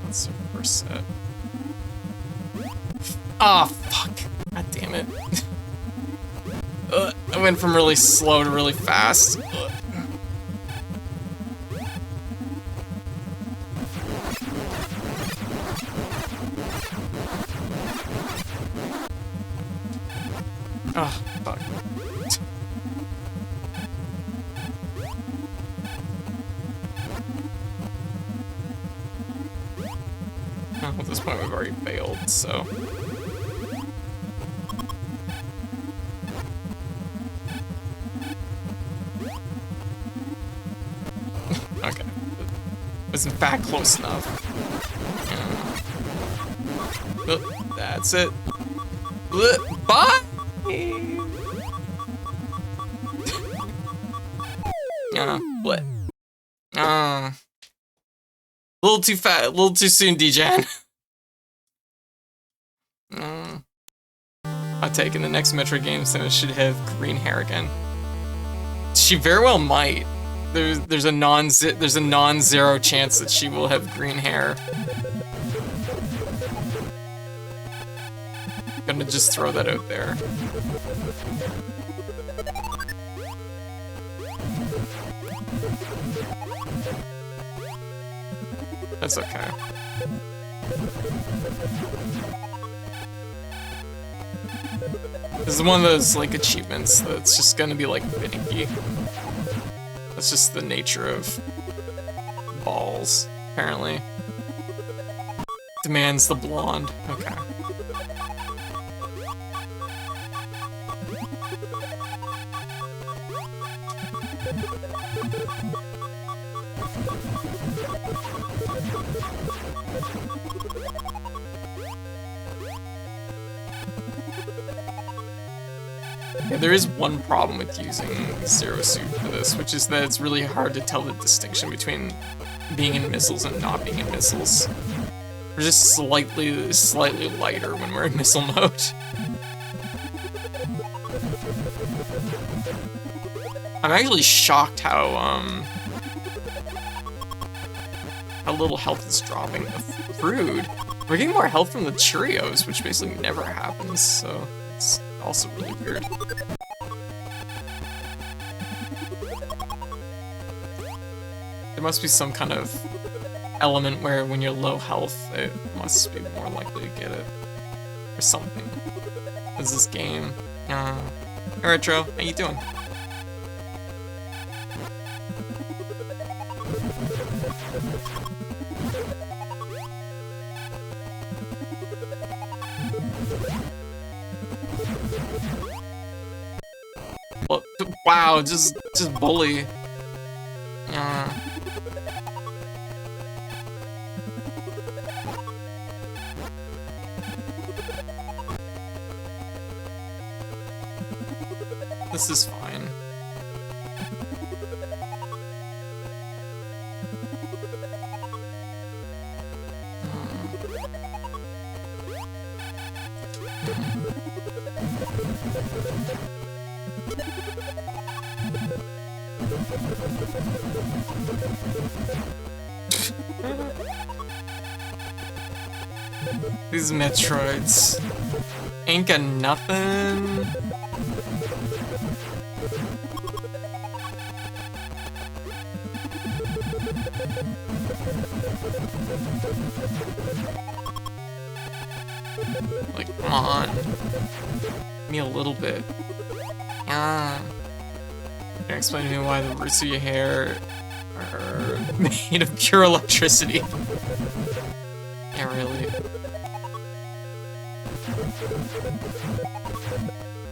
That's the first set. Ah, fuck. God damn it. I went from really slow to really fast. Oh, fuck. Well, at this point we've already failed, so... Okay. It was in fact close enough. That's it. Bye! What? A little too fat, a little too soon, D-Jan. I'll take in the next Metroid game, so it should have green hair again. She very well might. There's a non-zero chance that she will have green hair. Gonna just throw that out there. That's okay. This is one of those like achievements that's just gonna be like finicky. That's just the nature of balls, apparently. Demands the blonde. Okay. Yeah, there is one problem with using Zero Suit for this, which is that it's really hard to tell the distinction between being in missiles and not being in missiles. We're just slightly lighter when we're in missile mode. I'm actually shocked how little health is dropping. Rude. We're getting more health from the Cheerios, which basically never happens, so it's also really weird. There must be some kind of element where when you're low health, it must be more likely to get it. Or something. Is this game? Hey Retro, how you doing? Well, wow, just bully. This is fine. These Metroids ain't got nothing. Like, come on. Give me a little bit. Can you explain to me why the roots of your hair are made of pure electricity? Yeah, really.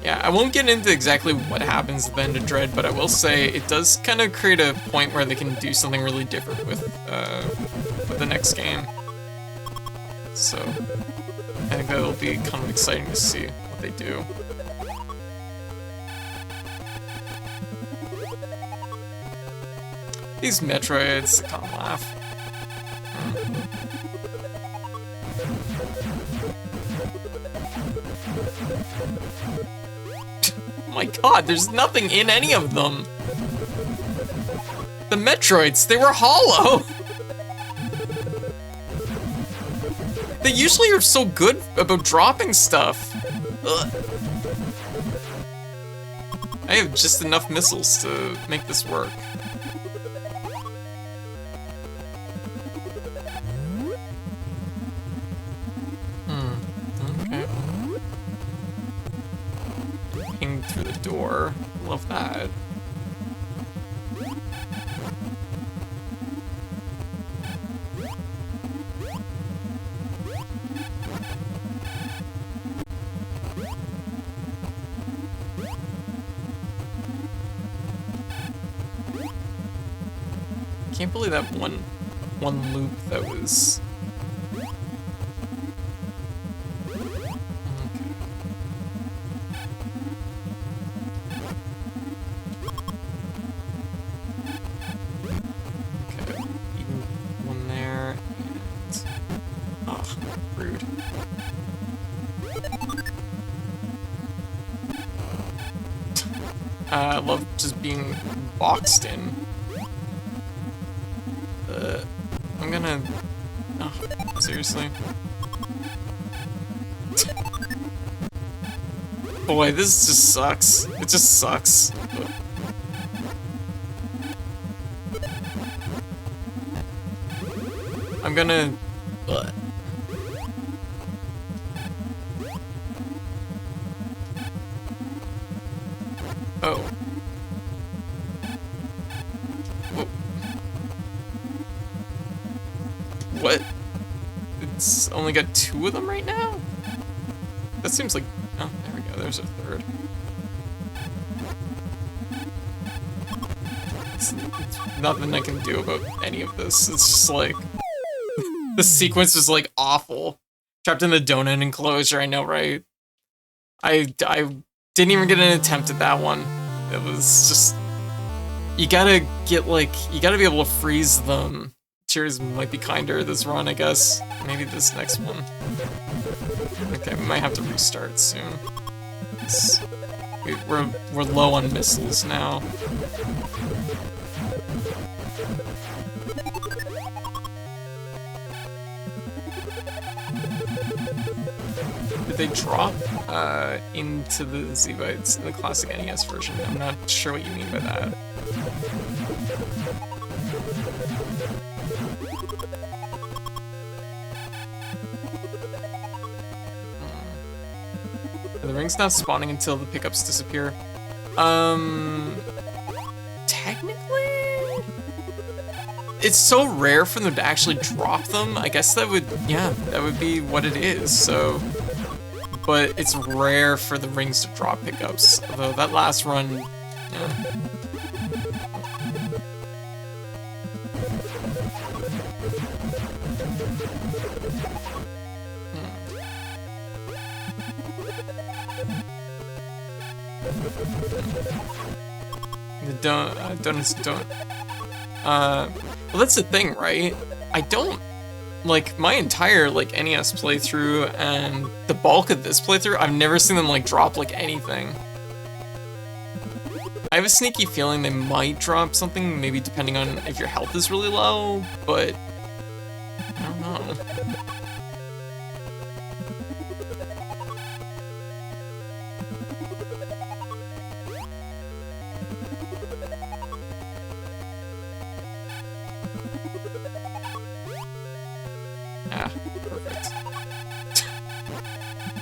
Yeah, I won't get into exactly what happens at the end of Dread, but I will say it does kind of create a point where they can do something really different with the next game. So I think that'll be kind of exciting to see what they do. These Metroids, I can't laugh. Oh my god, there's nothing in any of them! The Metroids, they were hollow! They usually are so good about dropping stuff. Ugh. I have just enough missiles to make this work. Okay. Ping through the door. Love that. Can't believe that one loop that was. Okay, even one there, and oh, rude. I love just being boxed in. I'm gonna... Oh, seriously? Boy, this just sucks. It just sucks. I'm gonna... Oh. What? It's only got 2 of them right now? That seems like... Oh, there we go. There's a third. It's nothing I can do about any of this. It's just like the sequence is like awful. Trapped in the donut enclosure, I know, right? I didn't even get an attempt at that one. It was just, you gotta get like, you gotta be able to freeze them. Cheers might be kinder this run, I guess. Maybe this next one. Okay, we might have to restart soon. We're low on missiles now. Did they drop into the Zebites in the classic NES version? I'm not sure what you mean by that. The ring's not spawning until the pickups disappear. Technically, it's so rare for them to actually drop them. I guess that would, yeah, that would be what it is. So, but it's rare for the rings to drop pickups. Although that last run, yeah. The donuts don't. Well, that's the thing, right? I don't, like, my entire, like, NES playthrough and the bulk of this playthrough, I've never seen them, like, drop, like, anything. I have a sneaky feeling they might drop something, maybe depending on if your health is really low, but I don't know.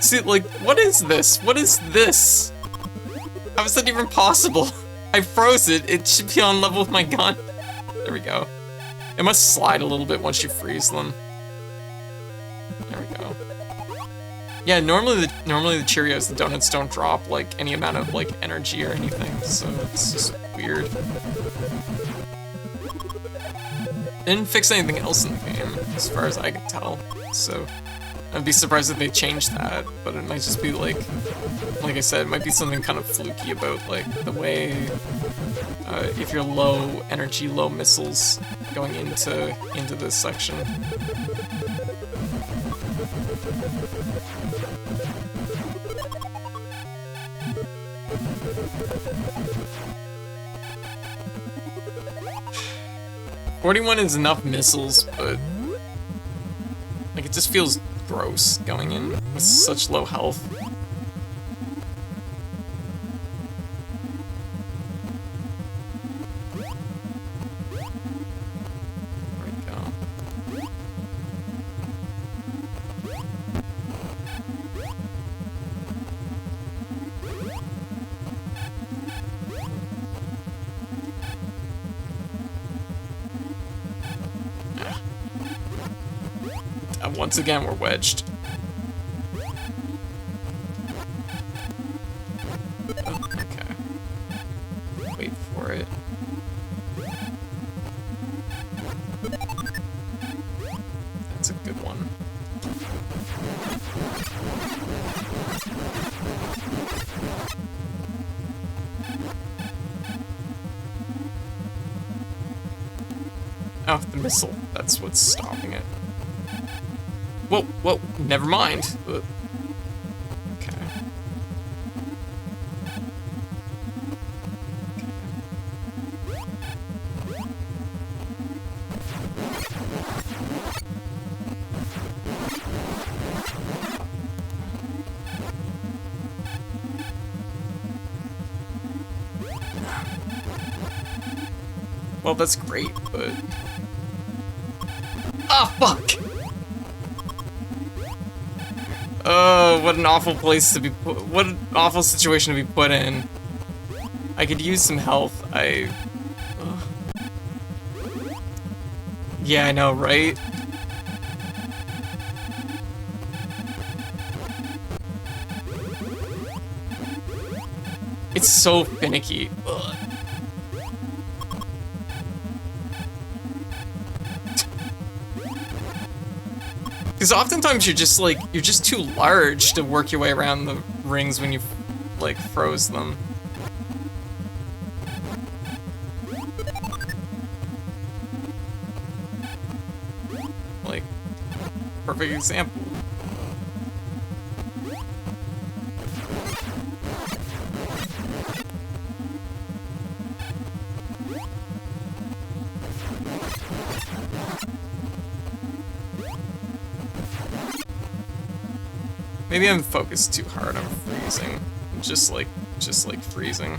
See, like, what is this? What is this? How is that even possible? I froze it. It should be on level with my gun. There we go. It must slide a little bit once you freeze them. There we go. Yeah, normally the Cheerios, the donuts don't drop, like, any amount of, like, energy or anything, so it's just weird. They didn't fix anything else in the game, as far as I can tell, so I'd be surprised if they changed that, but it might just be like I said, it might be something kind of fluky about like the way if you're low energy, low missiles going into this section. $41 is enough missiles, but like it just feels gross going in with such low health. There we go. Once again, we're wedged. Okay. Wait for it. That's a good one. Oh, the missile. That's what's stopping it. Whoa, whoa, never mind. Okay. Well, that's great, but... Ah, fuck! Oh, what an awful place to be put. What an awful situation to be put in. I could use some health. Yeah, I know, right? It's so finicky. Ugh. Because oftentimes you're just too large to work your way around the rings when you like froze them. Like, perfect example. Maybe I'm focused too hard on freezing. Just like freezing.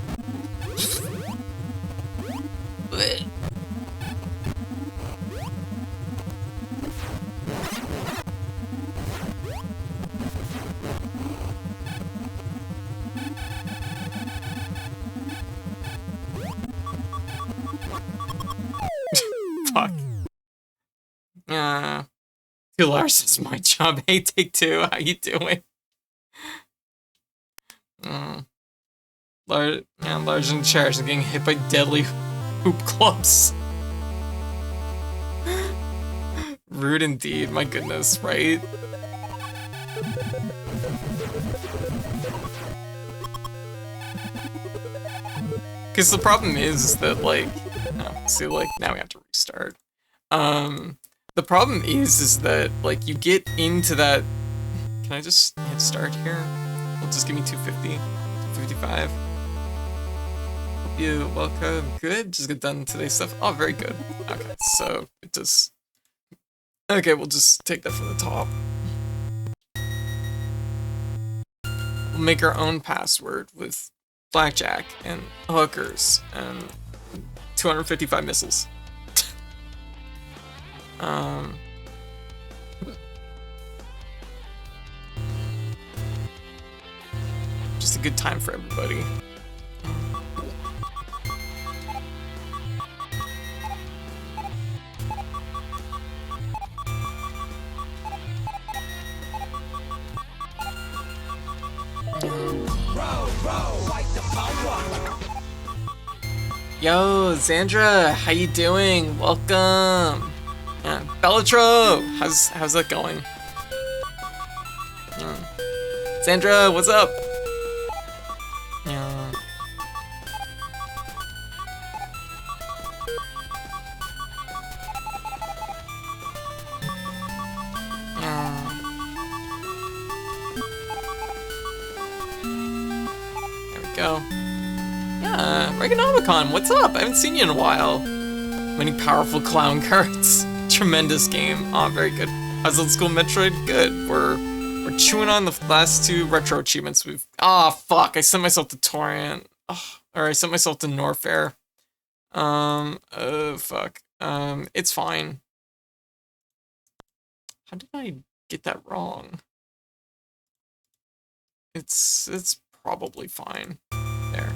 Fuck. Lars, it's my job. Hey, Take-Two, how you doing? Large in chairs and getting hit by deadly hoop clubs. Rude indeed, my goodness, right? Because the problem is that, like, see, like, now we have to restart. The problem is that, like, you get into that. Can I just hit start here? Well, just give me 250, 255. Hope you welcome. Good. Just get done today's stuff. Oh, very good. Okay, so it just. Okay, we'll just take that from the top. We'll make our own password with blackjack and hookers and 255 missiles. Just a good time for everybody. Yo, Zandra, how you doing? Welcome. Yeah, Bellatro, how's that going? Sandra, what's up? Yeah. There we go. Yeah, Reaganomicon, what's up? I haven't seen you in a while. Many powerful clown cards. Tremendous game. Oh, very good. How's old school Metroid? Good. We're chewing on the last two retro achievements. Fuck. I sent myself to Torrent. Or I sent myself to Norfair. Fuck. It's fine. How did I get that wrong? It's probably fine. There.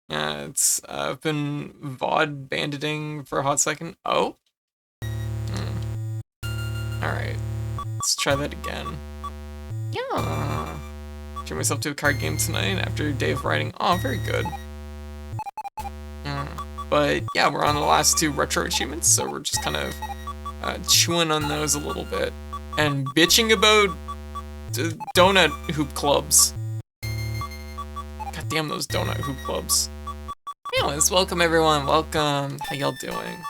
It's I've been VOD banditing for a hot second. Oh? Alright. Let's try that again. Yeah. Treat myself to a card game tonight after a day of writing. Oh, very good. But yeah, we're on the last two retro achievements, so we're just kind of chewing on those a little bit. And bitching about donut hoop clubs. God damn those donut hoop clubs. Anyways, welcome everyone, welcome. How y'all doing?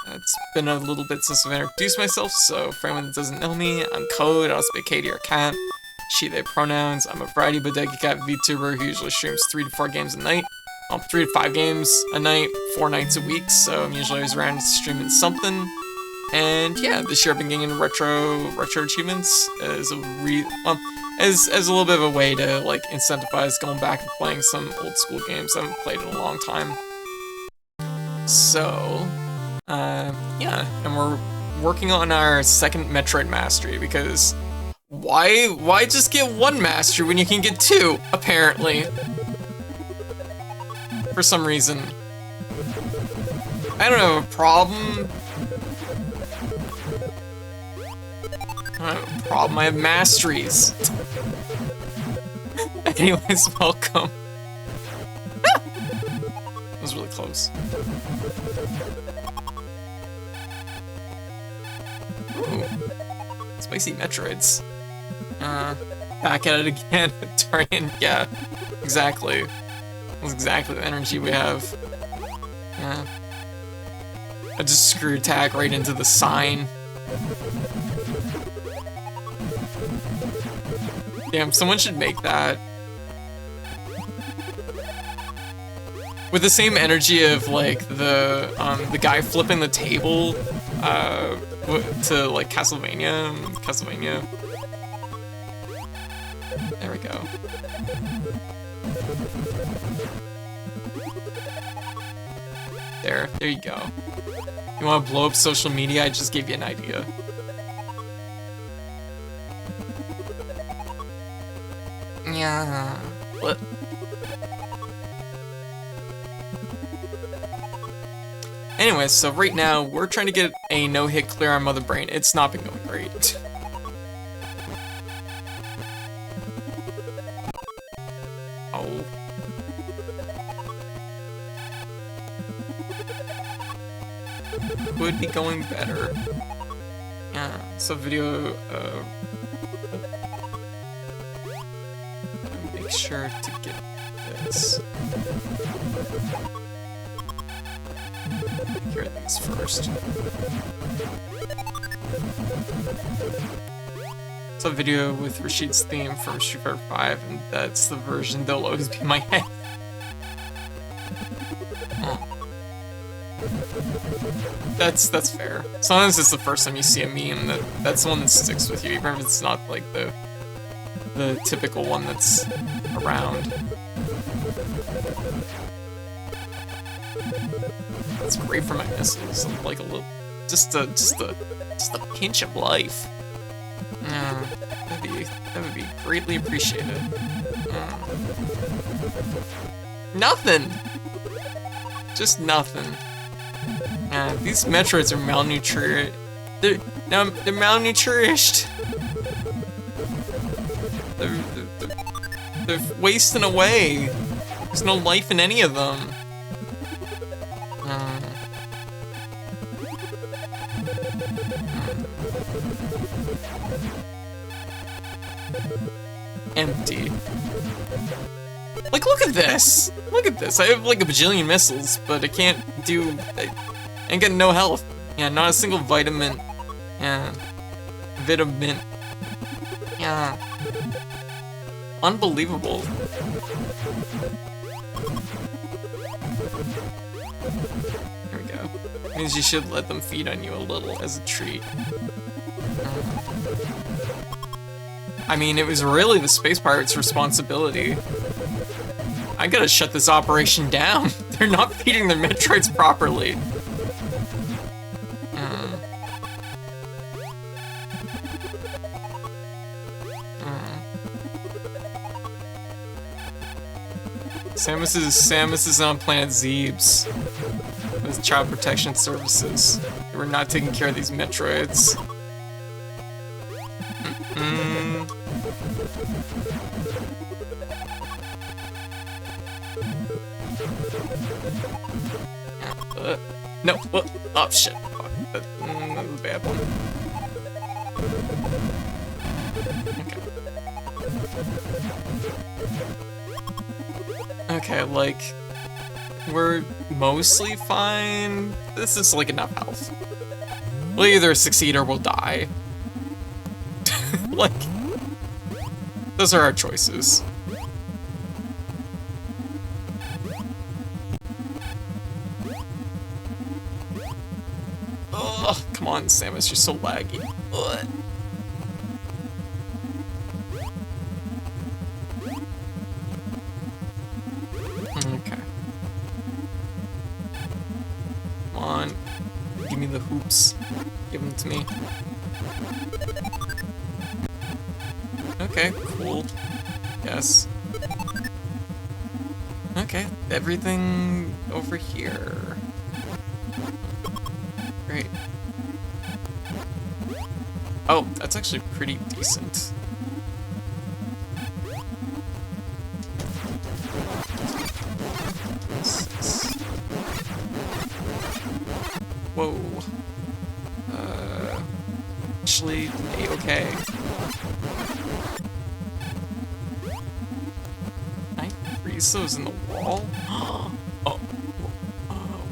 It's been a little bit since I've introduced myself, so for anyone that doesn't know me, I'm Code, I also Katie or Cat, she, they pronouns. I'm a variety bodega cat VTuber who usually streams 3 to 4 games a night. 3 to 5 games a night, 4 nights a week, so I'm usually always around streaming something. And yeah, this year I've been getting into retro achievements as a as a little bit of a way to like incentivize going back and playing some old school games I haven't played in a long time. So, yeah, and we're working on our second Metroid mastery because why just get one mastery when you can get 2, apparently? For some reason. I don't have a problem. I don't have a problem, I have masteries. Anyways, welcome. That was really close. Ooh. Spicy Metroids. Back at it again. Tarian, yeah. Exactly. That's exactly the energy we have. Yeah. I just screw tag right into the sign. Damn, someone should make that. With the same energy of like the guy flipping the table to like Castlevania. There we go. There you go. You want to blow up social media? I just gave you an idea. Yeah. What? Anyway, so right now we're trying to get a no-hit clear on Mother Brain. It's not been going great. Oh. Could be going better. Yeah, so video, make sure to get this. Here are these first. It's a video with Rashid's theme from Street Fighter 5, and that's the version that'll always be in my head. That's fair. Sometimes it's the first time you see a meme that's the one that sticks with you, even if it's not like the typical one that's around. It's great for my missiles, like a little, just a pinch of life. That would be greatly appreciated. Nothing. Just nothing. These Metroids are malnourished. They're malnourished. They're wasting away. There's no life in any of them. Empty. Like, look at this! Look at this! I have like a bajillion missiles, but I can't do... I ain't getting no health. Yeah, not a single vitamin. Yeah. Vitamin. Yeah. Unbelievable. There we go. Means you should let them feed on you a little as a treat. I mean, it was really the Space Pirates' responsibility. I gotta shut this operation down. They're not feeding their Metroids properly. Samus is on Planet Zebes with Child Protection Services. They were not taking care of these Metroids. No, oh shit. Fuck. That was a bad one. Okay, like, we're mostly fine. This is like enough health. We'll either succeed or we'll die. Like, those are our choices. Ugh, come on, Samus, you're so laggy. Ugh. Okay. Come on. Give me the hoops. Give them to me. Okay, cool. Yes. Okay, everything over here. Great. Oh, that's actually pretty decent. Whoa. actually A-okay. Can I freeze those in the wall? Oh,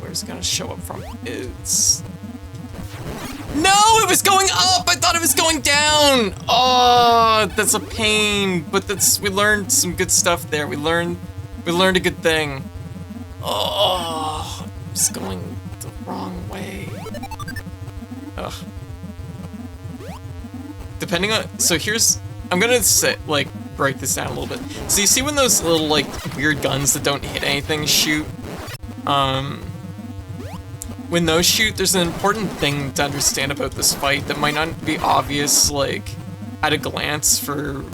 where's it gonna show up from? It's... No, it was going up! I thought it was going down! Oh, that's a pain, but we learned some good stuff there. We learned a good thing. Oh, it's going the wrong way. Ugh. Depending on, so here's, I'm gonna like, break this down a little bit. So you see when those little, like, weird guns that don't hit anything shoot? When those shoot, there's an important thing to understand about this fight that might not be obvious, like, at a glance for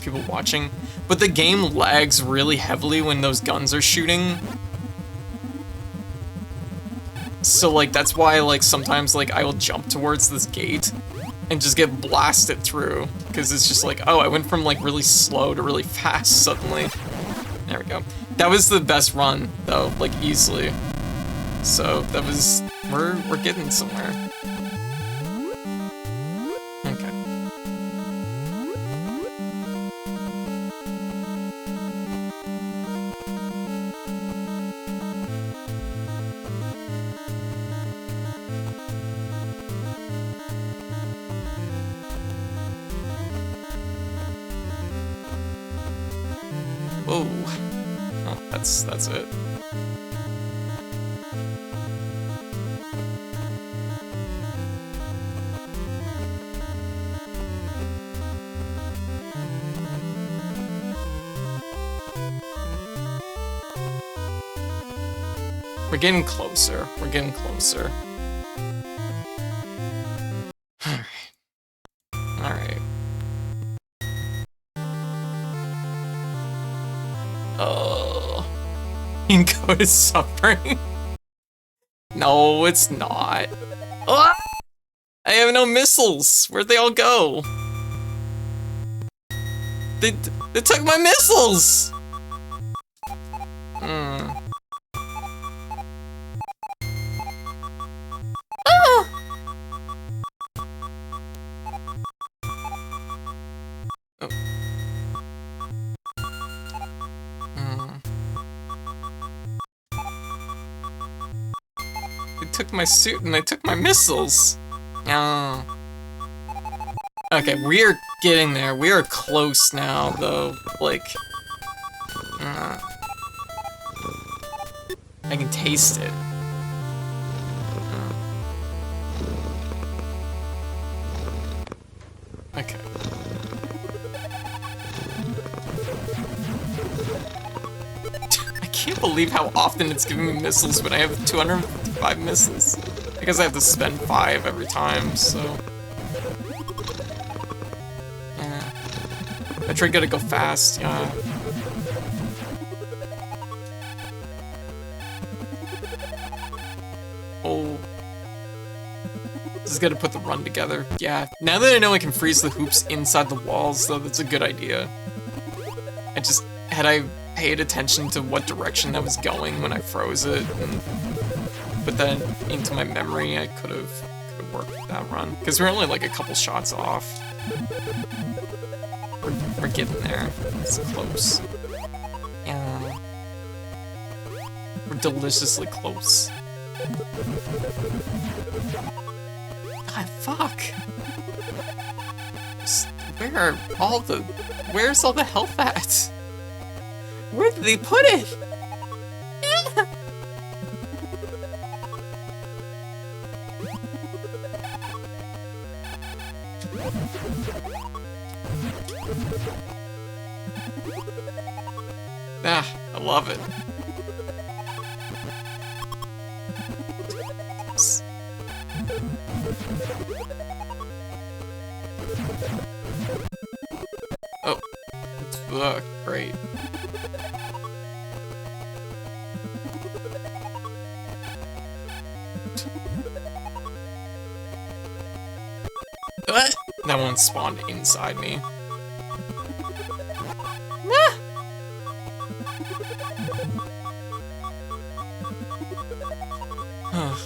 people watching, but the game lags really heavily when those guns are shooting. So, like, that's why, like, sometimes, like, I will jump towards this gate and just get blasted through, because it's just like, oh, I went from, like, really slow to really fast suddenly. There we go. That was the best run, though, like, easily. So, that was, we're getting somewhere. Okay. Whoa. Oh, that's it. We're getting closer. We're getting closer. Alright. Alright. Oh. Inko is suffering. No, it's not. Ah! I have no missiles. Where'd they all go? They took my missiles! Took my suit and they took my missiles. Oh. Okay, we are getting there. We are close now, though. Like, I can taste it. Okay. I can't believe how often it's giving me missiles when I have 255 missiles. I guess I have to spend 5 every time, so... Yeah. Metroid gotta go fast, yeah. Oh. Just gotta put the run together. Yeah. Now that I know I can freeze the hoops inside the walls, though, that's a good idea. Had I paid attention to what direction that was going when I froze it, and put that into my memory, I could have worked with that run. Because we're only like a couple shots off. We're getting there. It's close. Yeah. We're deliciously close. God, fuck. Where's all the health at? Where did they put it? Ah, I love it. Oh, great. What? That one spawned inside me. Ah!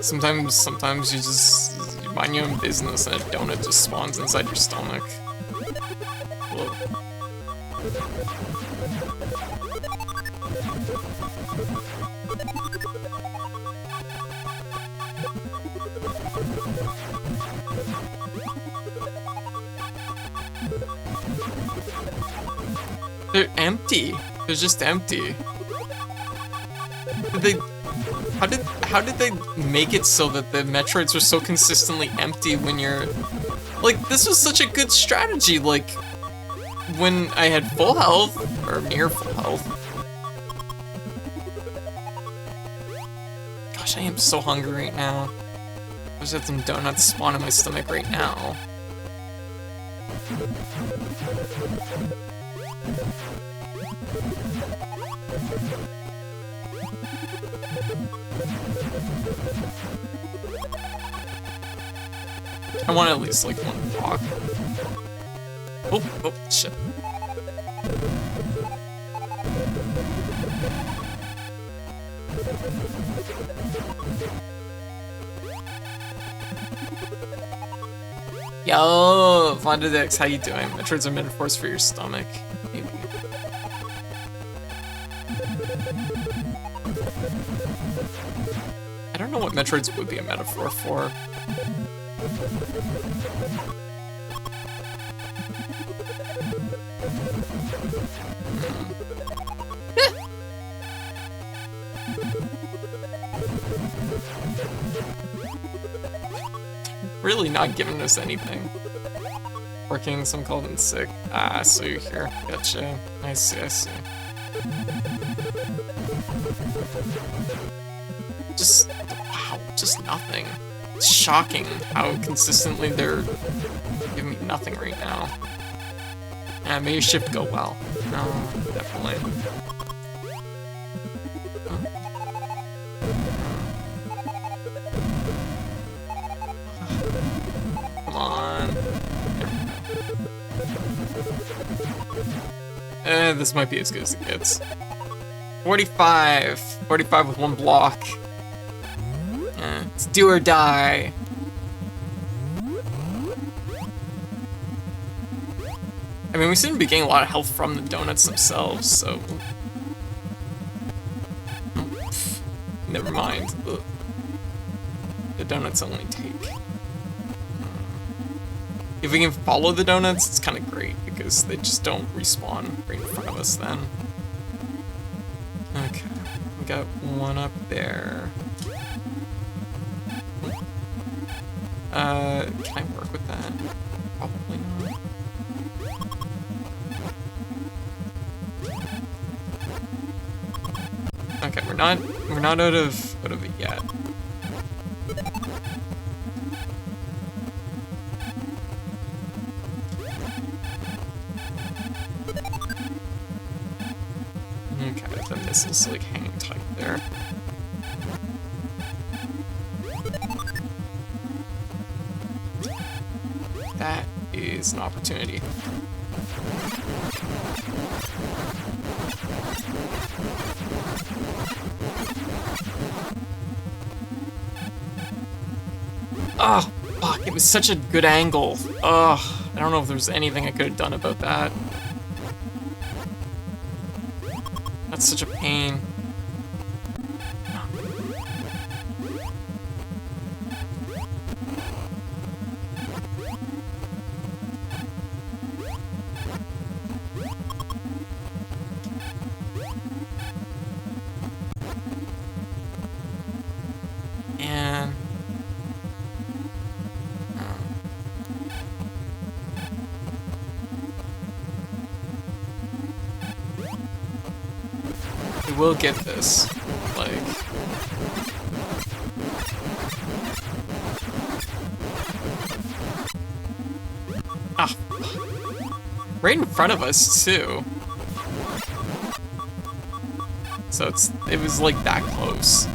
Sometimes you just mind your own business and a donut just spawns inside your stomach. Whoa. They're empty. They're just empty. How did they make it so that the Metroids were so consistently empty when you're... Like, this was such a good strategy, like, when I had full health, or near full health. Gosh, I am so hungry right now. I wish I had some donuts spawn in my stomach right now. I want at least like one block. Oh, shit. Yo, Vondadix, how you doing? Metroids are metaphors for your stomach. Maybe. I don't know what Metroids would be a metaphor for. Really not giving us anything. Working, some called in sick. Ah, so you're here. Gotcha. I see, I see. Just, wow, just nothing. It's shocking how consistently they're giving me nothing right now. Yeah, maybe shift go well. No, definitely. Come on. This might be as good as it gets. 45. 45 with one block. It's do or die. I mean, we seem to be getting a lot of health from the donuts themselves, so... Never mind. Ugh. The donuts only take. If we can follow the donuts, it's kind of great, because they just don't respawn right in front of us then. Okay, we got one up there. Can I work with that? Probably not. Okay, we're not out of it yet. Okay, the missile's like hanging tight there. That is an opportunity. Oh, fuck, it was such a good angle. Oh, I don't know if there's anything I could have done about that. That's such a pain. And... we will get this, like... Ah, right in front of us, too. So it was like that close.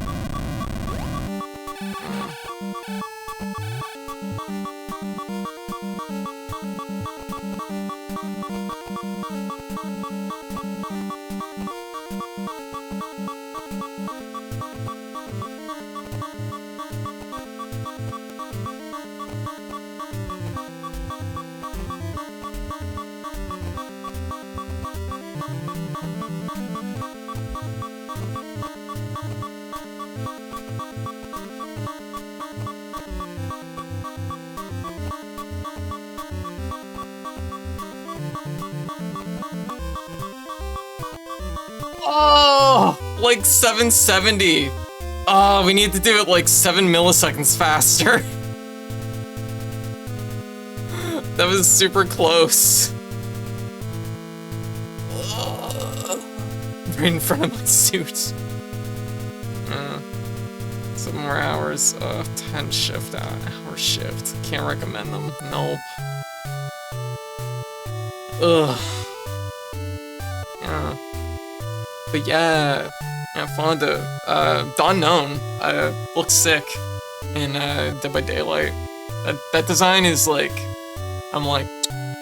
Oh, like 770. Oh, we need to do it like 7 milliseconds faster. That was super close. Right in front of my suit. 7 more hours. 10 shift hour shift. Can't recommend them. Nope. Ugh. Yeah. But yeah, Fonda. The Unknown looks sick in Dead by Daylight. That design is like, I'm like,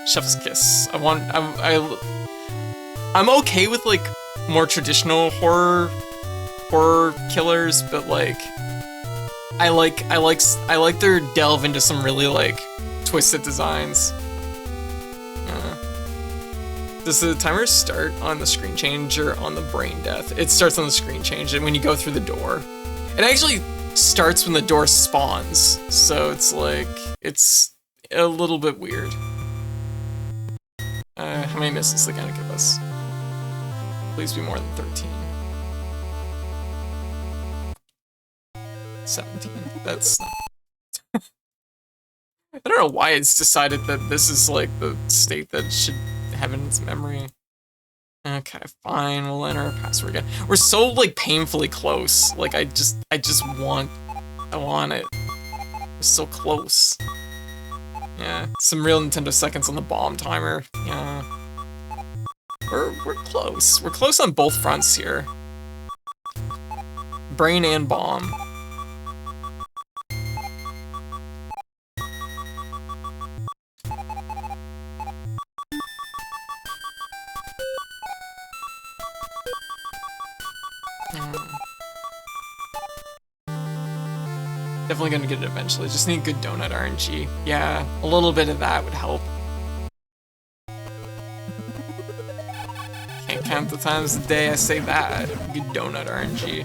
chef's kiss. I'm okay with like more traditional horror killers, but like I like their delve into some really like twisted designs. Does the timer start on the screen change or on the brain death? It starts on the screen change, and when you go through the door. It actually starts when the door spawns, so it's like, it's a little bit weird. How many missiles are they gonna give us? Please be more than 13. 17. That's not... I don't know why it's decided that this is like the state that it should have in its memory. Okay, fine, we'll enter our password again. We're so like painfully close. Like I want it. We're so close. Yeah, some real Nintendo seconds on the bomb timer. Yeah. We're close. We're close on both fronts here. Brain and bomb. Definitely gonna get it eventually. Just need good donut RNG. Yeah, a little bit of that would help. Can't count the times a day I say that. Good donut RNG.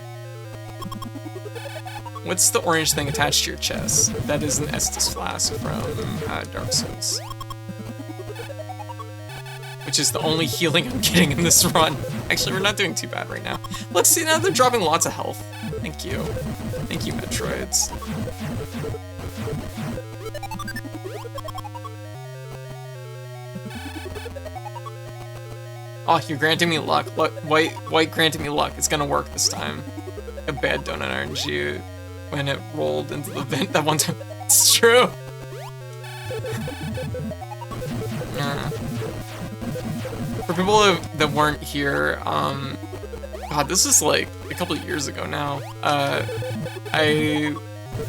What's the orange thing attached to your chest? That is an Estus flask from Dark Souls. Which is the only healing I'm getting in this run. Actually, we're not doing too bad right now. Let's see, now they're dropping lots of health. Thank you. Thank you, Metroids. Oh, you're granting me luck. Look, white granted me luck. It's gonna work this time. A bad donut RNG when it rolled into the vent that one time. It's true. For people that weren't here, God, this is like a couple of years ago now. I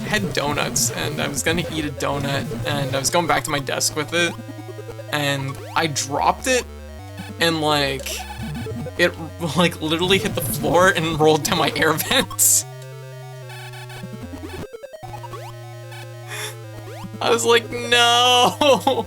had donuts, and I was gonna eat a donut, and I was going back to my desk with it, and I dropped it, and like, it like literally hit the floor and rolled down my air vents. I was like, no!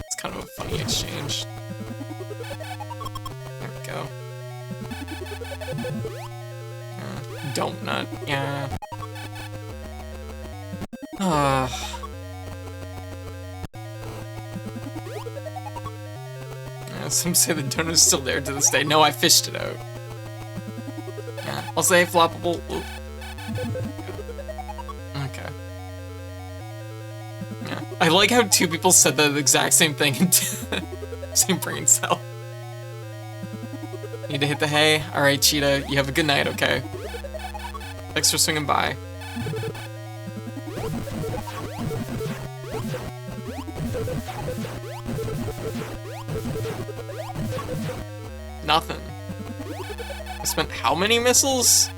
It's kind of a funny exchange. There we go. Donut, yeah. Some say the donut is still there to this day. No, I fished it out. Yeah, I'll say floppable. Oop. Okay. Yeah. I like how two people said the exact same thing into same brain cell. Need to hit the hay? Alright, Cheetah, you have a good night, okay? Thanks for swinging by. Nothing. I spent how many missiles?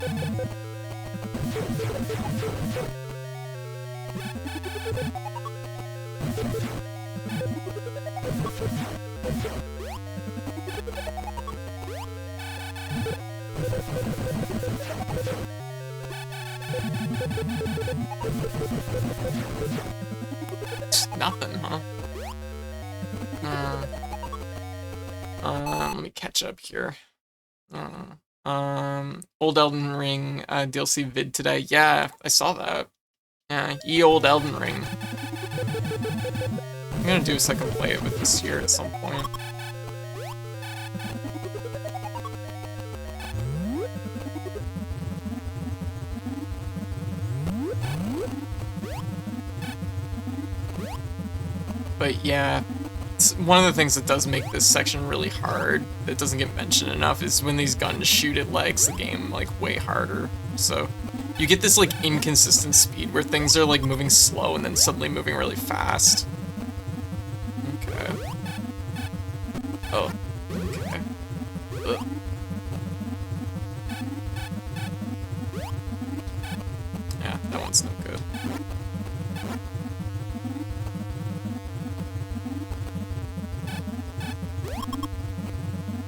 Nothing, huh? Let me catch up here. Old Elden Ring DLC vid today. Yeah, I saw that. Yeah, ye old Elden Ring. I'm gonna do so I can play it with this year at some point. But yeah, it's one of the things that does make this section really hard, that doesn't get mentioned enough, is when these guns shoot, it lags the game like way harder. So you get this like inconsistent speed where things are like moving slow and then suddenly moving really fast. Okay. Oh. Okay. Ugh. Yeah, that one's no good.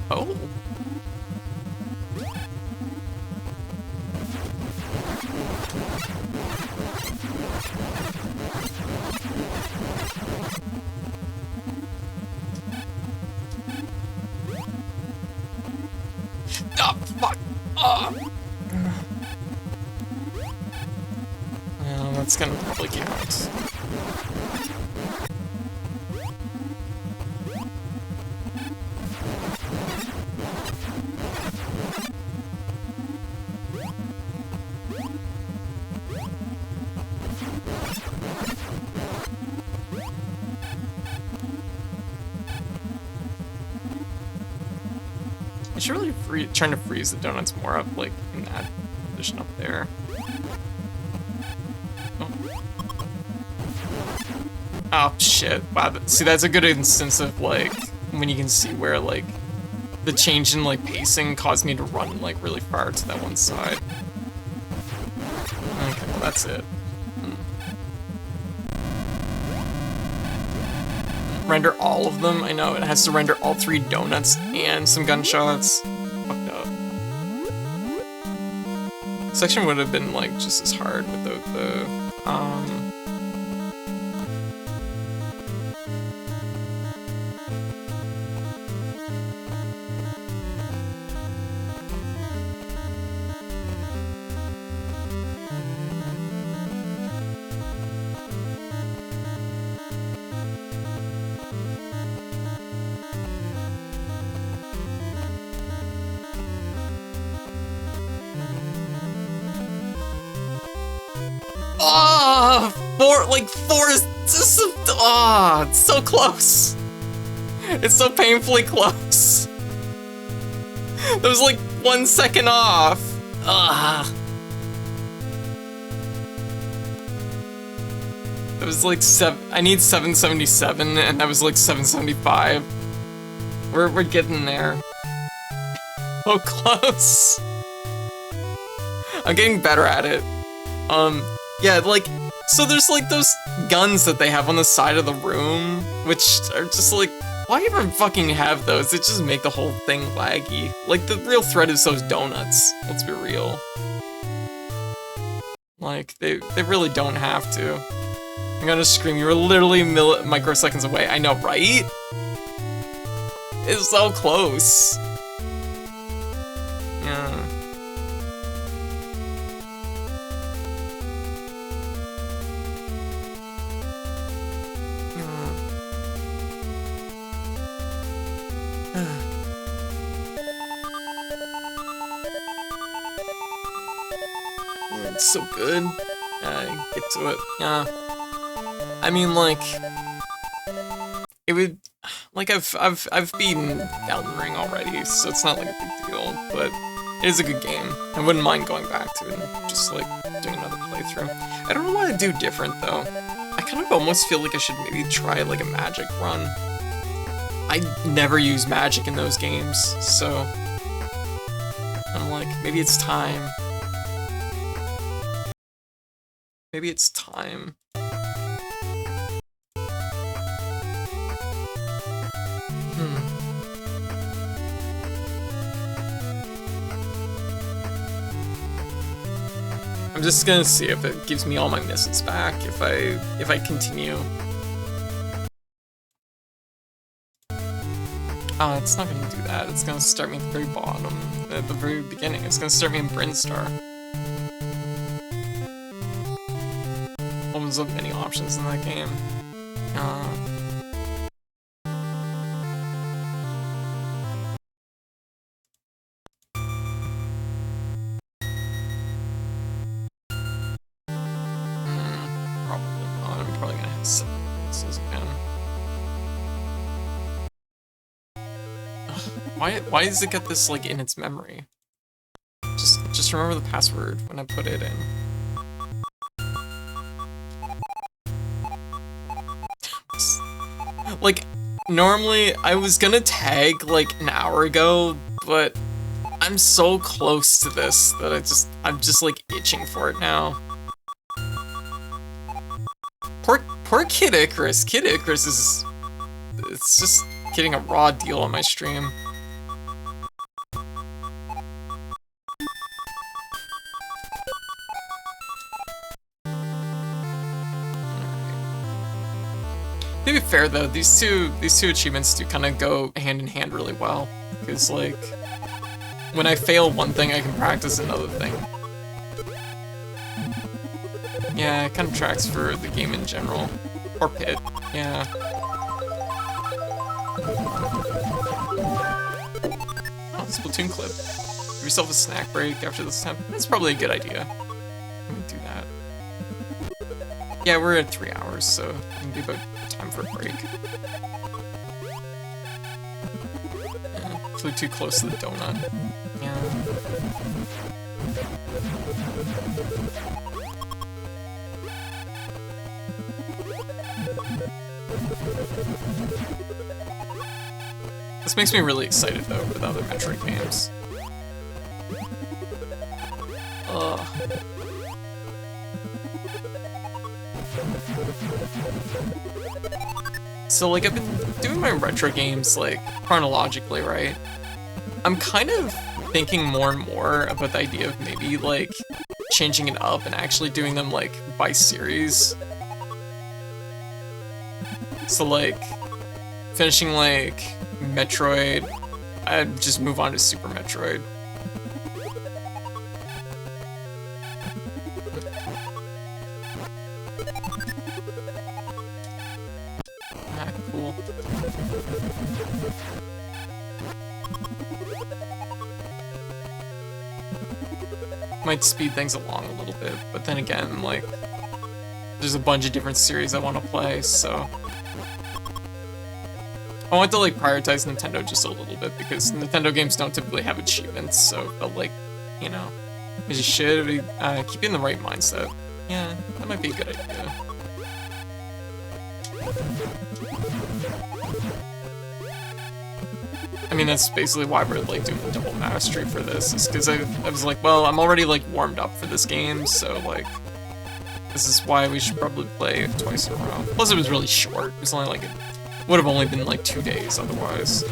Oh. Oh, fuck. Oh. Well, that's gonna probably count. I should really trying to freeze the donuts more up, like, in that position up there. Oh, oh shit. Wow, see, that's a good instance of, like, when you can see where, like, the change in, like, pacing caused me to run, like, really far to that one side. Okay, well, that's it. Render all of them? I know, it has to render all 3 donuts and some gunshots. Fucked up. Section would have been, like, just as hard without the, oh, four is just, oh, it's so close. It's so painfully close. That was like 1 second off. Ugh. That was like I need 777, and that was like 775. We're getting there. So close. I'm getting better at it. Yeah, like, so there's like those guns that they have on the side of the room, which are just like, why even fucking have those? It just make the whole thing laggy. Like, the real threat is those donuts. Let's be real. Like, they really don't have to. I'm gonna scream, you were literally microseconds away. I know, right? It's so close. Yeah. It's so good. Get to it. Yeah. I mean, like, it would, like, I've beaten Elden Ring already, so it's not like a big deal. But it is a good game. I wouldn't mind going back to it and just like doing another playthrough. I don't know what to do different though. I kind of almost feel like I should maybe try like a magic run. I never use magic in those games, so I'm like, maybe it's time. Maybe it's time. I'm just gonna see if it gives me all my misses back if I continue. It's not gonna do that. It's gonna start me at the very bottom, at the very beginning. It's gonna start me in Brinstar. Opens up many options in that game. Probably not. I'm probably gonna have 7 pencils again. Why does it get this like in its memory? Just remember the password when I put it in. Like, normally I was gonna tag like an hour ago, but I'm so close to this that I'm just like itching for it now. Poor Kid Icarus. Kid Icarus it's just getting a raw deal on my stream. To be fair though, these two achievements do kind of go hand in hand really well, because like when I fail one thing, I can practice another thing. Yeah, it kind of tracks for the game in general, or Pit. Yeah. Oh, Splatoon clip. Give yourself a snack break after this time. That's probably a good idea. Let me do that. Yeah, we're at 3 hours, so it can be about time for a break. Yeah, flew too close to the donut. Yeah. This makes me really excited though for the other Metroid games. Ugh. So like I've been doing my retro games like chronologically, right? I'm kind of thinking more and more about the idea of maybe like changing it up and actually doing them like by series. So like finishing like Metroid, I'd just move on to Super Metroid. Ah, cool. Might speed things along a little bit, but then again, like, there's a bunch of different series I want to play, so I want to like prioritize Nintendo just a little bit because Nintendo games don't typically have achievements, so but like, you know, as you should be keep in the right mindset. Yeah, that might be a good idea. I mean, that's basically why we're like doing the double mastery for this, is because I was like, well, I'm already like warmed up for this game, so like, this is why we should probably play it twice in a row. Plus, it was really short. It was only like would have only been like 2 days otherwise.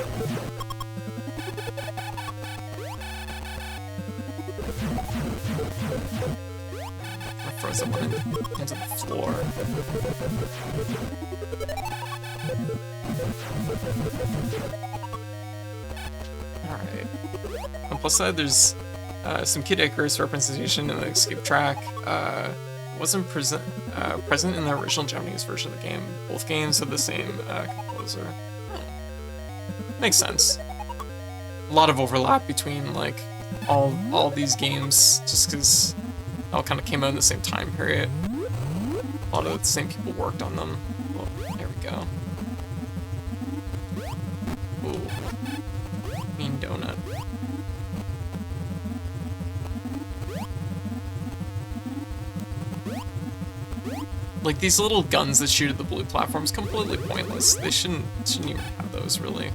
I froze that one into the floor. Alright. And plus that, there's some Kid Icarus representation in the escape track. Wasn't present in the original Japanese version of the game. Both games have the same composer. Makes sense. A lot of overlap between like all these games, just because they all kind of came out in the same time period. A lot of the same people worked on them. Well, there we go. Ooh, mean donut. Like, these little guns that shoot at the blue platforms, completely pointless. They shouldn't even have those, really.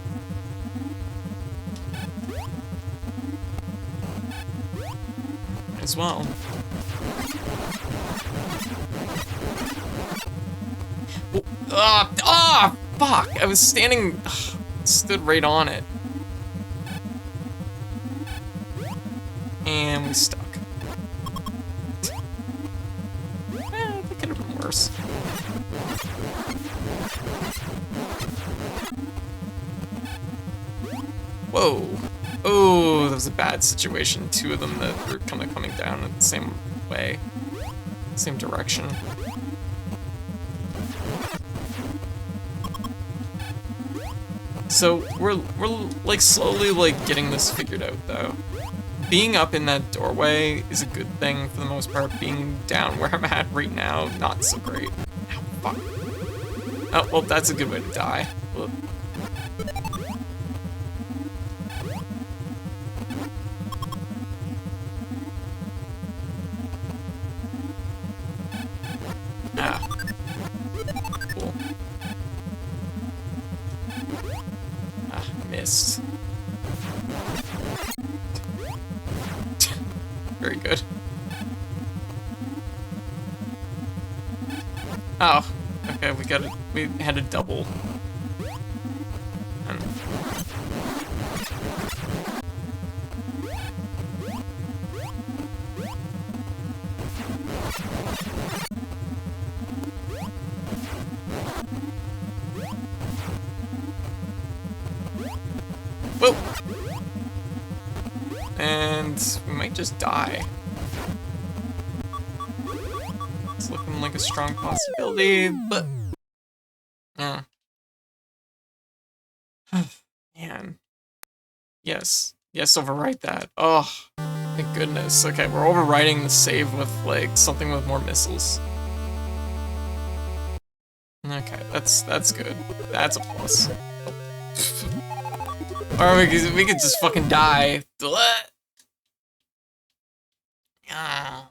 As well. Fuck! I was standing... stood right on it. And we stuck. That could have been worse. Whoa. Oh, that was a bad situation. Two of them that were kind of coming down in the same way. Same direction. So we're like slowly like getting this figured out though. Being up in that doorway is a good thing for the most part. Being down where I'm at right now, not so great. Ow, fuck. Oh, well, that's a good way to die. Whoop. Ah. Cool. Ah, missed. Very good. Oh, okay, we had a double. Whoa! And we might just die. It's looking like a strong possibility, but... Man. Yes. Yes, overwrite that. Oh, thank goodness. Okay, we're overwriting the save with, like, something with more missiles. Okay, that's good. That's a plus. Or we could just fucking die. Ah.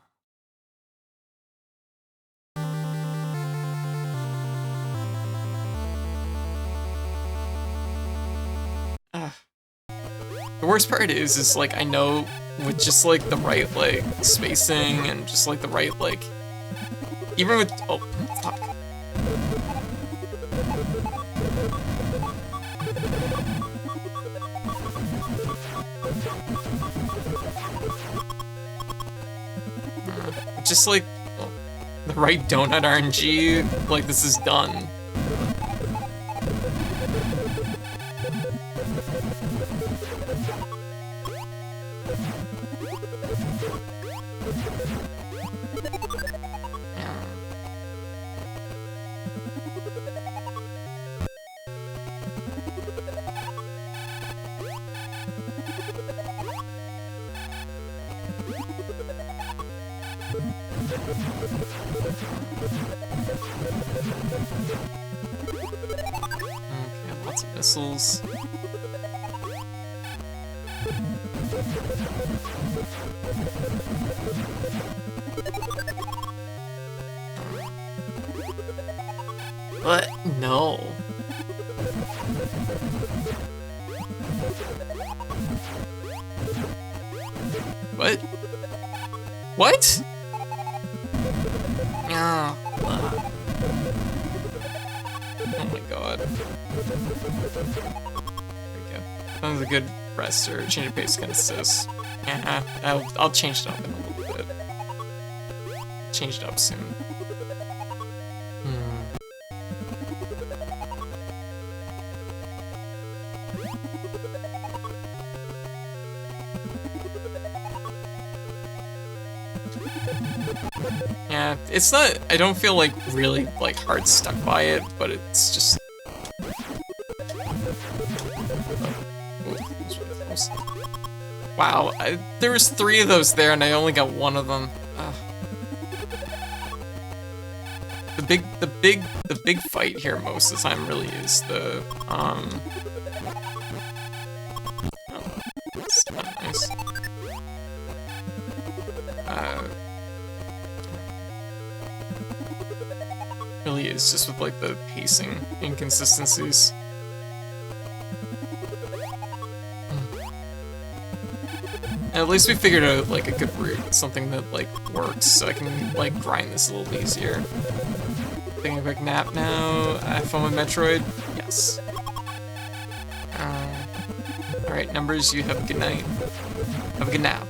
The worst part is like, I know with just like the right like spacing and just like the right like, even with, oh, fuck. Just like the right donut RNG, like this is done. Okay, lots of missiles. What? No. What? What? Oh, oh my god. There we go. That was a good rest or change of pace can assist. Yeah, I'll change it up in a little bit. Change it up soon. Yeah, it's not, I don't feel like really like hard stuck by it, but it's just... Wow, there was 3 of those there and I only got 1 of them. The big fight here most of the time really is the, oh, that's not nice. Really is just with like the pacing inconsistencies. And at least we figured out like a good route, something that like works, so I can like grind this a little easier. Taking a quick nap now. Have fun with Metroid? Yes. Alright, numbers, you have a good night. Have a good nap.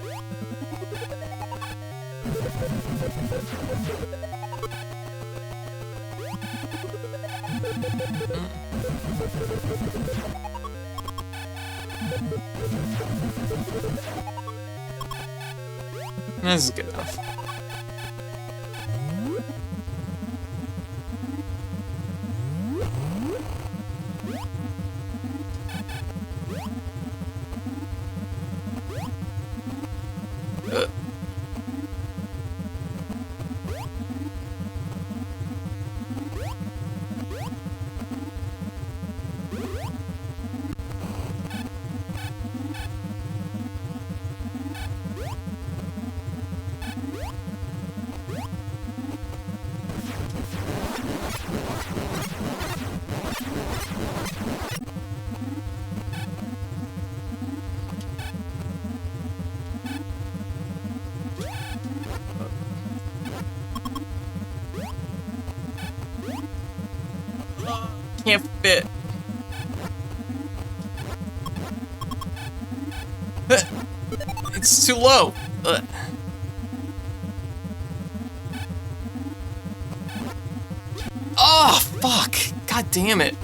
This is good enough. Can't fit. It's too low. Oh, fuck. God damn it.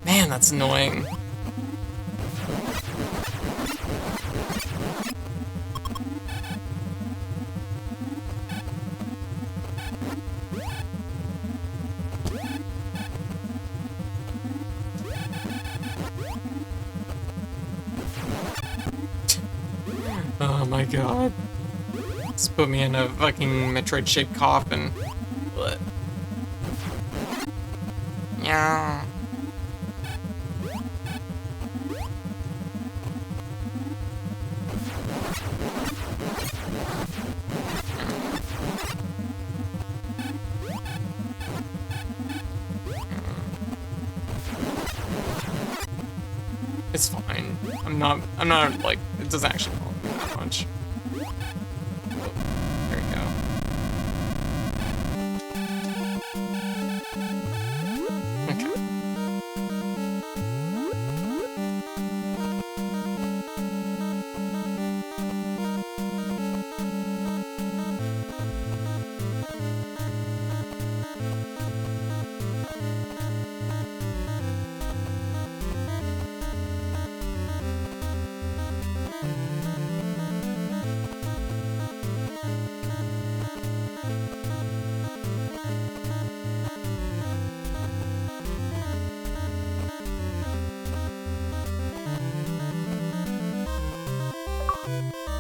Man, that's annoying. Oh my god. Just put me in a fucking Metroid-shaped coffin. What? Yeah. It's fine. I'm not like, it doesn't actually bother me that much. Oh, there we go. Okay.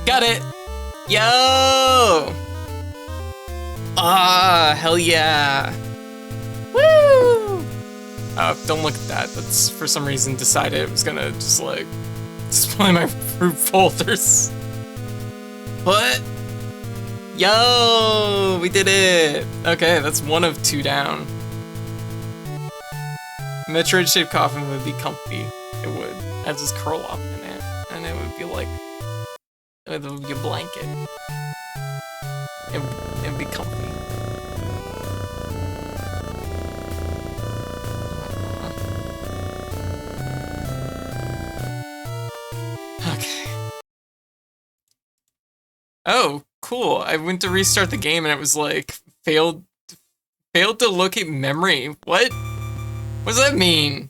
Got it! Yo! Ah, hell yeah! Woo! Don't look at that. That's for some reason decided it was gonna just like display my fruit folders. What? Yo! We did it! Okay, that's one of 2 down. Metroid-shaped coffin would be comfy. It would. I'd just curl up in it, and it would be like, it would be a blanket. It'd be comfy. Okay. Oh, cool. I went to restart the game and it was like, failed to locate memory. What? What does that mean?